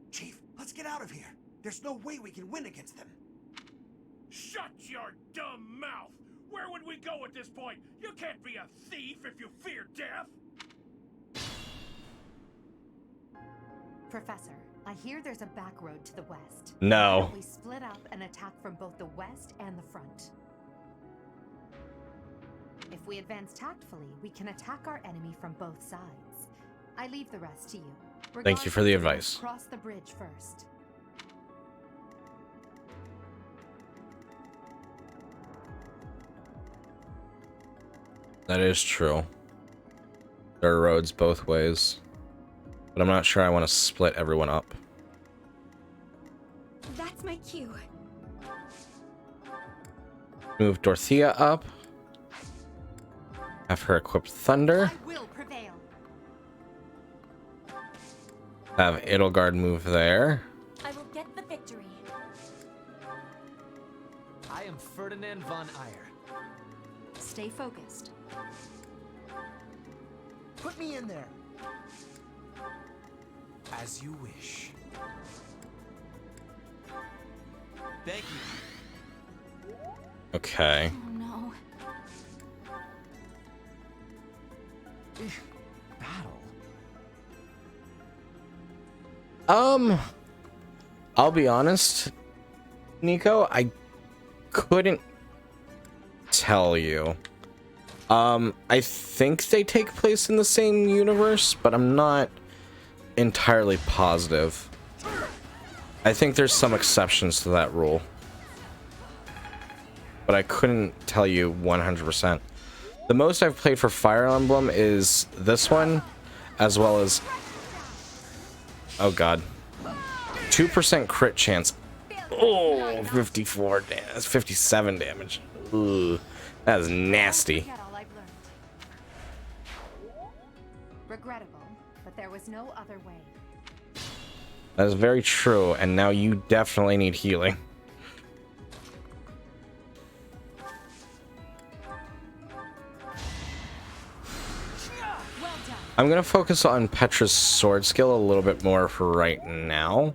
Chief, let's get out of here. There's no way we can win against them. Shut your dumb mouth! Where would we go at this point? You can't be a thief if you fear death! Professor, I hear there's a back road to the west. No. Why don't we split up and attack from both the west and the front? If we advance tactfully, we can attack our enemy from both sides. I leave the rest to you. Thank you for the Regardless, advice. cross the bridge first. That is true. There are roads both ways. But I'm not sure I want to split everyone up. That's my cue. Move Dorothea up. Have her equip Thunder. I will prevail. Have Edelgard move there. I will get the victory. I am Ferdinand von Eyre. Stay focused. Put me in there. As you wish. Thank you. Okay. Oh no. Battle? I'll be honest, Nico, I couldn't tell you. I think they take place in the same universe, but I'm not entirely positive. I think there's some exceptions to that rule, but I couldn't tell you 100%. The most I've played for Fire Emblem is this one, as well as, oh god, 2% crit chance. Oh, 54 damage. That's 57 damage. Ooh, that is nasty. Forget all I've learned. Regrettable, but there was no other way. That is very true, and now you definitely need healing. I'm gonna focus on Petra's sword skill a little bit more for right now.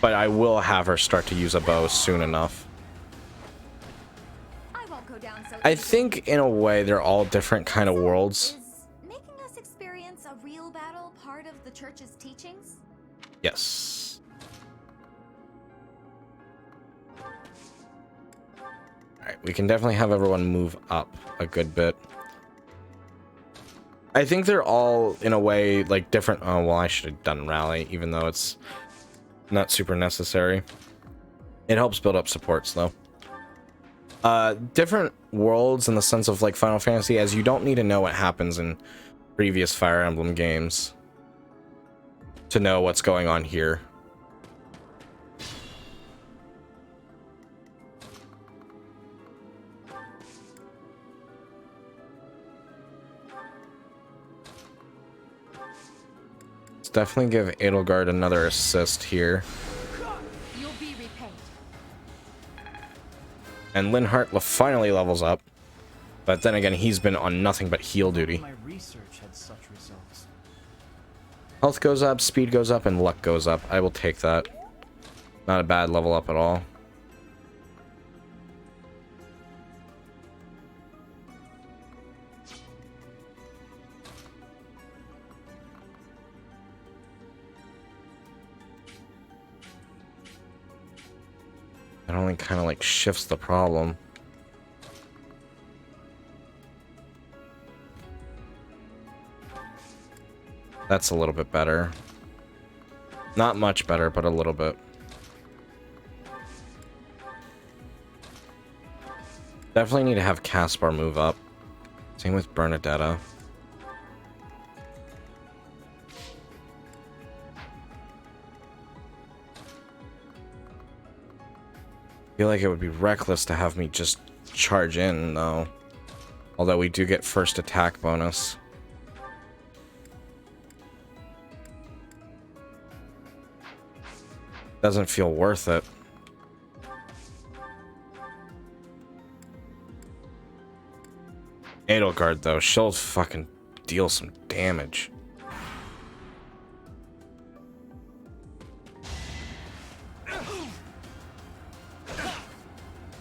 But I will have her start to use a bow soon enough. I won't go down so I think in a way they're all different kind of worlds. Is making us experience a real battle part of the church's teachings? Yes. Alright, we can definitely have everyone move up a good bit. I think they're all, in a way, like, different. Oh, well, I should have done rally, even though it's not super necessary. It helps build up supports, though. Different worlds in the sense of, like, Final Fantasy, as you don't need to know what happens in previous Fire Emblem games to know what's going on here. Let's definitely give Edelgard another assist here. You'll be repaid. And Linhardt finally levels up. But then again, he's been on nothing but heal duty. My research had such results. Health goes up, speed goes up, and luck goes up. I will take that. Not a bad level up at all. It only kind of like shifts the problem. That's a little bit better. Not much better, but a little bit. Definitely need to have Caspar move up. Same with Bernadetta. I feel like it would be reckless to have me just charge in, though. Although we do get first attack bonus. Doesn't feel worth it. Edelgard, though, she'll fucking deal some damage.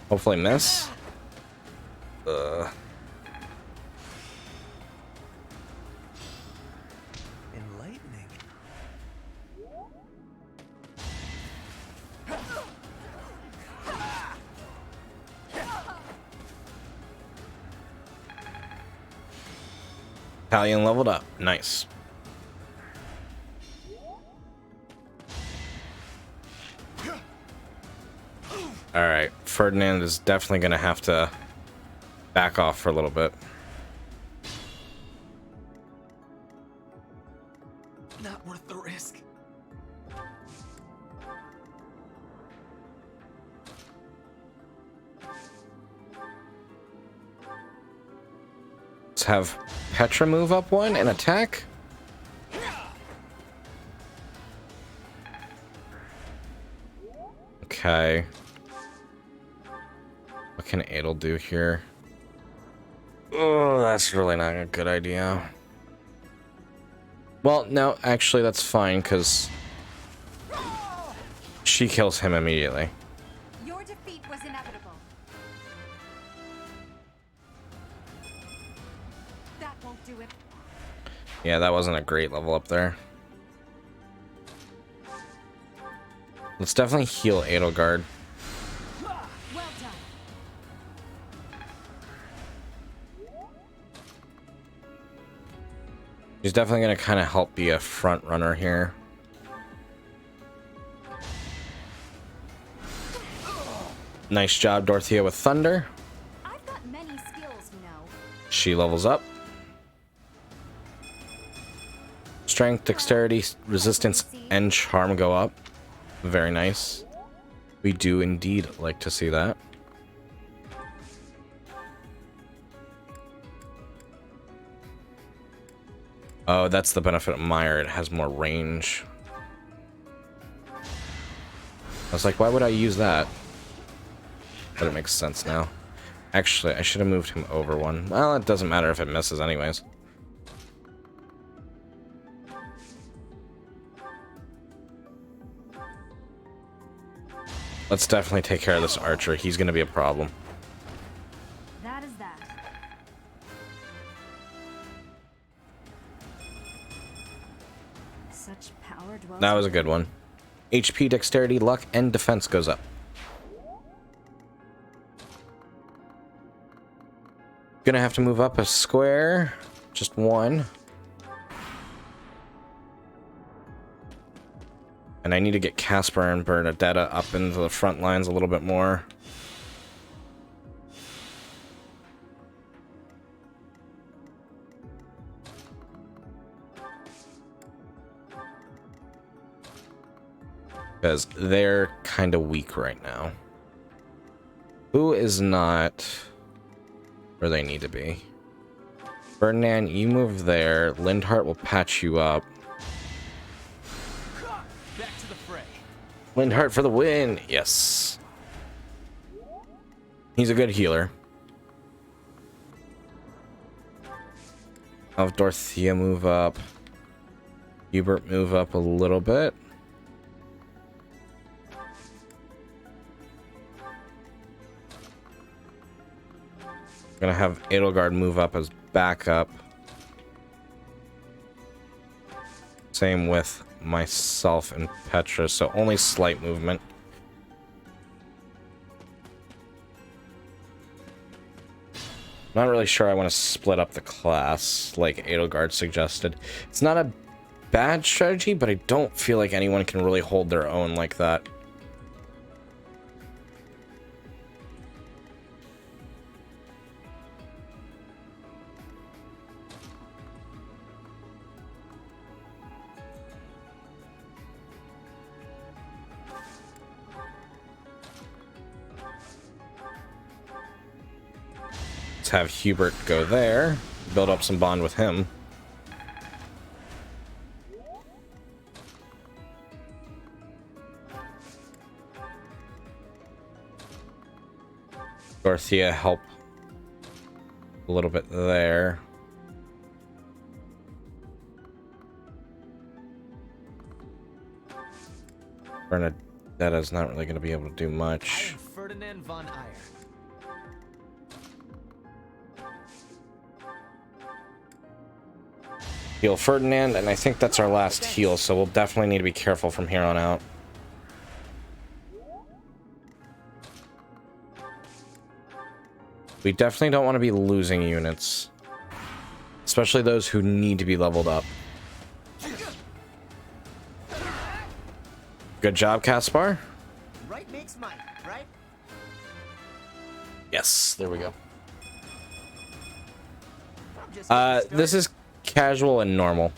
Hopefully miss. Enlightening. Italian leveled up. Nice. Alright, Ferdinand is definitely going to have to back off for a little bit. Not worth the risk. Let's have Petra move up one and attack. Okay. What can Adel do here? Oh, that's really not a good idea. Well, no, actually that's fine, because she kills him immediately. Your defeat was inevitable. That won't do it. Yeah, that wasn't a great level up there. Let's definitely heal Edelgard. Well done. She's definitely going to kind of help be a front runner here. Nice job, Dorothea, with Thunder. I've got many skills, you know. She levels up. Strength, dexterity, resistance, and charm go up. Very nice. We do indeed like to see that. Oh, that's the benefit of Meyer. It has more range. I was like, why would I use that? But it makes sense now. Actually, I should have moved him over one. Well, it doesn't matter if it misses anyways. Let's definitely take care of this archer. He's going to be a problem. That is that. Such power dwells. That was a good one. HP, dexterity, luck, and defense goes up. Gonna have to move up a square. Just one. And I need to get Casper and Bernadetta up into the front lines a little bit more. Because they're kind of weak right now. Who is not where they need to be? Ferdinand, you move there. Lindhart will patch you up. Back to the fray. Lindhart for the win. Yes. He's a good healer. I'll have Dorothea move up. Hubert move up a little bit. Gonna have Edelgard move up as backup. Same with myself and Petra, so only slight movement. Not really sure I want to split up the class like Edelgard suggested. It's not a bad strategy, but I don't feel like anyone can really hold their own like that. Let's have Hubert go there, build up some bond with him. Dorothea help a little bit there. That is not really going to be able to do much. I am Ferdinand von Eyre. Heal Ferdinand, and I think that's our last heal, so we'll definitely need to be careful from here on out. We definitely don't want to be losing units. Especially those who need to be leveled up. Good job, Caspar. Right makes might, right? Yes, there we go. This is casual and normal.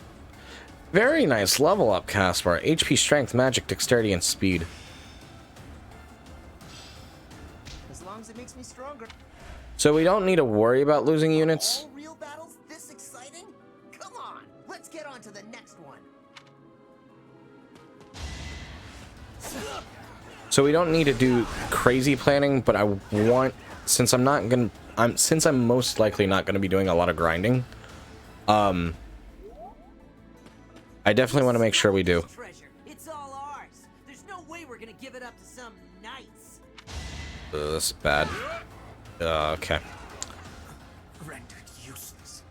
Very nice level up, Caspar. HP, strength, magic, dexterity, and speed. As long as it makes me stronger. So we don't need to worry about losing units. All real battles this exciting? Come on, let's get on to the next one. So we don't need to do crazy planning, but I want, since I'm most likely not gonna be doing a lot of grinding, I definitely want to make sure we do. Treasure. It's all ours. There's no way we're gonna give it up to some knights. This is bad. Okay. Rendered useless.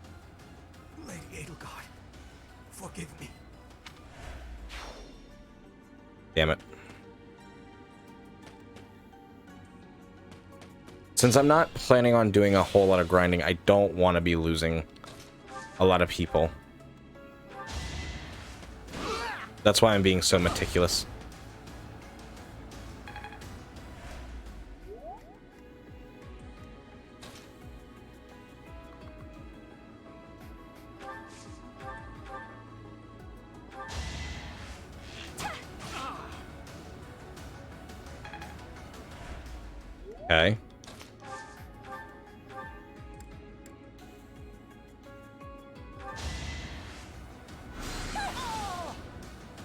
Lady Edelgard, forgive me. Damn it. Since I'm not planning on doing a whole lot of grinding, I don't want to be losing a lot of people. That's why I'm being so meticulous. Okay.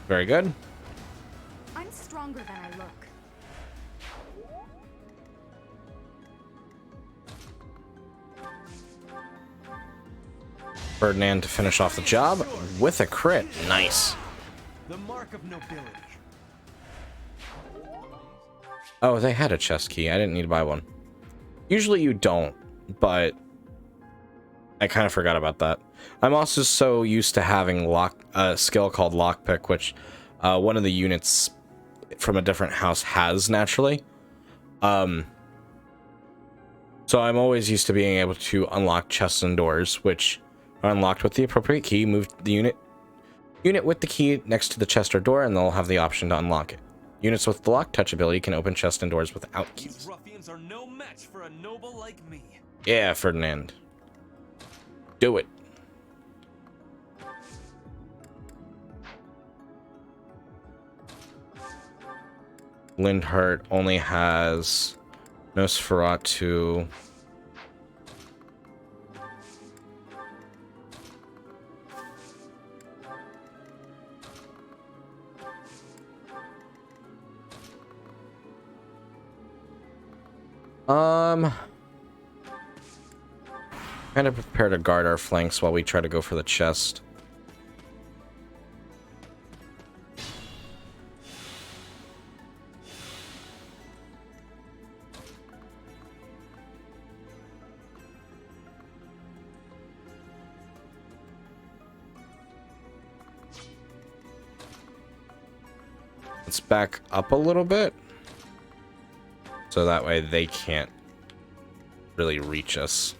Very good. I'm stronger than I look. Ferdinand to finish off the job with a crit. Nice. The mark of nobility. Oh, they had a chest key. I didn't need to buy one. Usually you don't, but I kind of forgot about that. I'm also so used to having a skill called lockpick, which one of the units from a different house has naturally. So I'm always used to being able to unlock chests and doors, which are unlocked with the appropriate key. Move the unit with the key next to the chest or door, and they'll have the option to unlock it. Units with the lock touch ability can open chests and doors without keys. These ruffians are no match for a noble like me. Yeah, Ferdinand. Do it. Lindhart only has Nosferatu. Kind of prepare to guard our flanks while we try to go for the chest. Let's back up a little bit, so that way they can't really reach us.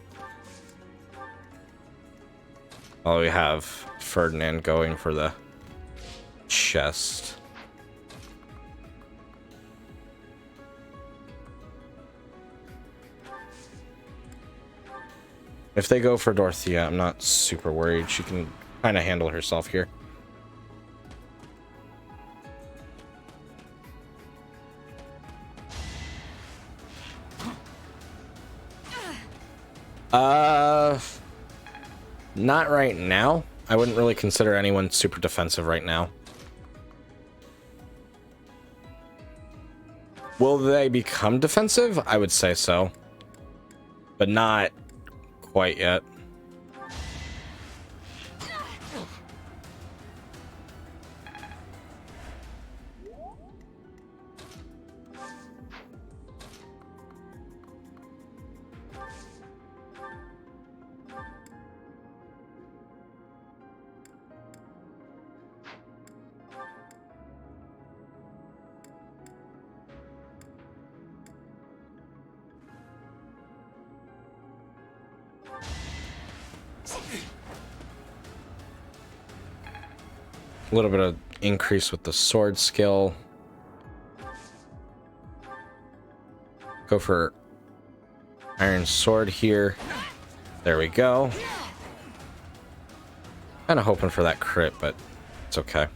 While we have Ferdinand going for the chest. If they go for Dorothea, I'm not super worried. She can kind of handle herself here. Not right now. I wouldn't really consider anyone super defensive right now. Will they become defensive? I would say so. But not quite yet. A little bit of increase with the sword skill. Go for iron sword here. There we go. Kind of hoping for that crit, but it's okay.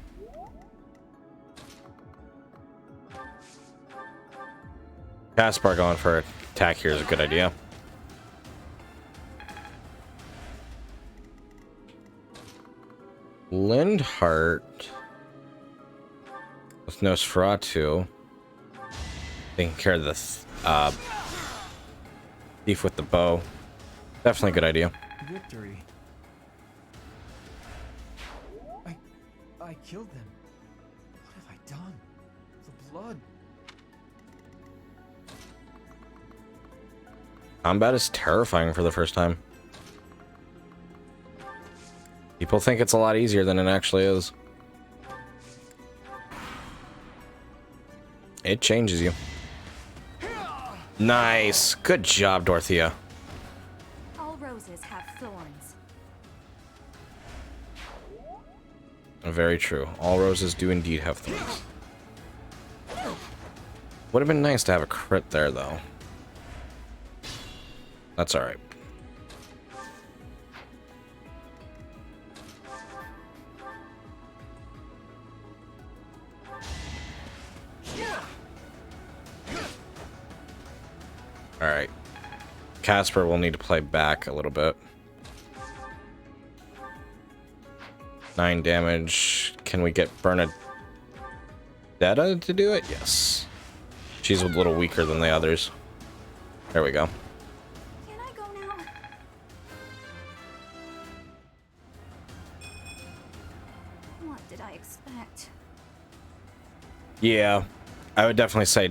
Caspar going for attack here is a good idea. Lindhart with Nosferatu taking care of the thief with the bow. Definitely a good idea. Victory. I killed them. What have I done? The blood. Combat is terrifying for the first time. People think it's a lot easier than it actually is. It changes you. Nice. Good job, Dorothea. All roses have thorns. Very true. All roses do indeed have thorns. Would have been nice to have a crit there, though. That's alright. Alright. Caspar will need to play back a little bit. 9 damage. Can we get Bernadetta to do it? Yes. She's a little weaker than the others. There we go. Can I go now? What did I expect? Yeah, I would definitely say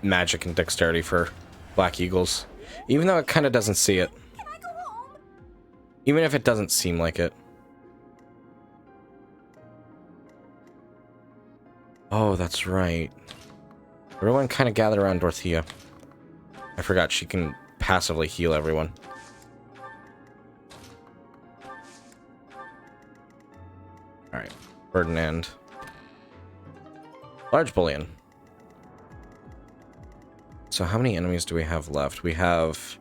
magic and dexterity for Black Eagles. Even though it kind of doesn't see it. Can I go home? Even if it doesn't seem like it. Oh, that's right. Everyone kind of gather around Dorothea. I forgot she can passively heal everyone. Alright, Ferdinand. Large bullion. So how many enemies do we have left? We have...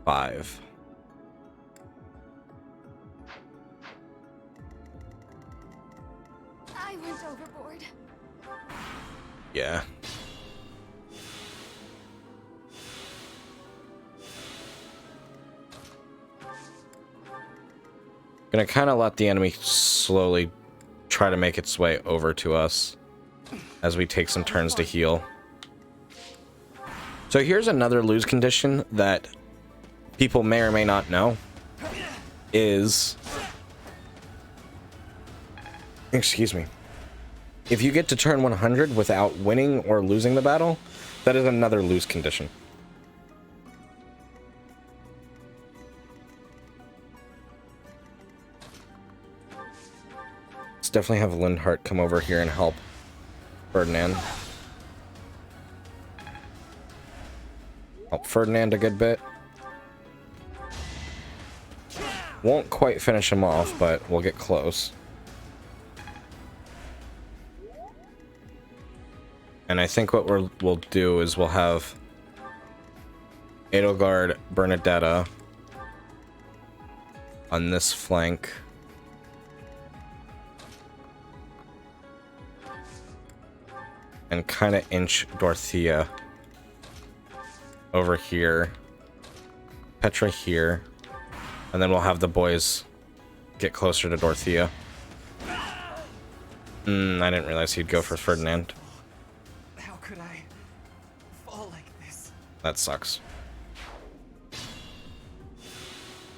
5. I went overboard. Yeah. Gonna kind of let the enemy slowly try to make its way over to us as we take some turns to heal. So here's another lose condition that people may or may not know is... Excuse me. If you get to turn 100 without winning or losing the battle, that is another lose condition. Let's definitely have Lindhart come over here and help Ferdinand. Help Ferdinand a good bit. Won't quite finish him off, but we'll get close. And I think what we'll do is we'll have Edelgard, Bernadetta on this flank. And kind of inch Dorothea over here. Petra here. And then we'll have the boys get closer to Dorothea. I didn't realize he'd go for Ferdinand. How could I fall like this? That sucks.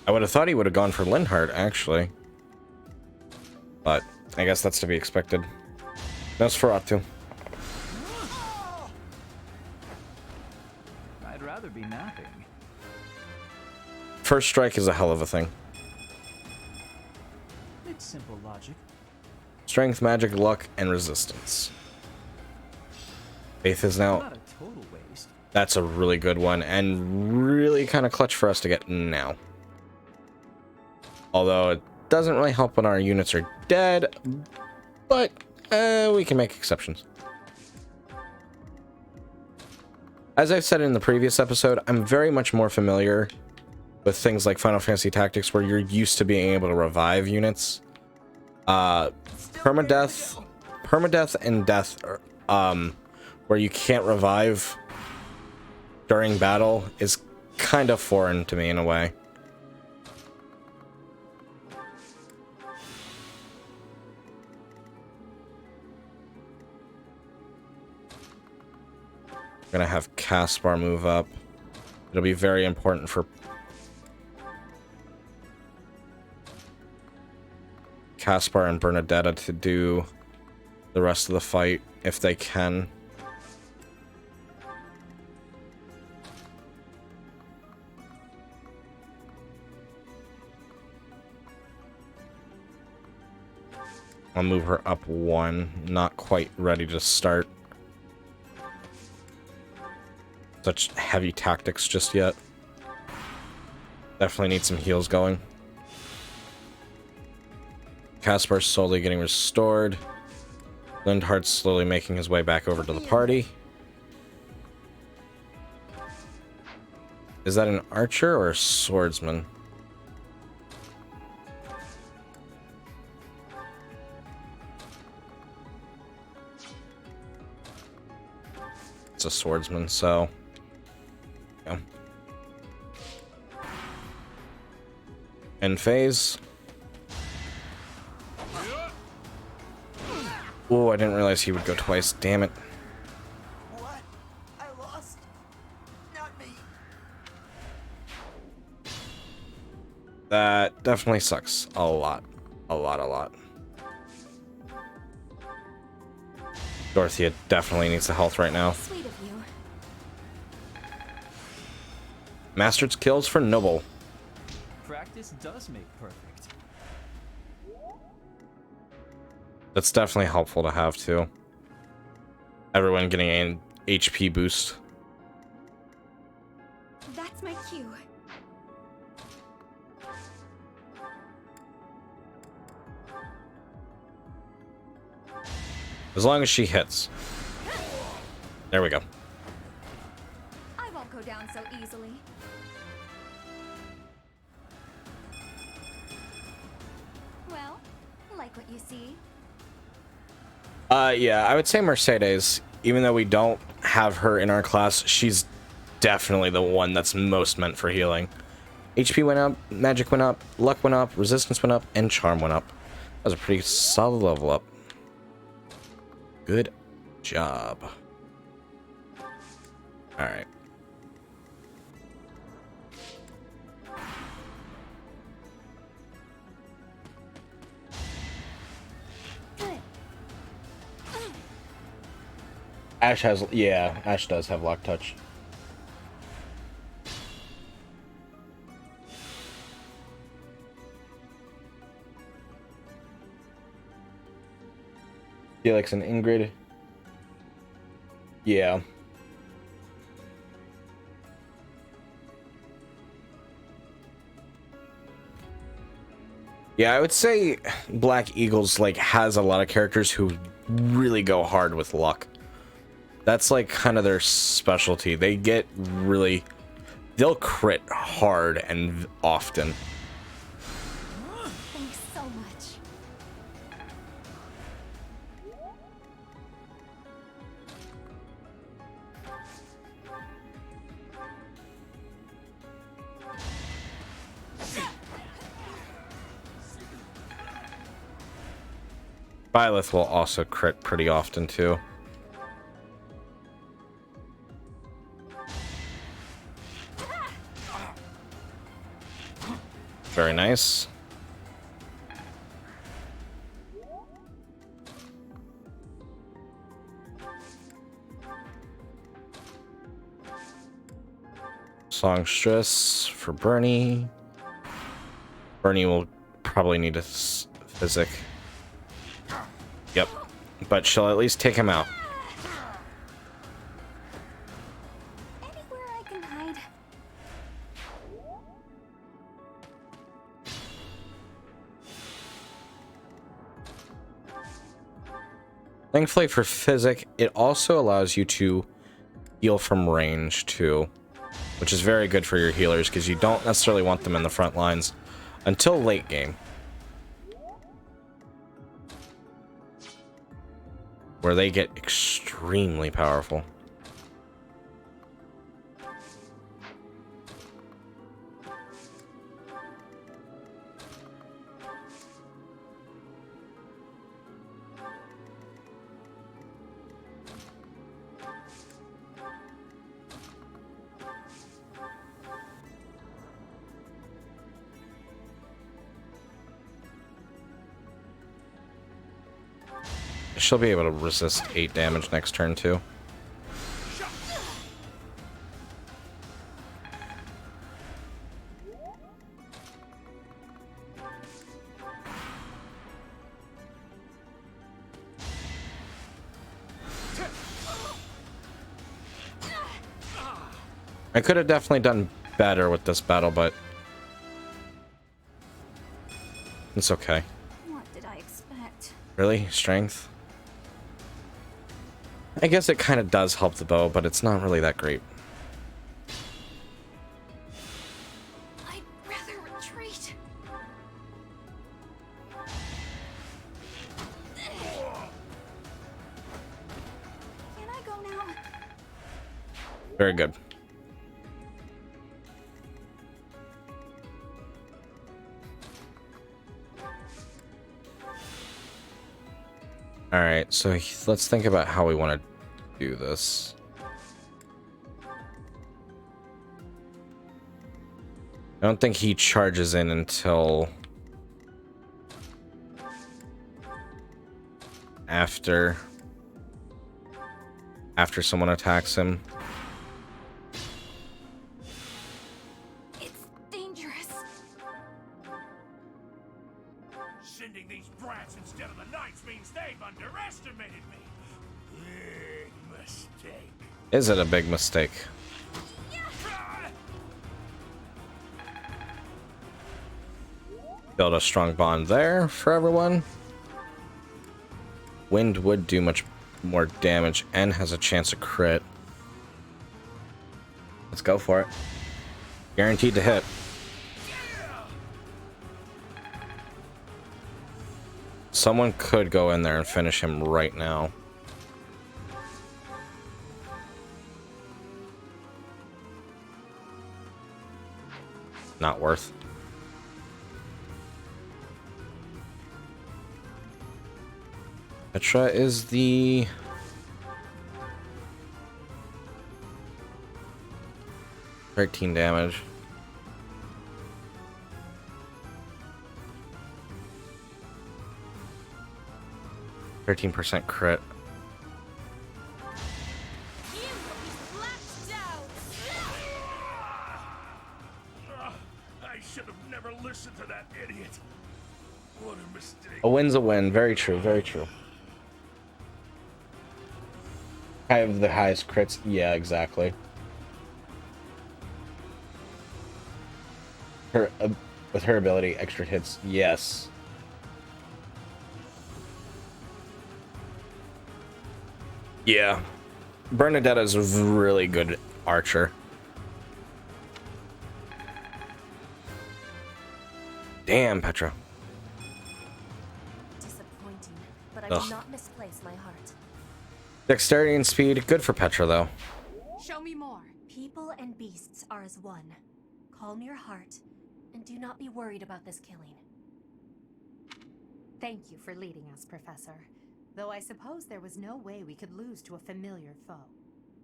I would have thought he would have gone for Lindhart, actually. But I guess that's to be expected. Nosferatu. I'd rather be napping. First strike is a hell of a thing. It's simple logic. Strength, magic, luck, and resistance. Faith is now... Not a total waste. That's a really good one, and really kind of clutch for us to get now. Although it doesn't really help when our units are dead, but we can make exceptions. As I've said in the previous episode, I'm very much more familiar with things like Final Fantasy Tactics, where you're used to being able to revive units. Permadeath and death, where you can't revive during battle, is kind of foreign to me in a way. Gonna have Caspar move up. It'll be very important for Caspar and Bernadetta to do the rest of the fight if they can. I'll move her up one. Not quite ready to start such heavy tactics just yet. Definitely need some heals going. Caspar's slowly getting restored. Lindhart's slowly making his way back over to the party. Is that an archer or a swordsman? It's a swordsman, so... yeah. End phase. Oh, I didn't realize he would go twice. Damn it. What? I lost. Not me. That definitely sucks. A lot. A lot. Dorothea definitely needs the health right now. Sweet of you. Mastered's kills for Noble. Practice does make perfect. That's definitely helpful to have too. Everyone getting an HP boost. That's my cue. As long as she hits. There we go. I won't go down so easily. Well, like what you see? Yeah, I would say Mercedes, even though we don't have her in our class, she's definitely the one that's most meant for healing. HP went up, magic went up, luck went up, resistance went up, and charm went up. That was a pretty solid level up. Good job. Alright. Ash has, yeah, Ash does have lock touch. Felix and Ingrid. Yeah. Yeah, I would say Black Eagles like has a lot of characters who really go hard with luck. That's like kind of their specialty. They get really... they'll crit hard and often. Thanks so much. Byleth will also crit pretty often too. Very nice. Songstress for Bernie. Bernie will probably need a physic. Yep. But she'll at least take him out. Thankfully for Physic, it also allows you to heal from range too, which is very good for your healers because you don't necessarily want them in the front lines until late game, where they get extremely powerful. She'll be able to resist 8 damage next turn too. I could have definitely done better with this battle, but it's okay. What did I expect? Really? Strength? I guess it kind of does help the bow, but it's not really that great. I'd rather retreat. Can I go now? Very good. All right, so let's think about how we want to do this. I don't think he charges in until after someone attacks him. It's dangerous. Sending these brats instead of the knights means they've underestimated me. Big mistake. Is it a big mistake? Build a strong bond there for everyone. Wind would do much more damage and has a chance to crit. Let's go for it. Guaranteed to hit. Someone could go in there and finish him right now. Not worth. Petra is the... $13 damage. %13 crit. I should have never listened to that idiot. What a mistake. A win's a win. Very true. Very true. I have the highest crits. Yeah, exactly. Her with her ability, extra hits. Yes. Yeah. Bernadetta is a really good archer. Damn, Petra. Disappointing, but I Ugh. will not misplace my heart. Dexterity and speed, good for Petra though. Show me more. People and beasts are as one. Calm your heart, and do not be worried about this killing. Thank you for leading us, Professor. Though I suppose there was no way we could lose to a familiar foe.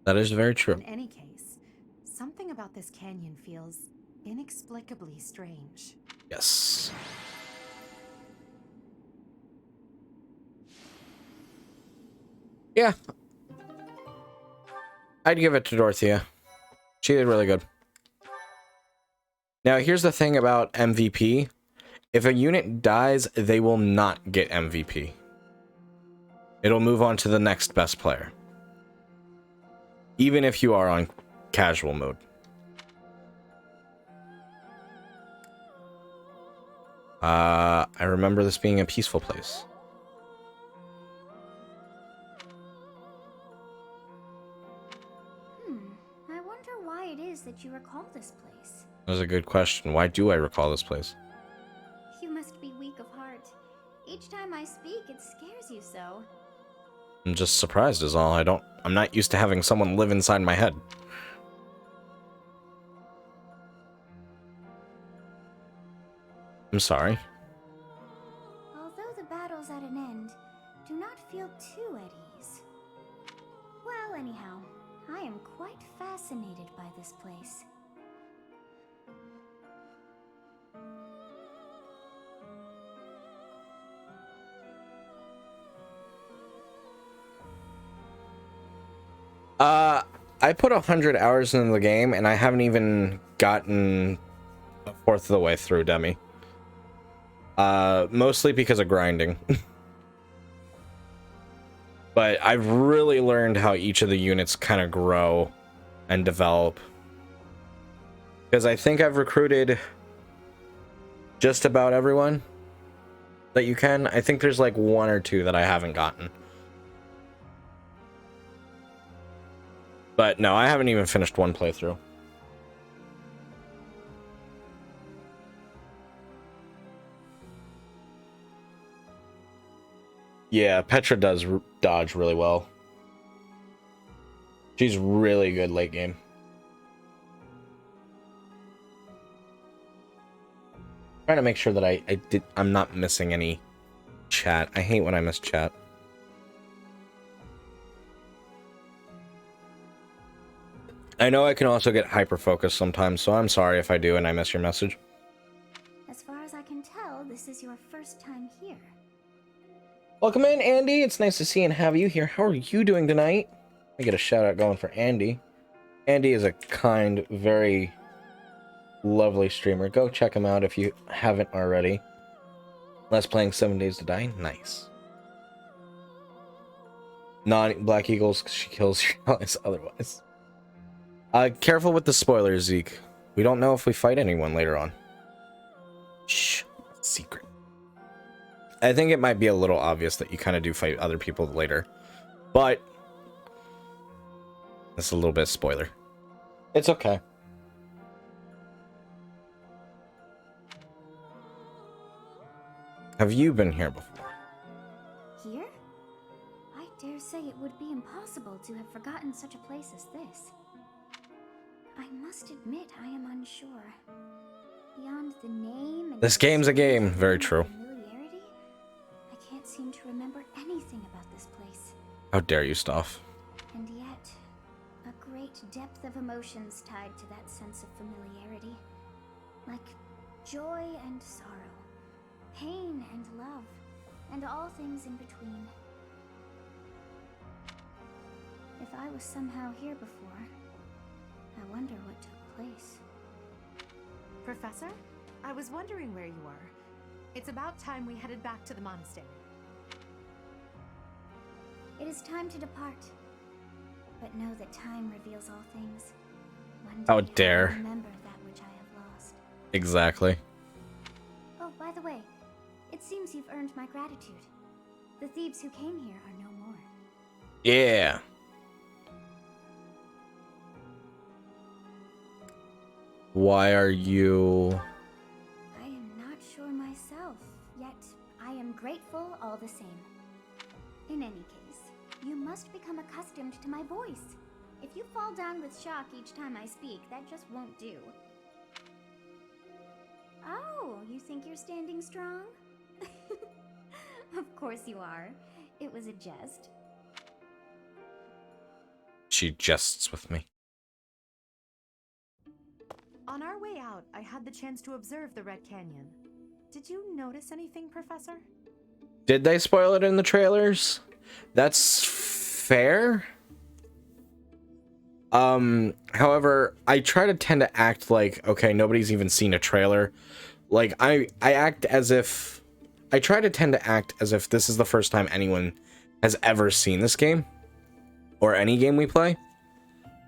That is very true. In any case, something about this canyon feels inexplicably strange. Yes. Yeah. I'd give it to Dorothea. She did really good. Now, here's the thing about MVP. If a unit dies, they will not get MVP. It'll move on to the next best player. Even if you are on casual mode. I remember this being a peaceful place. That's a good question. Why do I recall this place? You must be weak of heart. Each time I speak, it scares you so. I'm just surprised is all. I'm not used to having someone live inside my head. I'm sorry. Although the battle's at an end, do not feel too at ease. Well, anyhow, I am quite fascinated by this place. I put 100 hours into the game, and I haven't even gotten a fourth of the way through, Demi. Mostly because of grinding. But I've really learned how each of the units kind of grow and develop. Because I think I've recruited just about everyone that you can. I think there's like one or two that I haven't gotten. But no, I haven't even finished one playthrough. Yeah, Petra does dodge really well. She's really good late game. Trying to make sure that I'm not missing any chat. I hate when I miss chat. I know I can also get hyper-focused sometimes, so I'm sorry if I do and I miss your message. As far as I can tell, this is your first time here. Welcome in, Andy. It's nice to see and have you here. How are you doing tonight? Let me get a shout out going for Andy. Andy is a kind, very lovely streamer. Go check him out if you haven't already. Less playing 7 Days to Die. Nice. Not Black Eagles, she kills your allies otherwise. Careful with the spoilers, Zeke. We don't know if we fight anyone later on. Shh. Secret. I think it might be a little obvious that you kind of do fight other people later. But that's a little bit of spoiler. It's okay. Have you been here before? Here? I dare say it would be impossible to have forgotten such a place as this. I must admit I am unsure. Beyond the name and This game's a game. Very true. familiarity, I can't seem to remember anything about this place. How dare you, Stoff? And yet, a great depth of emotions tied to that sense of familiarity. Like joy and sorrow, pain and love, and all things in between. If I was somehow here before, I wonder what took place. Professor, I was wondering where you were. It's about time we headed back to the monastery. It is time to depart. But know that time reveals all things. One day How I will dare. remember that which I have lost. Exactly. Oh, by the way, it seems you've earned my gratitude. The thieves who came here are no more. Yeah. Why are you... I am not sure myself, yet I am grateful all the same. In any case, you must become accustomed to my voice. If you fall down with shock each time I speak, that just won't do. Oh, you think you're standing strong? Of course you are. It was a jest. She jests with me. On our way out, I had the chance to observe the Red Canyon. Did you notice anything, Professor? Did they spoil it in the trailers? That's fair. However, I try to tend to act like, okay, nobody's even seen a trailer. Like, I act as if... I try to tend to act as if this is the first time anyone has ever seen this game. Or any game we play.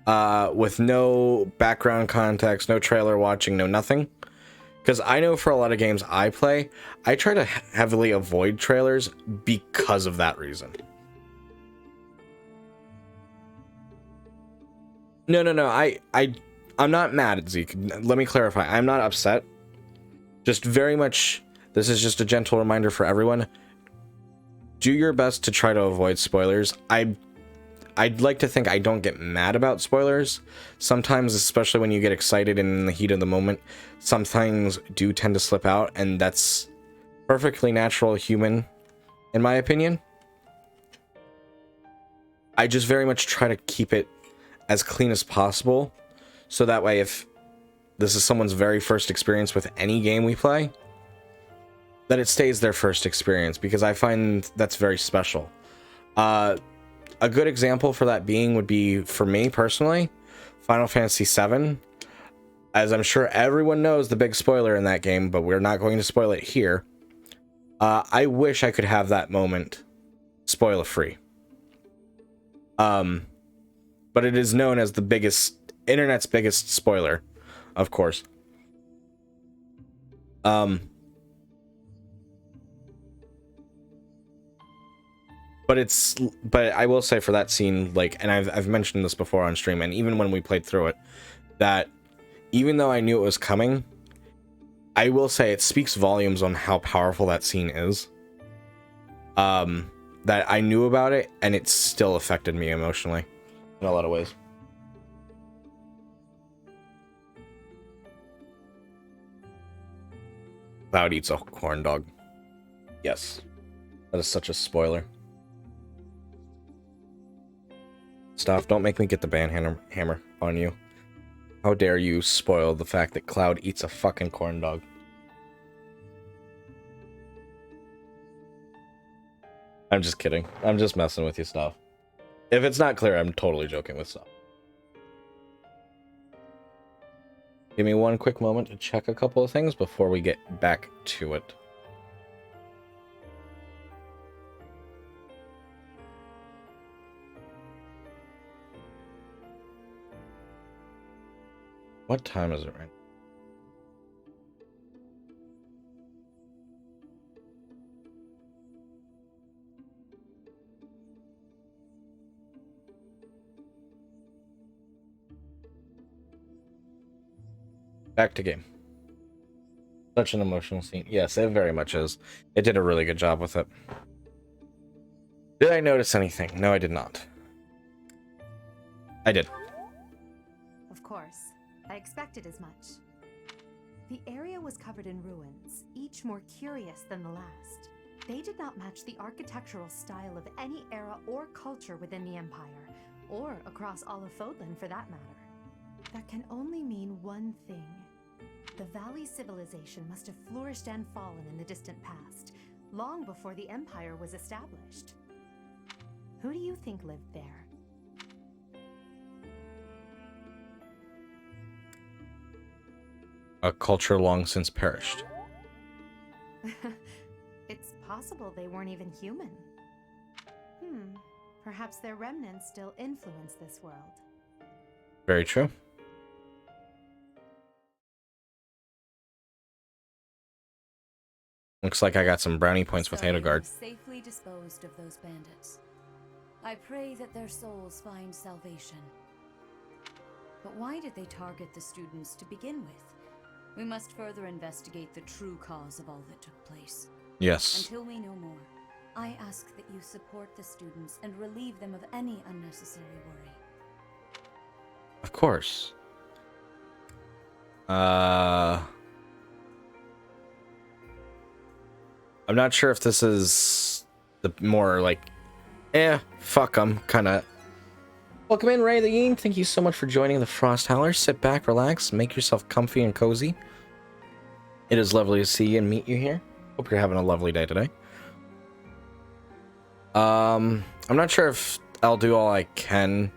With no background context, no trailer watching, no nothing. Because I know for a lot of games I play, I try to heavily avoid trailers because of that reason. No. I'm not mad at Zeke. Let me clarify. I'm not upset. Just very much, this is just a gentle reminder for everyone. Do your best to try to avoid spoilers. I'd like to think I don't get mad about spoilers. Sometimes, especially when you get excited and in the heat of the moment, some things do tend to slip out, and that's perfectly natural, human, in my opinion. I just very much try to keep it as clean as possible, so that way if this is someone's very first experience with any game we play, that it stays their first experience, because I find that's very special. A good example for that being would be, for me personally, Final Fantasy VII. As I'm sure everyone knows the big spoiler in that game, but we're not going to spoil it here. I wish I could have that moment spoiler free. But it is known as the internet's biggest spoiler, of course. But I will say for that scene, like, and I've mentioned this before on stream, and even when we played through it, that even though I knew it was coming, I will say it speaks volumes on how powerful that scene is. That I knew about it, and it still affected me emotionally in a lot of ways. Cloud eats a corn dog. Yes. That is such a spoiler. Stop, don't make me get the ban hammer on you. How dare you spoil the fact that Cloud eats a fucking corn dog. I'm just kidding. I'm just messing with you, Stop. If it's not clear, I'm totally joking with Stop. Give me one quick moment to check a couple of things before we get back to it. What time is it right now? Back to game. Such an emotional scene. Yes, it very much is. It did a really good job with it. Did I notice anything? No, I did not. I did. Of course. I expected as much. The area was covered in ruins, each more curious than the last. They did not match the architectural style of any era or culture within the Empire, or across all of Fodlan for that matter. That can only mean one thing. The Valley civilization must have flourished and fallen in the distant past, long before the Empire was established. Who do you think lived there? A culture long since perished. It's possible they weren't even human. Perhaps their remnants still influence this world. Very true. Looks like I got some brownie points with Hadelgard. Safely disposed of those bandits. I pray that their souls find salvation. But why did they target the students to begin with? We must further investigate the true cause of all that took place. Yes. Until we know more, I ask that you support the students and relieve them of any unnecessary worry. Of course. I'm not sure if this is the more like, fuck 'em kind of. Welcome in, Ray the Ying. Thank you so much for joining the Frost Howler. Sit back, relax, make yourself comfy and cozy. It is lovely to see you and meet you here. Hope you're having a lovely day today. I'm not sure if I'll do all I can.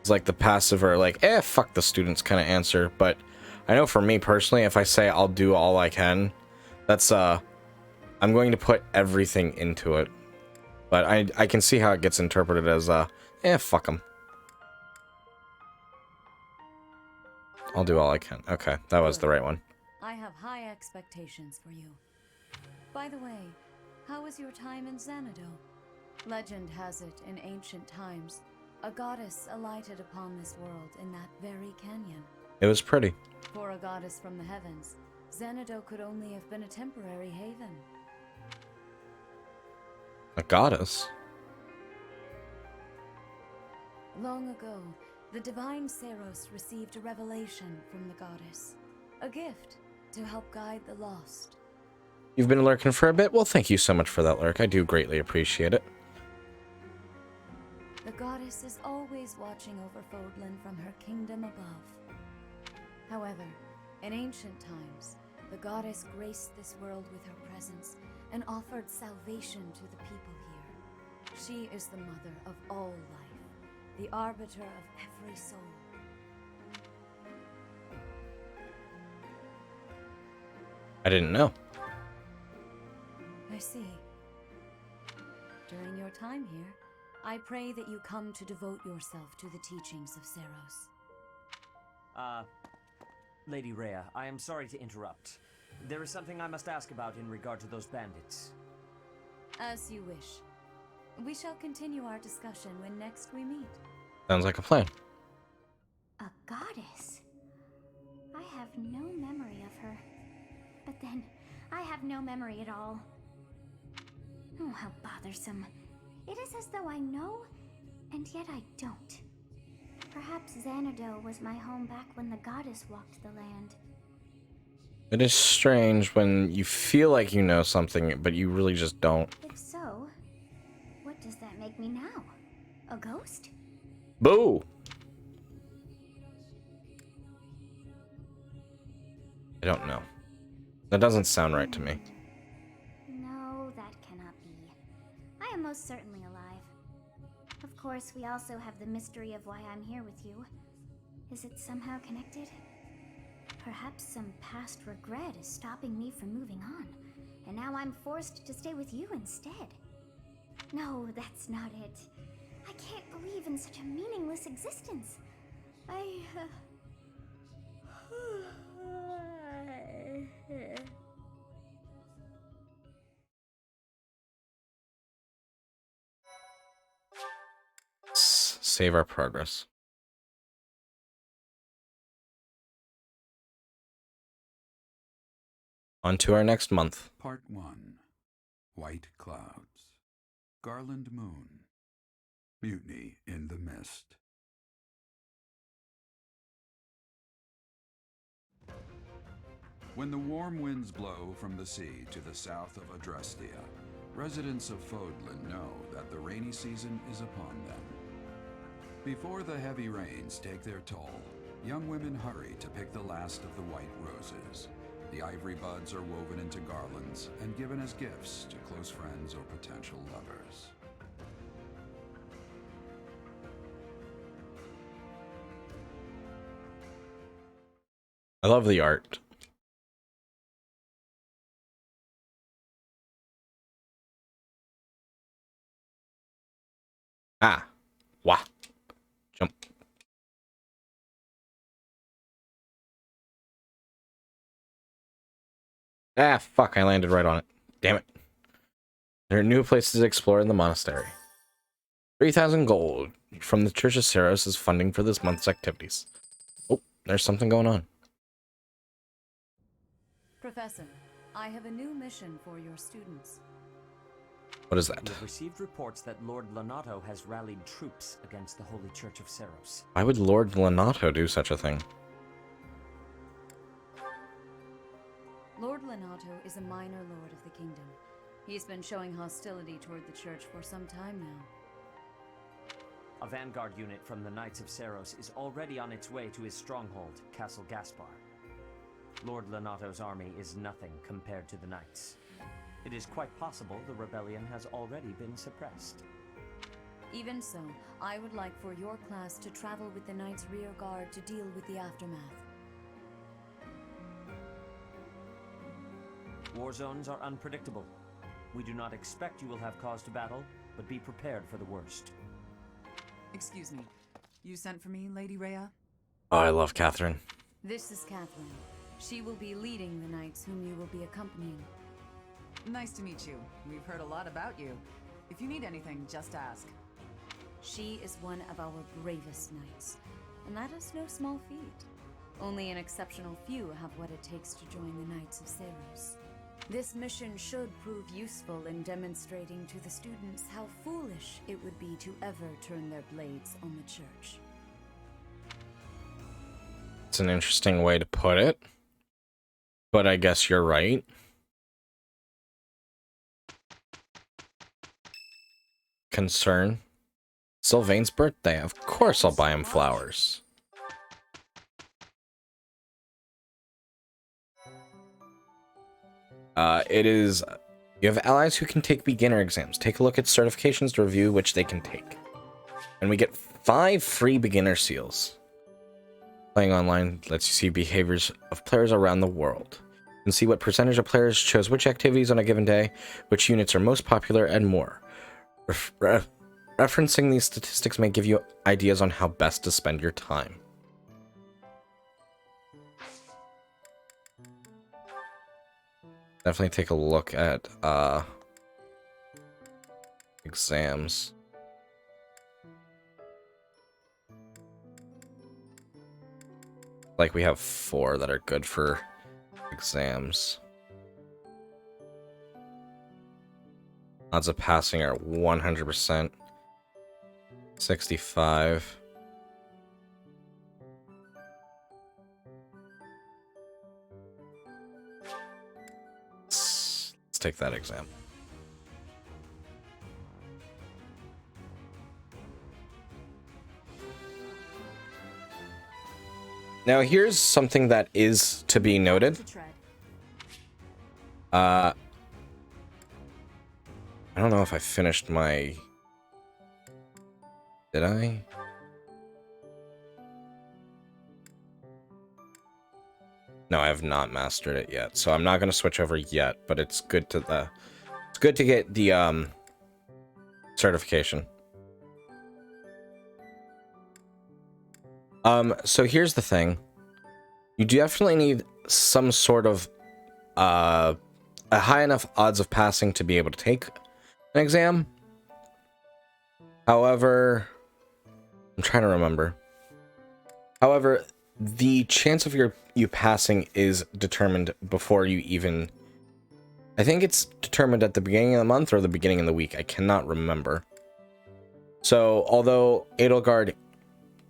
It's like the passive or like, fuck the students kind of answer. But I know for me personally, if I say I'll do all I can, that's, I'm going to put everything into it. But I can see how it gets interpreted as, fuck them. I'll do all I can. Okay, that was the right one. I have high expectations for you. By the way, how was your time in Xanadu? Legend has it, in ancient times, a goddess alighted upon this world in that very canyon. It was pretty. For a goddess from the heavens, Xanadu could only have been a temporary haven. A goddess? Long ago, the divine Saros received a revelation from the goddess, a gift to help guide the lost. You've been lurking for a bit? Well, thank you so much for that lurk. I do greatly appreciate it. The goddess is always watching over Fodlan from her kingdom above. However, in ancient times, the goddess graced this world with her presence and offered salvation to the people here. She is the mother of all life, the arbiter of every soul. I didn't know. I see. During your time here, I pray that you come to devote yourself to the teachings of Saros. Lady Rhea, I am sorry to interrupt. There is something I must ask about in regard to those bandits. As you wish. We shall continue our discussion when next we meet. Sounds like a plan. A goddess? I have no memory of her. But then, I have no memory at all. Oh, how bothersome. It is as though I know, and yet I don't. Perhaps Xanadu was my home back when the goddess walked the land. It is strange when you feel like you know something, but you really just don't. If so, what does that make me now? A ghost? Boo! I don't know. That doesn't sound right to me. No, that cannot be. I am most certainly alive. Of course, we also have the mystery of why I'm here with you. Is it somehow connected? Perhaps some past regret is stopping me from moving on, and now I'm forced to stay with you instead. No, that's not it. I can't believe in such a meaningless existence. Save our progress. On to our next month. Part 1. White Clouds. Garland Moon. Mutiny in the Mist. When the warm winds blow from the sea to the south of Adrestia, residents of Fodlan know that the rainy season is upon them. Before the heavy rains take their toll, young women hurry to pick the last of the white roses. The ivory buds are woven into garlands and given as gifts to close friends or potential lovers. I love the art. Ah. Wah. Jump. Ah, fuck, I landed right on it. Damn it. There are new places to explore in the monastery. 3,000 gold from the Church of Saros is funding for this month's activities. Oh, there's something going on. Professor, I have a new mission for your students. What is that? We've received reports that Lord Lonato has rallied troops against the Holy Church of Saros. Why would Lord Lonato do such a thing? Lord Lonato is a minor lord of the kingdom. He's been showing hostility toward the church for some time now. A vanguard unit from the Knights of Saros is already on its way to his stronghold, Castle Gaspar. Lord Lonato's army is nothing compared to the Knights. It is quite possible the rebellion has already been suppressed. Even so, I would like for your class to travel with the Knights' rear guard to deal with the aftermath. War zones are unpredictable. We do not expect you will have cause to battle, but be prepared for the worst. Excuse me. You sent for me, Lady Rhea? Oh, I love Catherine. This is Catherine. She will be leading the knights whom you will be accompanying. Nice to meet you. We've heard a lot about you. If you need anything, just ask. She is one of our bravest knights, and that is no small feat. Only an exceptional few have what it takes to join the Knights of Ceros. This mission should prove useful in demonstrating to the students how foolish it would be to ever turn their blades on the church. It's an interesting way to put it, but I guess you're right. Concern. Sylvain's birthday. Of course I'll buy him flowers. It is... You have allies who can take beginner exams. Take a look at certifications to review which they can take. And we get 5 free beginner seals. Playing online lets you see behaviors of players around the world. You can see what percentage of players chose which activities on a given day, which units are most popular, and more. Referencing these statistics may give you ideas on how best to spend your time. Definitely take a look at exams. Like we have 4 that are good for exams. Odds of passing are 100%. 65. Let's take that exam. Now here's something that is to be noted. I don't know if I finished my... Did I? No, I have not mastered it yet, so I'm not going to switch over yet, but it's good to get the certification. So here's the thing. You definitely need some sort of a high enough odds of passing to be able to take an exam. However, I'm trying to remember. However, the chance of you passing is determined before you even... I think it's determined at the beginning of the month or the beginning of the week. I cannot remember. So, although Edelgard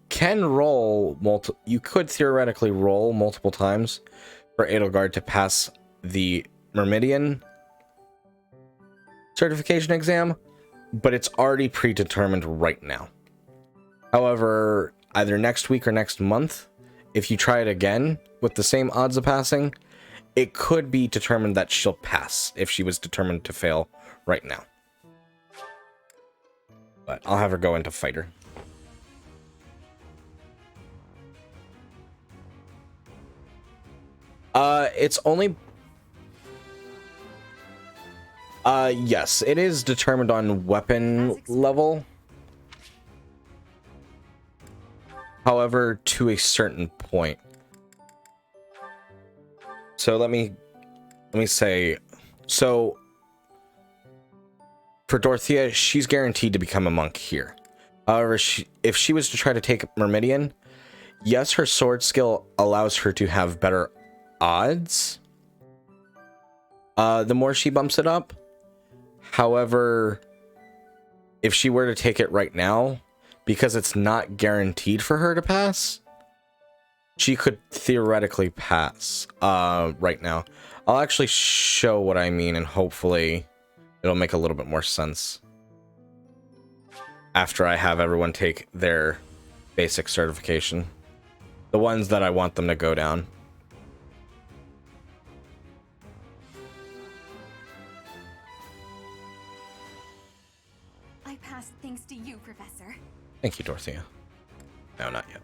can roll you could theoretically roll multiple times for Edelgard to pass the Myrmidian certification exam, but it's already predetermined right now. However, either next week or next month, if you try it again with the same odds of passing, it could be determined that she'll pass if she was determined to fail right now. But I'll have her go into fighter. It's only... yes, it is determined on weapon level. However, to a certain point. So let me say, so for Dorothea, she's guaranteed to become a monk here. However, if she was to try to take Myrmidian, yes, her sword skill allows her to have better odds. The more she bumps it up. However, if she were to take it right now, because it's not guaranteed for her to pass, she could theoretically pass right now. I'll actually show what I mean, and hopefully it'll make a little bit more sense after I have everyone take their basic certification. The ones that I want them to go down. I passed thanks to you, Professor. Thank you, Dorothea. No, not yet.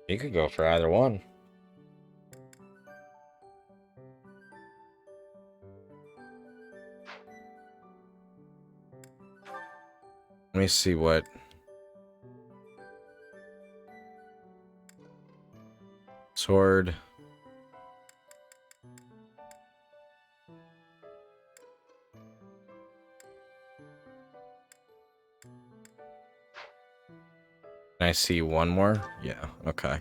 You could go for either one. Let me see what... Sword. Can I see one more? Yeah, okay.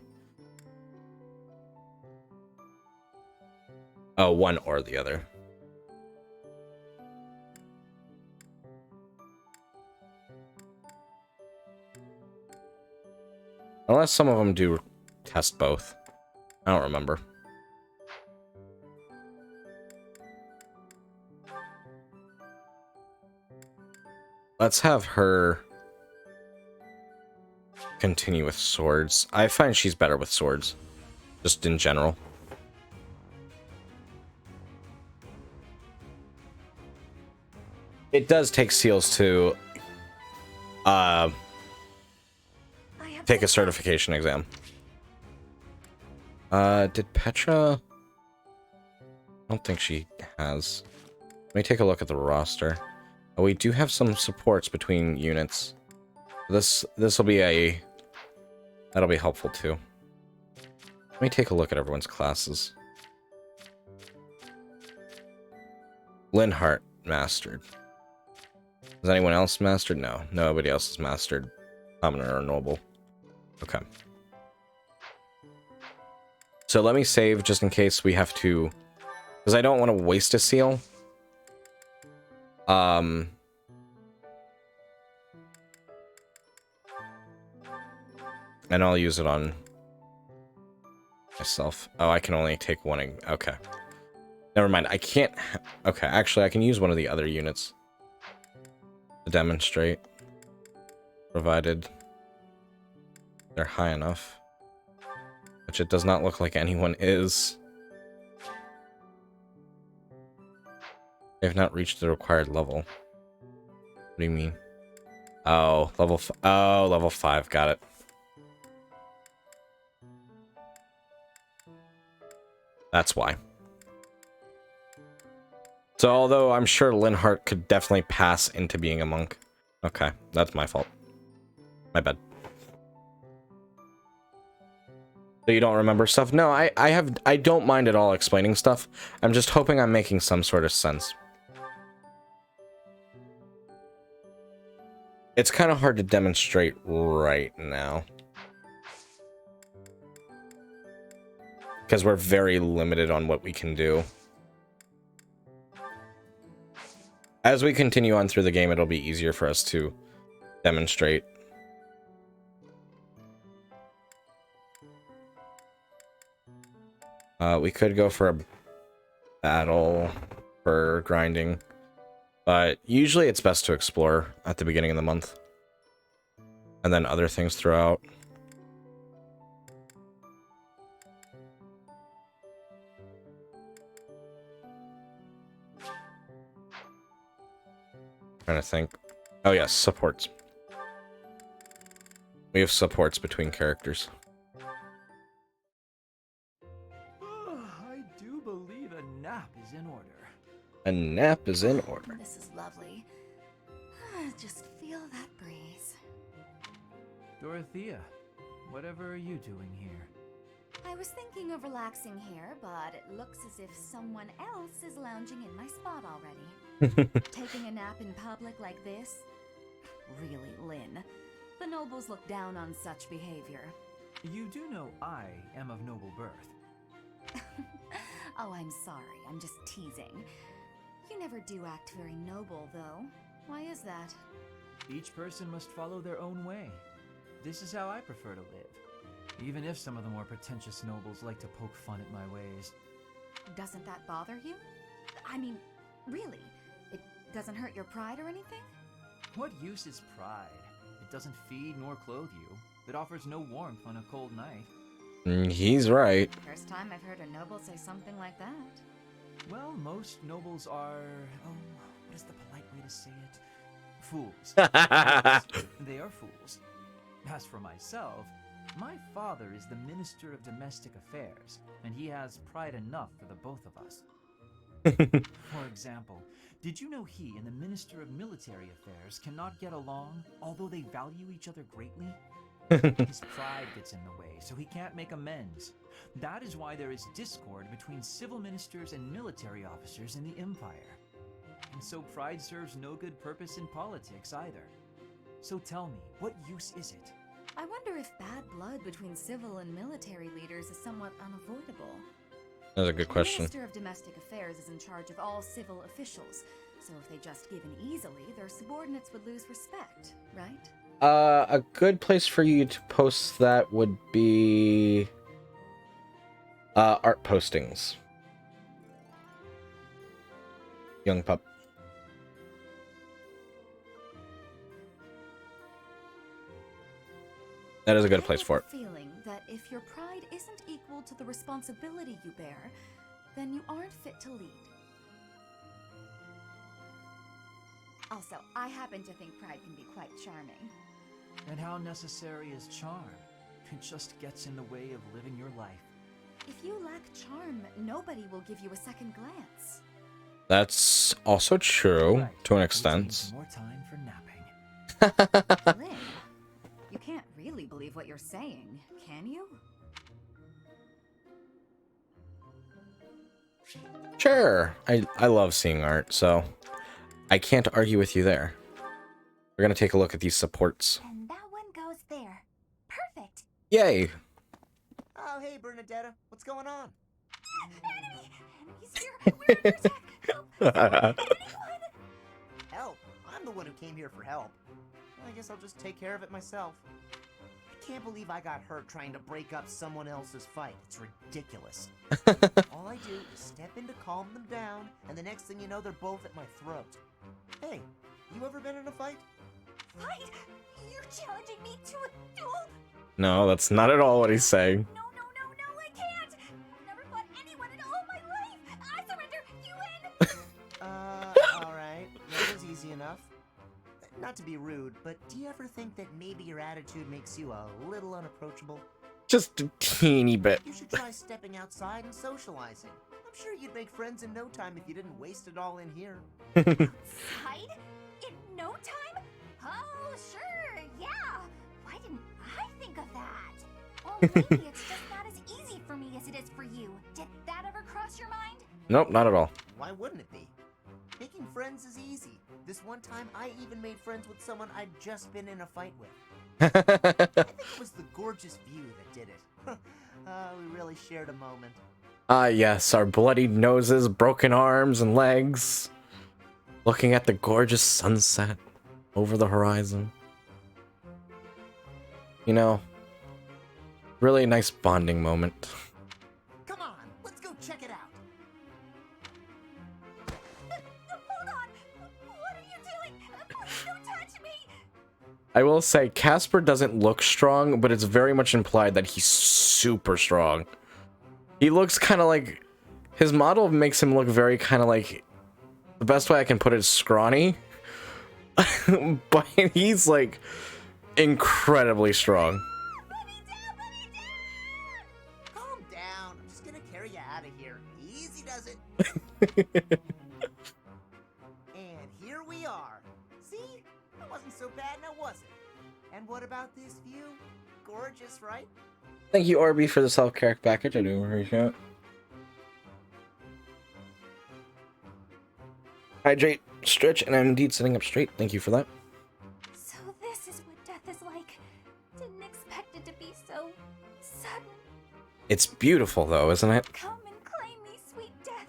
Oh, one or the other. Unless some of them do test both. I don't remember. Let's have her continue with swords. I find she's better with swords, just in general. It does take seals to take a certification exam. Did Petra? I don't think she has. Let me take a look at the roster. Oh, we do have some supports between units. This will be that'll be helpful too. Let me take a look at everyone's classes. Linhart mastered. Is anyone else mastered? No, nobody else is mastered. Commoner or noble. Okay. So let me save just in case we have to, because I don't want to waste a seal. And I'll use it on myself. Oh, I can only take one. Okay. Never mind. I can't. Okay, actually, I can use one of the other units to demonstrate, provided they're high enough, which it does not look like anyone is. They've not reached the required level. What do you mean? Oh, level 5. Got it. That's why. So, although I'm sure Linhart could definitely pass into being a monk. Okay, that's my fault. My bad. So you don't remember stuff? No, I don't mind at all explaining stuff. I'm just hoping I'm making some sort of sense. It's kind of hard to demonstrate right now, because we're very limited on what we can do. As we continue on through the game, it'll be easier for us to demonstrate. We could go for a battle for grinding, but usually it's best to explore at the beginning of the month, and then other things throughout. Trying to think. Oh yes, supports. We have supports between characters. I do believe a nap is in order. A nap is in order. This is lovely. Just feel that breeze. Dorothea, whatever are you doing here? I was thinking of relaxing here, but it looks as if someone else is lounging in my spot already. Taking a nap in public like this? Really, Lynn. The nobles look down on such behavior. You do know I am of noble birth. Oh, I'm sorry. I'm just teasing. You never do act very noble, though. Why is that? Each person must follow their own way. This is how I prefer to live. Even if some of the more pretentious nobles like to poke fun at my ways. Doesn't that bother you? I mean, really? It doesn't hurt your pride or anything? What use is pride? It doesn't feed nor clothe you. It offers no warmth on a cold night. He's right. First time I've heard a noble say something like that. Well, most nobles are... oh, what is the polite way to say it? Fools. They are fools. As for myself, my father is the Minister of Domestic Affairs, and he has pride enough for the both of us. For example, did you know he and the Minister of Military Affairs cannot get along, although they value each other greatly? His pride gets in the way, so he can't make amends. That is why there is discord between civil ministers and military officers in the Empire. And so pride serves no good purpose in politics either. So tell me, what use is it? I wonder if bad blood between civil and military leaders is somewhat unavoidable. That's a good question. The Minister of Domestic Affairs is in charge of all civil officials, so if they just give in easily, their subordinates would lose respect, right? A good place for you to post that would be art postings. Young pup. That is a good place for it. Feeling that if your pride isn't equal to the responsibility you bear, then you aren't fit to lead. Also, I happen to think pride can be quite charming. And how necessary is charm? It just gets in the way of living your life. If you lack charm, nobody will give you a second glance. That's also true to an extent. More time for napping. Lynn, you can't really believe what you're saying, can you? Sure. I love seeing art, so I can't argue with you there. We're gonna take a look at these supports. And that one goes there. Perfect. Yay! Oh, hey, Bernadetta. What's going on? Enemy! Enemies here! We're under attack! Help! I'm the one who came here for help. Well, I guess I'll just take care of it myself. I can't believe I got hurt trying to break up someone else's fight. It's ridiculous. All I do is step in to calm them down, and the next thing you know, they're both at my throat. Hey, you ever been in a fight? Fight? You're challenging me to a duel? No, that's not at all what he's saying. No, I can't! Never fought anyone in all my life! I surrender! You win! Alright. That was easy enough. Not to be rude, but do you ever think that maybe your attitude makes you a little unapproachable? Just a teeny bit. You should try stepping outside and socializing. I'm sure you'd make friends in no time if you didn't waste it all in here. Outside? In no time? Oh, sure, yeah! Why didn't I think of that? Or maybe it's just not as easy for me as it is for you. Did that ever cross your mind? Nope, not at all. Why wouldn't it be? Making friends is easy. This one time, I even made friends with someone I'd just been in a fight with. I think it was the gorgeous view that did it. We really shared a moment. Ah, yes, our bloodied noses, broken arms and legs. Looking at the gorgeous sunset over the horizon. You know, really nice bonding moment. Come on, let's go check it out. Hold on! What are you doing? Please don't touch me! I will say, Casper doesn't look strong, but it's very much implied that he's super strong. He looks kind of like... His model makes him look very kind of like... The best way I can put it is scrawny. But he's like... incredibly strong. Calm down. I'm just gonna carry you out of here. Easy does it. And here we are. See? That wasn't so bad now, was it? And what about this view? Gorgeous, right? Thank you, Orby, for the self-care package. I do appreciate it. Hydrate, stretch, and I'm indeed sitting up straight. Thank you for that. So this is what death is like. Didn't expect it to be so sudden. It's beautiful, though, isn't it? Come and claim me, sweet death.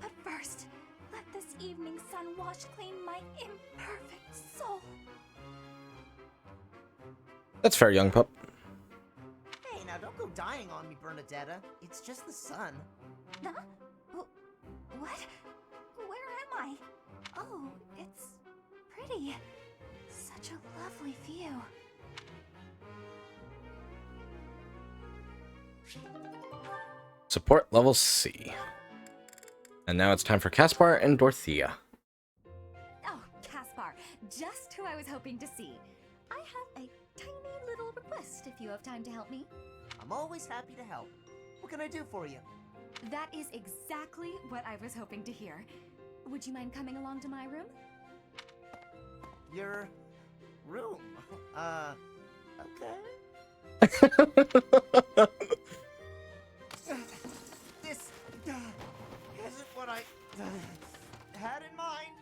But first, let this evening sun wash clean my imperfect soul. That's fair, young pup. Hey, now don't go dying on me, Bernadetta. It's just the sun. Huh? What? Where am I? Oh, it's pretty. Such a lovely view. Support level C. And now it's time for Caspar and Dorothea. Oh, Caspar, just who I was hoping to see. I have a tiny little request if you have time to help me. I'm always happy to help. What can I do for you? That is exactly what I was hoping to hear. Would you mind coming along to my room? Your room? Okay. This isn't what I had in mind.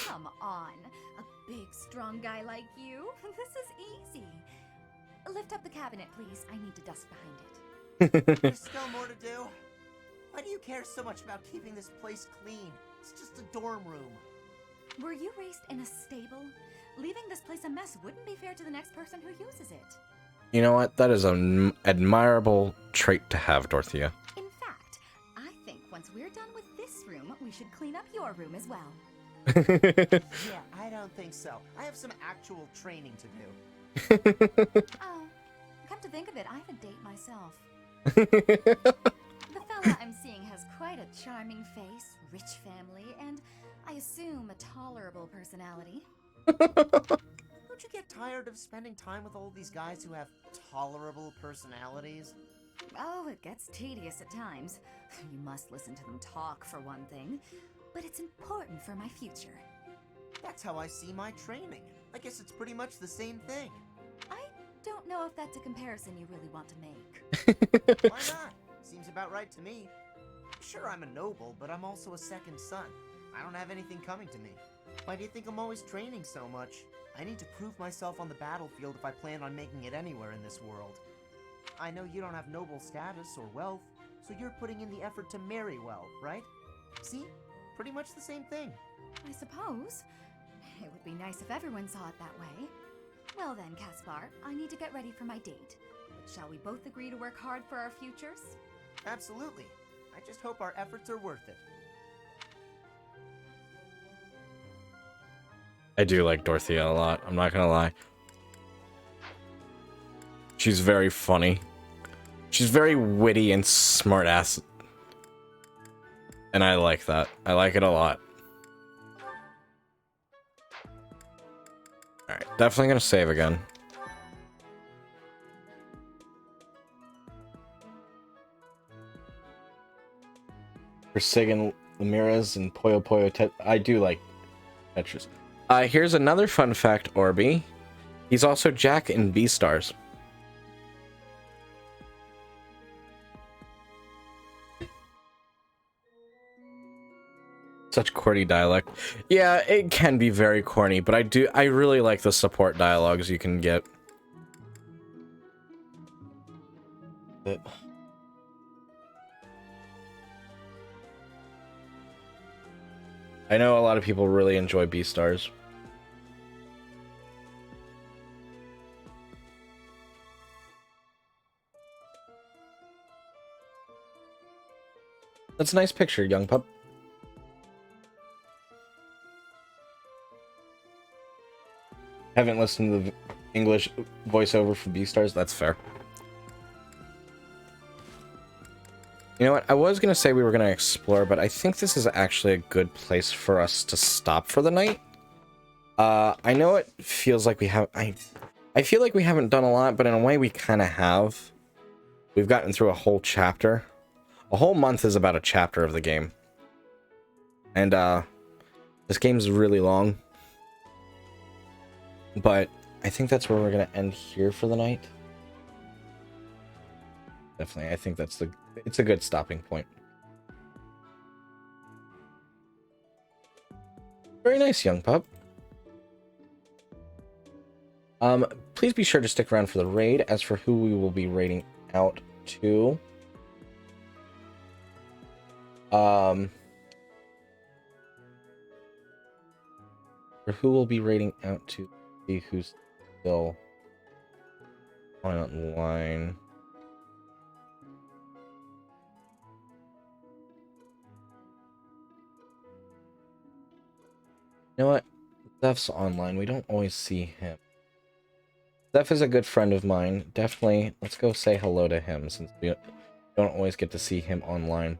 Come on, a big, strong guy like you. This is easy. lift up the cabinet, please? I need to dust behind it. There's still more to do. Why do you care so much about keeping this place clean? It's just a dorm room. Were you raised in a stable? Leaving this place a mess wouldn't be fair to the next person who uses it. You know what? That is an admirable trait to have, Dorothea. In fact, I think once we're done with this room, we should clean up your room as well. Yeah, I don't think so. I have some actual training to do. Oh, come to think of it, I have a date myself. The fella I'm seeing has quite a charming face, rich family, and I assume a tolerable personality. Don't you get tired of spending time with all these guys who have tolerable personalities? Oh, it gets tedious at times. You must listen to them talk, for one thing. But it's important for my future. That's how I see my training. I guess it's pretty much the same thing. I don't know if that's a comparison you really want to make. Why not? Seems about right to me. Sure, I'm a noble, but I'm also a second son. I don't have anything coming to me. Why do you think I'm always training so much? I need to prove myself on the battlefield if I plan on making it anywhere in this world. I know you don't have noble status or wealth, so you're putting in the effort to marry well, right? See? Pretty much the same thing. I suppose. It would be nice if everyone saw it that way. Well then, Caspar, I need to get ready for my date. But shall we both agree to work hard for our futures? Absolutely. I just hope our efforts are worth it. I do like Dorothea a lot, I'm not gonna lie. She's very funny. She's very witty and smart-ass. And I like that. I like it a lot. Alright, definitely gonna save again. For Sigan, Ramirez, and Poyo Poyo I do like Tetris. Here's another fun fact, Orby. He's also Jack in Beastars. Such corny dialect. Yeah, it can be very corny, but I really like the support dialogues you can get. I know a lot of people really enjoy Beastars. That's a nice picture, young pup. Haven't listened to the English voiceover for Beastars. That's fair. You know what? I was gonna say we were gonna explore, but I think this is actually a good place for us to stop for the night. I know it feels like we have. I feel like we haven't done a lot, but in a way we kind of have. We've gotten through a whole chapter. A whole month is about a chapter of the game, and this game's really long. But I think that's where we're gonna end here for the night. Definitely, I think it's a good stopping point. Very nice, young pup. Please be sure to stick around for the raid. As for who we will be raiding out to, for who we'll be raiding out to, see who's still online. You know what? Zeph's online. We don't always see him. Zeph is a good friend of mine. Definitely, let's go say hello to him since we don't always get to see him online.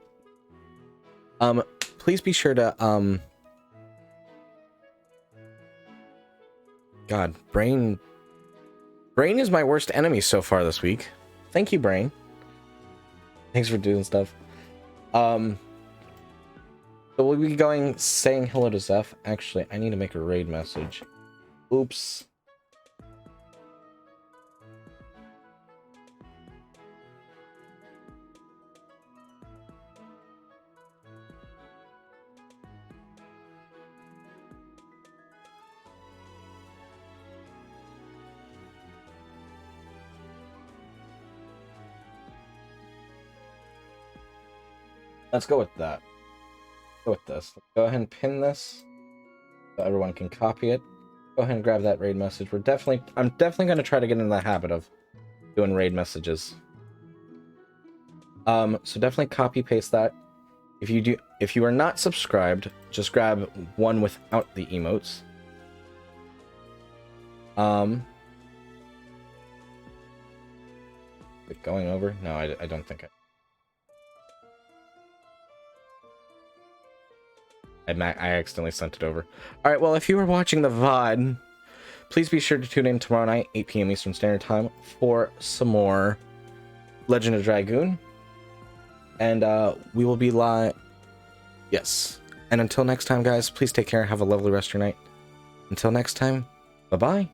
Please be sure to, God, Brain is my worst enemy so far this week. Thank you, Brain. Thanks for doing stuff. So we'll be saying hello to Zeph. Actually, I need to make a raid message. Oops. Let's go with that. Go with this. Go ahead and pin this so everyone can copy it. Go ahead and grab that raid message. I'm definitely going to try to get in the habit of doing raid messages. So definitely copy paste that. If you are not subscribed, just grab one without the emotes. Going over? No, I don't think I accidentally sent it over. Alright, well, if you were watching the VOD, please be sure to tune in tomorrow night, 8 p.m. Eastern Standard Time, for some more Legend of Dragoon. And we will be live. Yes. And until next time, guys, please take care. Have a lovely rest of your night. Until next time, bye-bye.